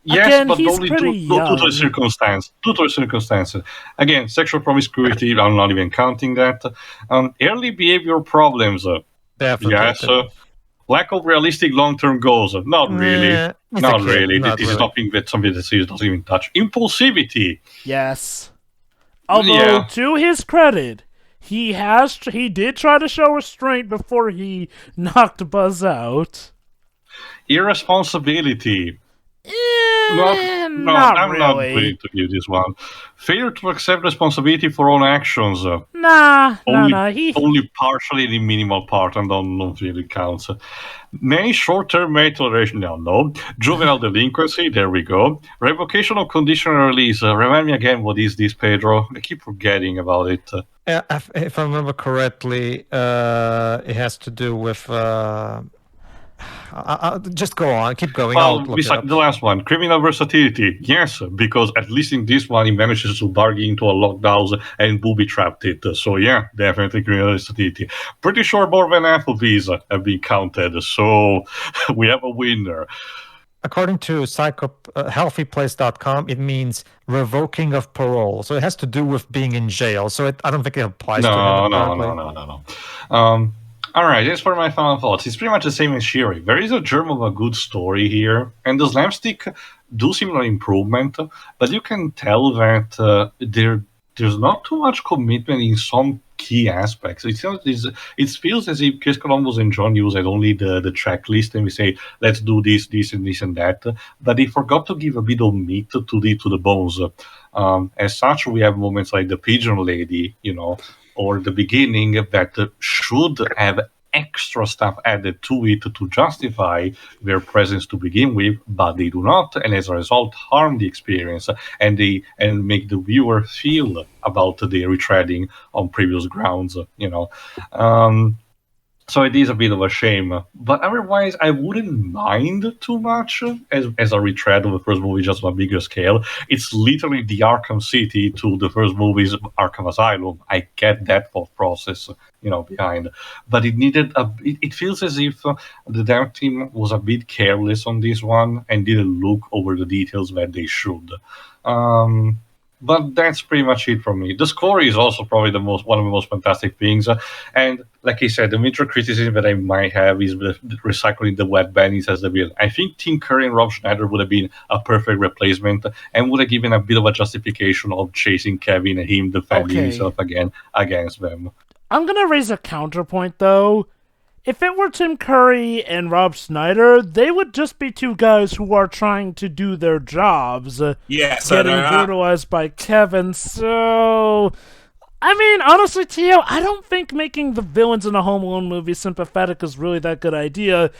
Yes, Again, but he's only pretty due to young. the circumstance. Due to the circumstances. Again, sexual promiscuity, I'm not even counting that. Early behavior problems. Definitely. Yes. Lack of realistic long-term goals. Not really. Not really. This is something that the series doesn't even touch. Impulsivity. Yes. Although, to his credit, he did try to show restraint before he knocked Buzz out. Irresponsibility. I'm not really. not willing to give this one. Failure to accept responsibility for own actions. Nah. Only partially in minimal part, and don't really counts. Many short-term merit toleration. No. Juvenile delinquency. There we go. Revocation of conditional release. Remind me again, what is this, Pedro? I keep forgetting about it. If I remember correctly, it has to do with. Just go on, keep going. Well, the last one, criminal versatility. Yes, because at least in this one, he manages to bargain into a lockdown and booby-trapped it. So yeah, definitely criminal versatility. Pretty sure more than Applebee's have been counted, so we have a winner. According to healthyplace.com, it means revoking of parole. So it has to do with being in jail. So I don't think it applies to him. No. All right, as for my final thoughts, it's pretty much the same as Shiri. There is a germ of a good story here, and the slapstick do seem an improvement, but you can tell that there's not too much commitment in some key aspects. It feels as if Chris Columbus and John Hughes had only the checklist, and we say, let's do this, and this, and that, but they forgot to give a bit of meat to the bones. As such, we have moments like the pigeon lady, or the beginning that should have extra stuff added to it to justify their presence to begin with, but they do not, and as a result harm the experience and make the viewer feel about the retreading on previous grounds. So it is a bit of a shame, but otherwise I wouldn't mind too much as a retread of the first movie, just on a bigger scale. It's literally the Arkham City to the first movie's Arkham Asylum. I get that thought process, behind, but it needed it feels as if the dev team was a bit careless on this one and didn't look over the details that they should. But that's pretty much it for me. The score is also probably one of the most fantastic things. And like I said, the major criticism that I might have is recycling the Wet Bandits as the villain. I think Tim Curry and Rob Schneider would have been a perfect replacement and would have given a bit of a justification of chasing Kevin and him defending himself again against them. I'm going to raise a counterpoint, though. If it were Tim Curry and Rob Schneider, they would just be two guys who are trying to do their jobs. Getting brutalized by Kevin, so... I mean, honestly, Tio, I don't think making the villains in a Home Alone movie sympathetic is really that good idea,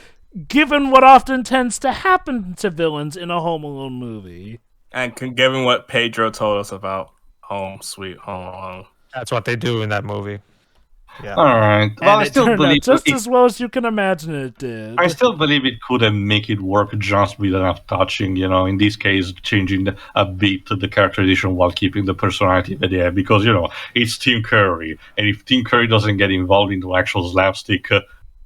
given what often tends to happen to villains in a Home Alone movie. And given what Pedro told us about Home Sweet Home Alone. That's what they do in that movie. Yeah. All right. Well, I still believe just as well as you can imagine it did. I still believe it could make it work just with enough touching. In this case, changing a bit the characterization while keeping the personality that they have, because it's Tim Curry, and if Tim Curry doesn't get involved into actual slapstick,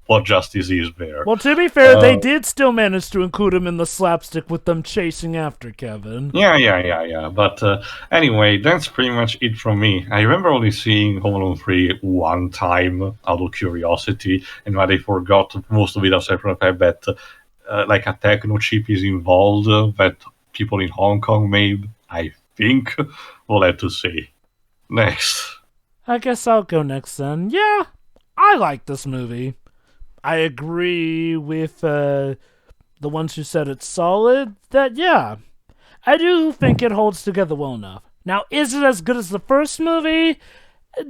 what justice is there? Well, to be fair, they did still manage to include him in the slapstick with them chasing after Kevin. Yeah. But anyway, that's pretty much it from me. I remember only seeing Home Alone 3 one time out of curiosity, and I forgot most of it aside from the fact that like a techno chip is involved that people in Hong Kong made. I think we'll have to see. Next. I guess I'll go next then. Yeah, I like this movie. I agree with the ones who said it's solid, that, yeah, I do think it holds together well enough. Now, is it as good as the first movie?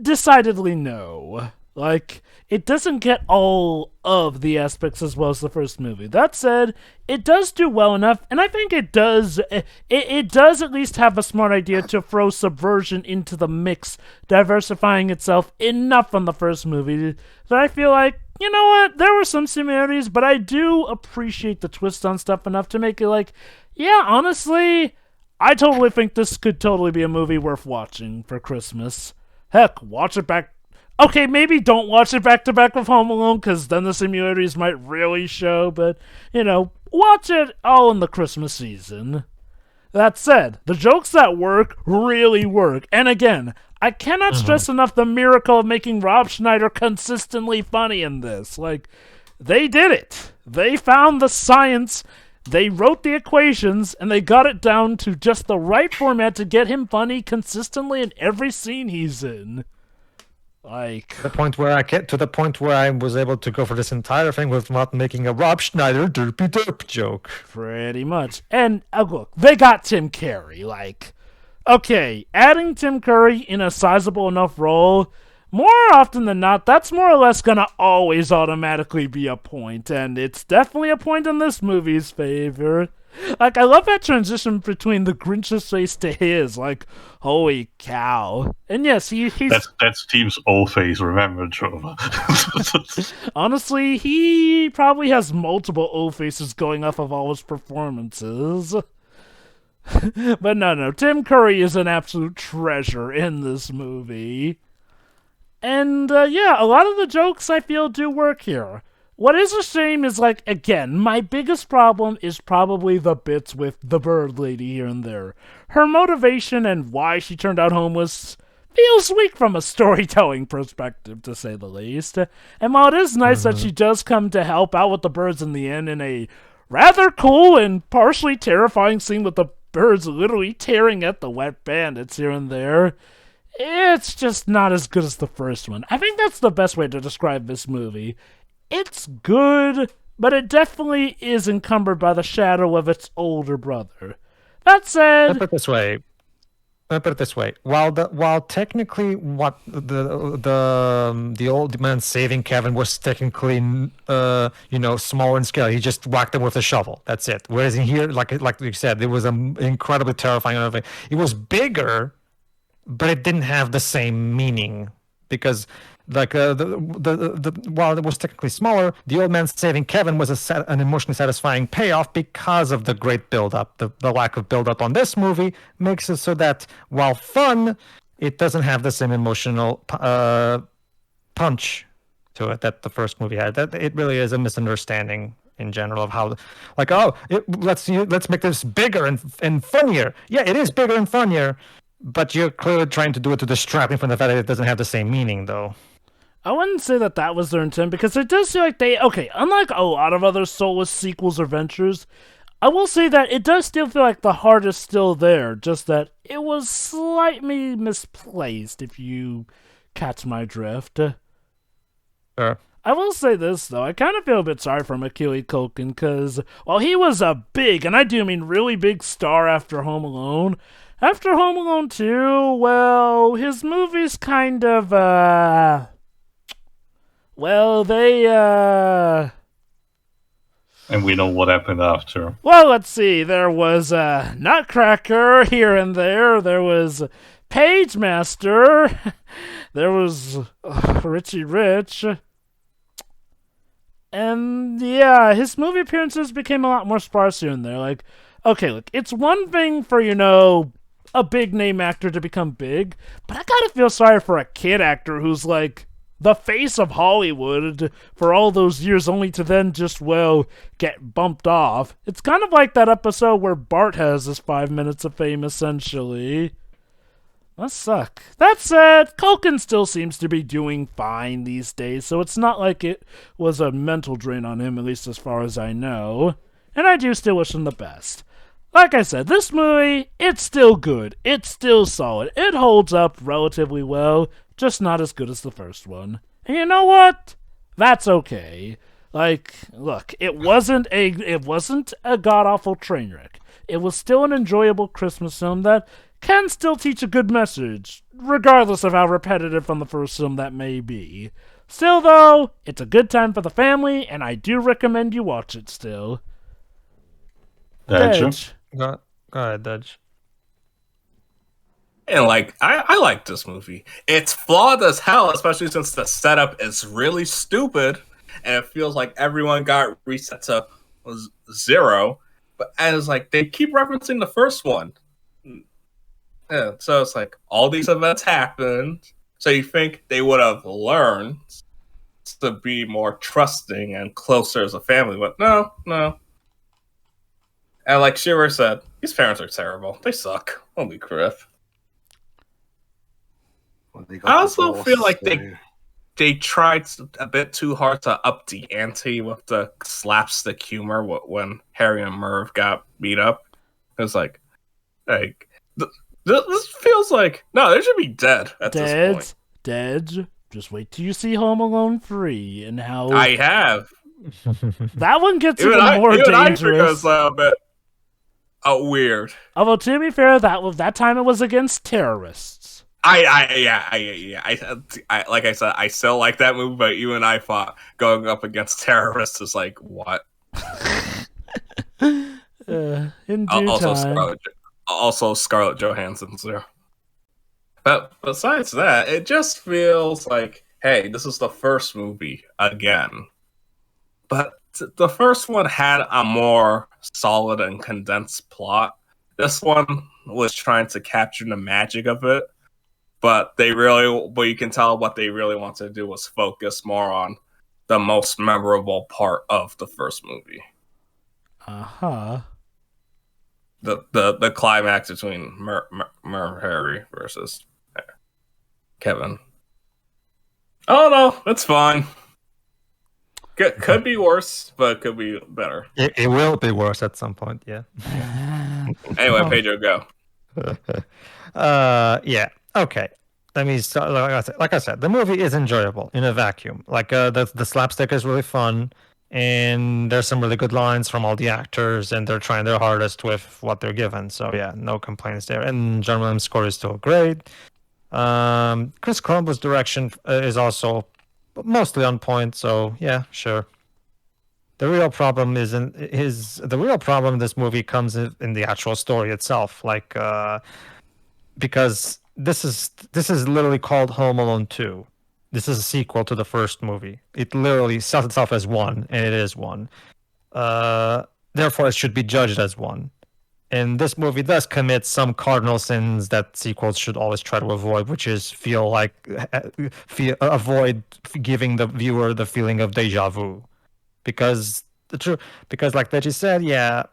Decidedly no. Like, it doesn't get all of the aspects as well as the first movie. That said, it does do well enough, and I think it does at least have a smart idea to throw subversion into the mix, diversifying itself enough from the first movie that I feel like, you know what, there were some similarities, but I do appreciate the twist on stuff enough to make it like, yeah, honestly, I totally think this could totally be a movie worth watching for Christmas. Heck, watch it back. Okay, maybe don't watch it back-to-back with Home Alone, because then the similarities might really show, but, watch it all in the Christmas season. That said, the jokes that work really work, and again, I cannot stress enough the miracle of making Rob Schneider consistently funny in this. Like, they did it. They found the science, they wrote the equations, and they got it down to just the right format to get him funny consistently in every scene he's in. Like, To the point where I was able to go for this entire thing without making a Rob Schneider derpy derp joke. pretty much. And look, they got Tim Curry. Like, okay, adding Tim Curry in a sizable enough role, more often than not, that's more or less gonna always automatically be a point, and it's definitely a point in this movie's favor. Like, I love that transition between the Grinch's face to his, like, holy cow. And yes, he's... That's Team's old face, remember, Trova. Honestly, he probably has multiple old faces going off of all his performances. But no, Tim Curry is an absolute treasure in this movie. And, yeah, a lot of the jokes I feel do work here. What is a shame is, like, again, my biggest problem is probably the bits with the bird lady here and there. Her motivation and why she turned out homeless feels weak from a storytelling perspective, to say the least. And while it is nice that she does come to help out with the birds in the end in a rather cool and partially terrifying scene with the birds literally tearing at the Wet Bandits here and there, it's just not as good as the first one. I think that's the best way to describe this movie. It's good, but it definitely is encumbered by the shadow of its older brother. That said, Let me put it this way: while technically what the old man saving Kevin was technically smaller in scale, he just whacked him with a shovel. That's it. Whereas in here, like you said, it was an incredibly terrifying. It was bigger, but it didn't have the same meaning because. Like while it was technically smaller, the old man saving Kevin was an emotionally satisfying payoff because of the great build-up. The lack of build-up on this movie makes it so that while fun, it doesn't have the same emotional punch to it that the first movie had. That it really is a misunderstanding in general of how, like, let's make this bigger and funnier. Yeah, it is bigger and funnier, but you're clearly trying to do it to distract me from the fact that it doesn't have the same meaning, though. I wouldn't say that was their intent, because it does feel like unlike a lot of other soulless sequels or ventures, I will say that it does still feel like the heart is still there, just that it was slightly misplaced, if you catch my drift. Sure. I will say this, though, I kind of feel a bit sorry for Macaulay Culkin, because while he was a big, and I do mean really big star after Home Alone, after Home Alone 2, well, his movies kind of, they, And we know what happened after. Well, let's see. There was Nutcracker here and there. There was Page Master. There was Richie Rich. And, yeah, his movie appearances became a lot more sparse here and there. Like, okay, look, it's one thing for, a big-name actor to become big, but I gotta feel sorry for a kid actor who's, like, the face of Hollywood for all those years, only to then just, get bumped off. It's kind of like that episode where Bart has his 5 minutes of fame, essentially. That suck. That said, Culkin still seems to be doing fine these days, so it's not like it was a mental drain on him, at least as far as I know. And I do still wish him the best. Like I said, this movie, it's still good. It's still solid. It holds up relatively well, just not as good as the first one. And you know what? That's okay. Like, look, it wasn't a god-awful train wreck. It was still an enjoyable Christmas film that can still teach a good message, regardless of how repetitive from the first film that may be. Still, though, it's a good time for the family, and I do recommend you watch it still. Dej? Go ahead, Dej. And like, I like this movie. It's flawed as hell, especially since the setup is really stupid, and it feels like everyone got reset to 0. And it's like they keep referencing the first one. Yeah, so it's like all these events happened, so you think they would have learned to be more trusting and closer as a family, but no. And like Shira said, these parents are terrible. They suck. Holy crap. Well, they got I also divorced, feel like so- they tried a bit too hard to up the ante with the slapstick humor when Harry and Merv got beat up. It's like this feels like no, they should be dead at this point. Dead. Just wait till you see Home Alone 3 and how I have. that one gets even I more think dangerous. it's a bit weird. Although to be fair, that time it was against terrorists. I like I said, I still like that movie, but you and I thought going up against terrorists is like what? In due time. Also Scarlett Johansson's there. But besides that, it just feels like, hey, this is the first movie again. But the first one had a more solid and condensed plot. This one was trying to capture the magic of it, but you can tell what they really wanted to do was focus more on the most memorable part of the first movie. The climax between Harry versus Kevin. Oh no, that's fine. Could be worse, but could be better. It will be worse at some point, yeah. Anyway, Pedro, go. Yeah. Okay. Let me start. Like I said, the movie is enjoyable in a vacuum. Like the slapstick is really fun, and there's some really good lines from all the actors, and they're trying their hardest with what they're given. So yeah, no complaints there. And John Williams' score is still great. Chris Columbus' direction is also mostly on point. So yeah, sure. The real problem in this movie comes in the actual story itself. Like because this is literally called Home Alone 2. This is a sequel to the first movie. It literally sells itself as one, and it is one. Therefore, it should be judged as one. And this movie does commit some cardinal sins that sequels should always try to avoid, which is avoid giving the viewer the feeling of deja vu. Because like Deji said, yeah,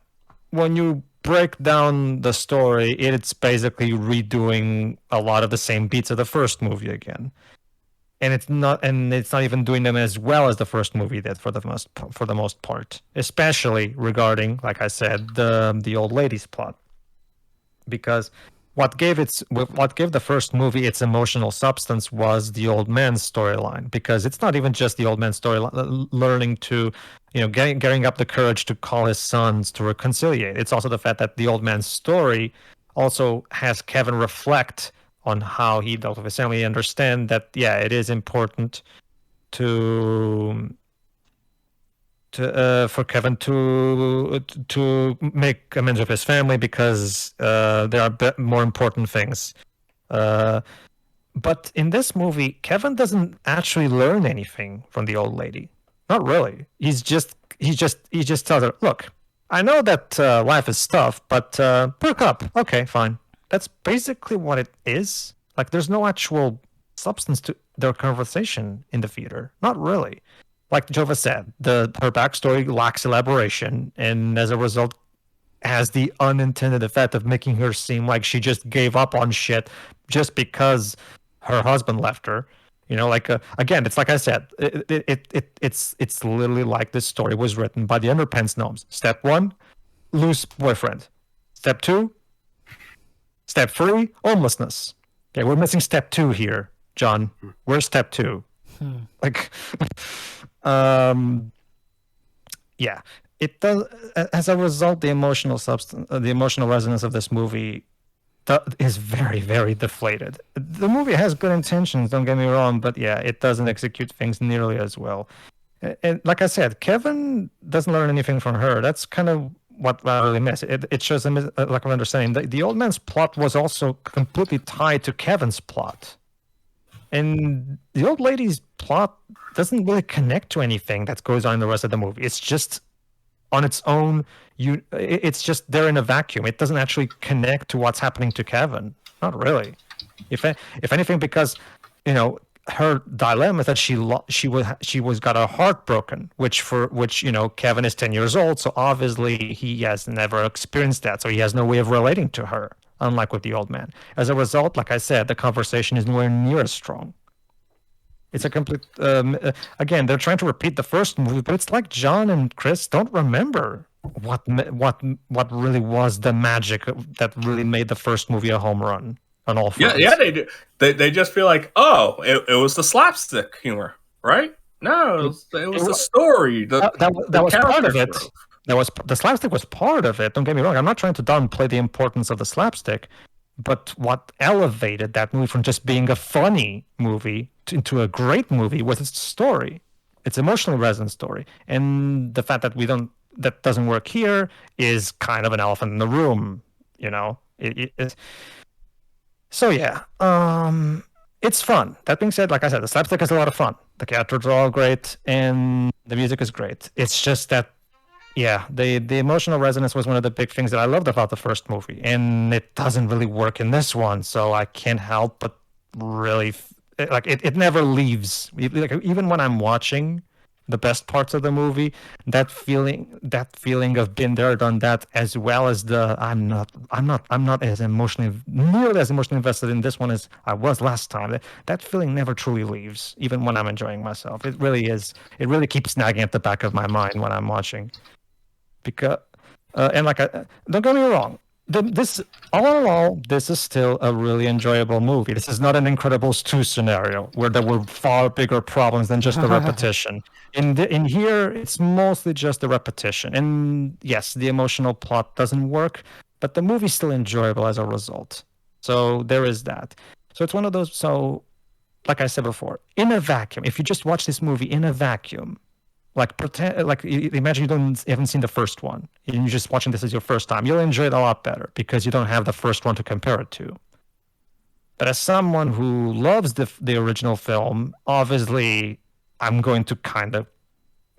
when you break down the story, it's basically redoing a lot of the same beats of the first movie again. And it's not even doing them as well as the first movie did for the most part, especially regarding, like I said, the old lady's plot. Because what gave the first movie its emotional substance was the old man's storyline. Because it's not even just the old man's storyline learning to, getting up the courage to call his sons to reconciliate. It's also the fact that the old man's story also has Kevin reflect on how he dealt with his family, understand that it is important for Kevin to make amends with his family because there are more important things. But in this movie, Kevin doesn't actually learn anything from the old lady. Not really. He just tells her, "Look, I know that life is tough, but perk up. Okay, fine." That's basically what it is. Like, there's no actual substance to their conversation in the theater. Not really. Like Jova said, her backstory lacks elaboration, and as a result, has the unintended effect of making her seem like she just gave up on shit just because her husband left her. Again, it's like I said, it's literally like this story was written by the Underpants Gnomes. Step 1, lose boyfriend. Step 2, Step 3, homelessness. Okay, we're missing step 2 here, John. Where's step 2? Yeah. It does. As a result, the emotional resonance of this movie is very, very deflated. The movie has good intentions, don't get me wrong, but yeah, it doesn't execute things nearly as well. And like I said, Kevin doesn't learn anything from her. That's kind of what I really miss. It shows a lack of understanding. The old man's plot was also completely tied to Kevin's plot. And the old lady's plot doesn't really connect to anything that goes on in the rest of the movie. It's just on its own. It's just there in a vacuum. It doesn't actually connect to what's happening to Kevin. Not really. If anything, because her dilemma is that she got her heart broken, which Kevin is 10 years old, so obviously he has never experienced that, so he has no way of relating to her. Unlike with the old man. As a result, like I said, the conversation is nowhere near as strong. It's a complete. Again, they're trying to repeat the first movie, but it's like John and Chris don't remember what really was the magic that really made the first movie a home run on all fronts. Yeah, they do. They just feel like, oh, it was the slapstick humor, right? No, it was the story. That was part of it. The slapstick was part of it. Don't get me wrong. I'm not trying to downplay the importance of the slapstick, but what elevated that movie from just being a funny movie into a great movie was its story, its emotionally resonant story, and the fact that that doesn't work here is kind of an elephant in the room. So yeah, it's fun. That being said, like I said, the slapstick is a lot of fun. The characters are all great, and the music is great. It's just that. Yeah, the emotional resonance was one of the big things that I loved about the first movie, and it doesn't really work in this one, so I can't help but really it never leaves. Even when I'm watching the best parts of the movie, that feeling of been there, done that, as well as I'm not as nearly as emotionally invested in this one as I was last time. That feeling never truly leaves, even when I'm enjoying myself. It really is. It really keeps nagging at the back of my mind when I'm watching. Because don't get me wrong, this all in all, this is still a really enjoyable movie. This is not an Incredibles 2 scenario where there were far bigger problems than just the repetition. In here, it's mostly just the repetition. And yes, the emotional plot doesn't work, but the movie's still enjoyable as a result. So there is that. So it's one of those. So, like I said before, in a vacuum, if you just watch this movie in a vacuum. Imagine you haven't seen the first one, and you're just watching this as your first time. You'll enjoy it a lot better because you don't have the first one to compare it to. But as someone who loves the original film, obviously, I'm going to kind of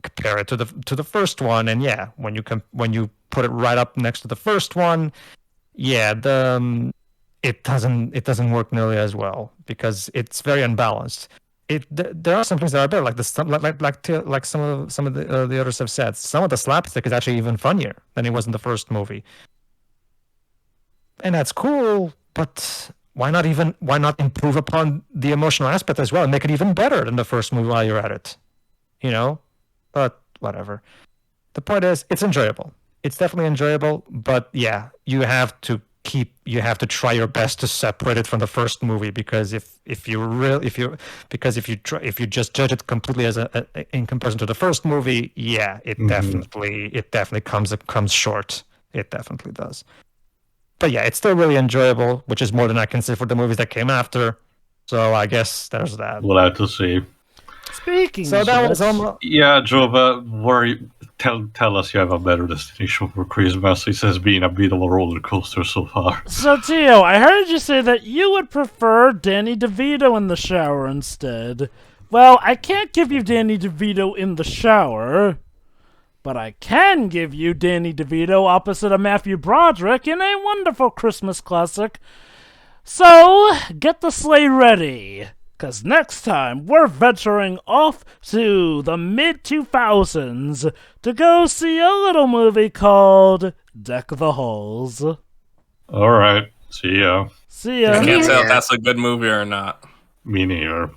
compare it to the first one. And yeah, when you put it right up next to the first one, yeah, it doesn't work nearly as well because it's very unbalanced. There are some things that are better, like some of the others have said. Some of the slapstick is actually even funnier than it was in the first movie, and that's cool. But why not improve upon the emotional aspect as well and make it even better than the first movie while you're at it? But whatever. The point is, it's enjoyable. It's definitely enjoyable. But yeah, you have to try your best to separate it from the first movie because if you just judge it completely as in comparison to the first movie, yeah, it definitely comes short. It definitely does. But yeah, it's still really enjoyable, which is more than I can say for the movies that came after. So I guess there's that. We'll have to see. Speaking. So that was almost. Yeah, Joe, tell us you have a better destination for Christmas. It has been a bit of a roller coaster so far. So, Tio, I heard you say that you would prefer Danny DeVito in the shower instead. Well, I can't give you Danny DeVito in the shower, but I can give you Danny DeVito opposite of Matthew Broderick in a wonderful Christmas classic. So, get the sleigh ready. Because next time, we're venturing off to the mid-2000s to go see a little movie called Deck the Halls. All right. See ya. See ya. I can't tell if that's a good movie or not. Me neither.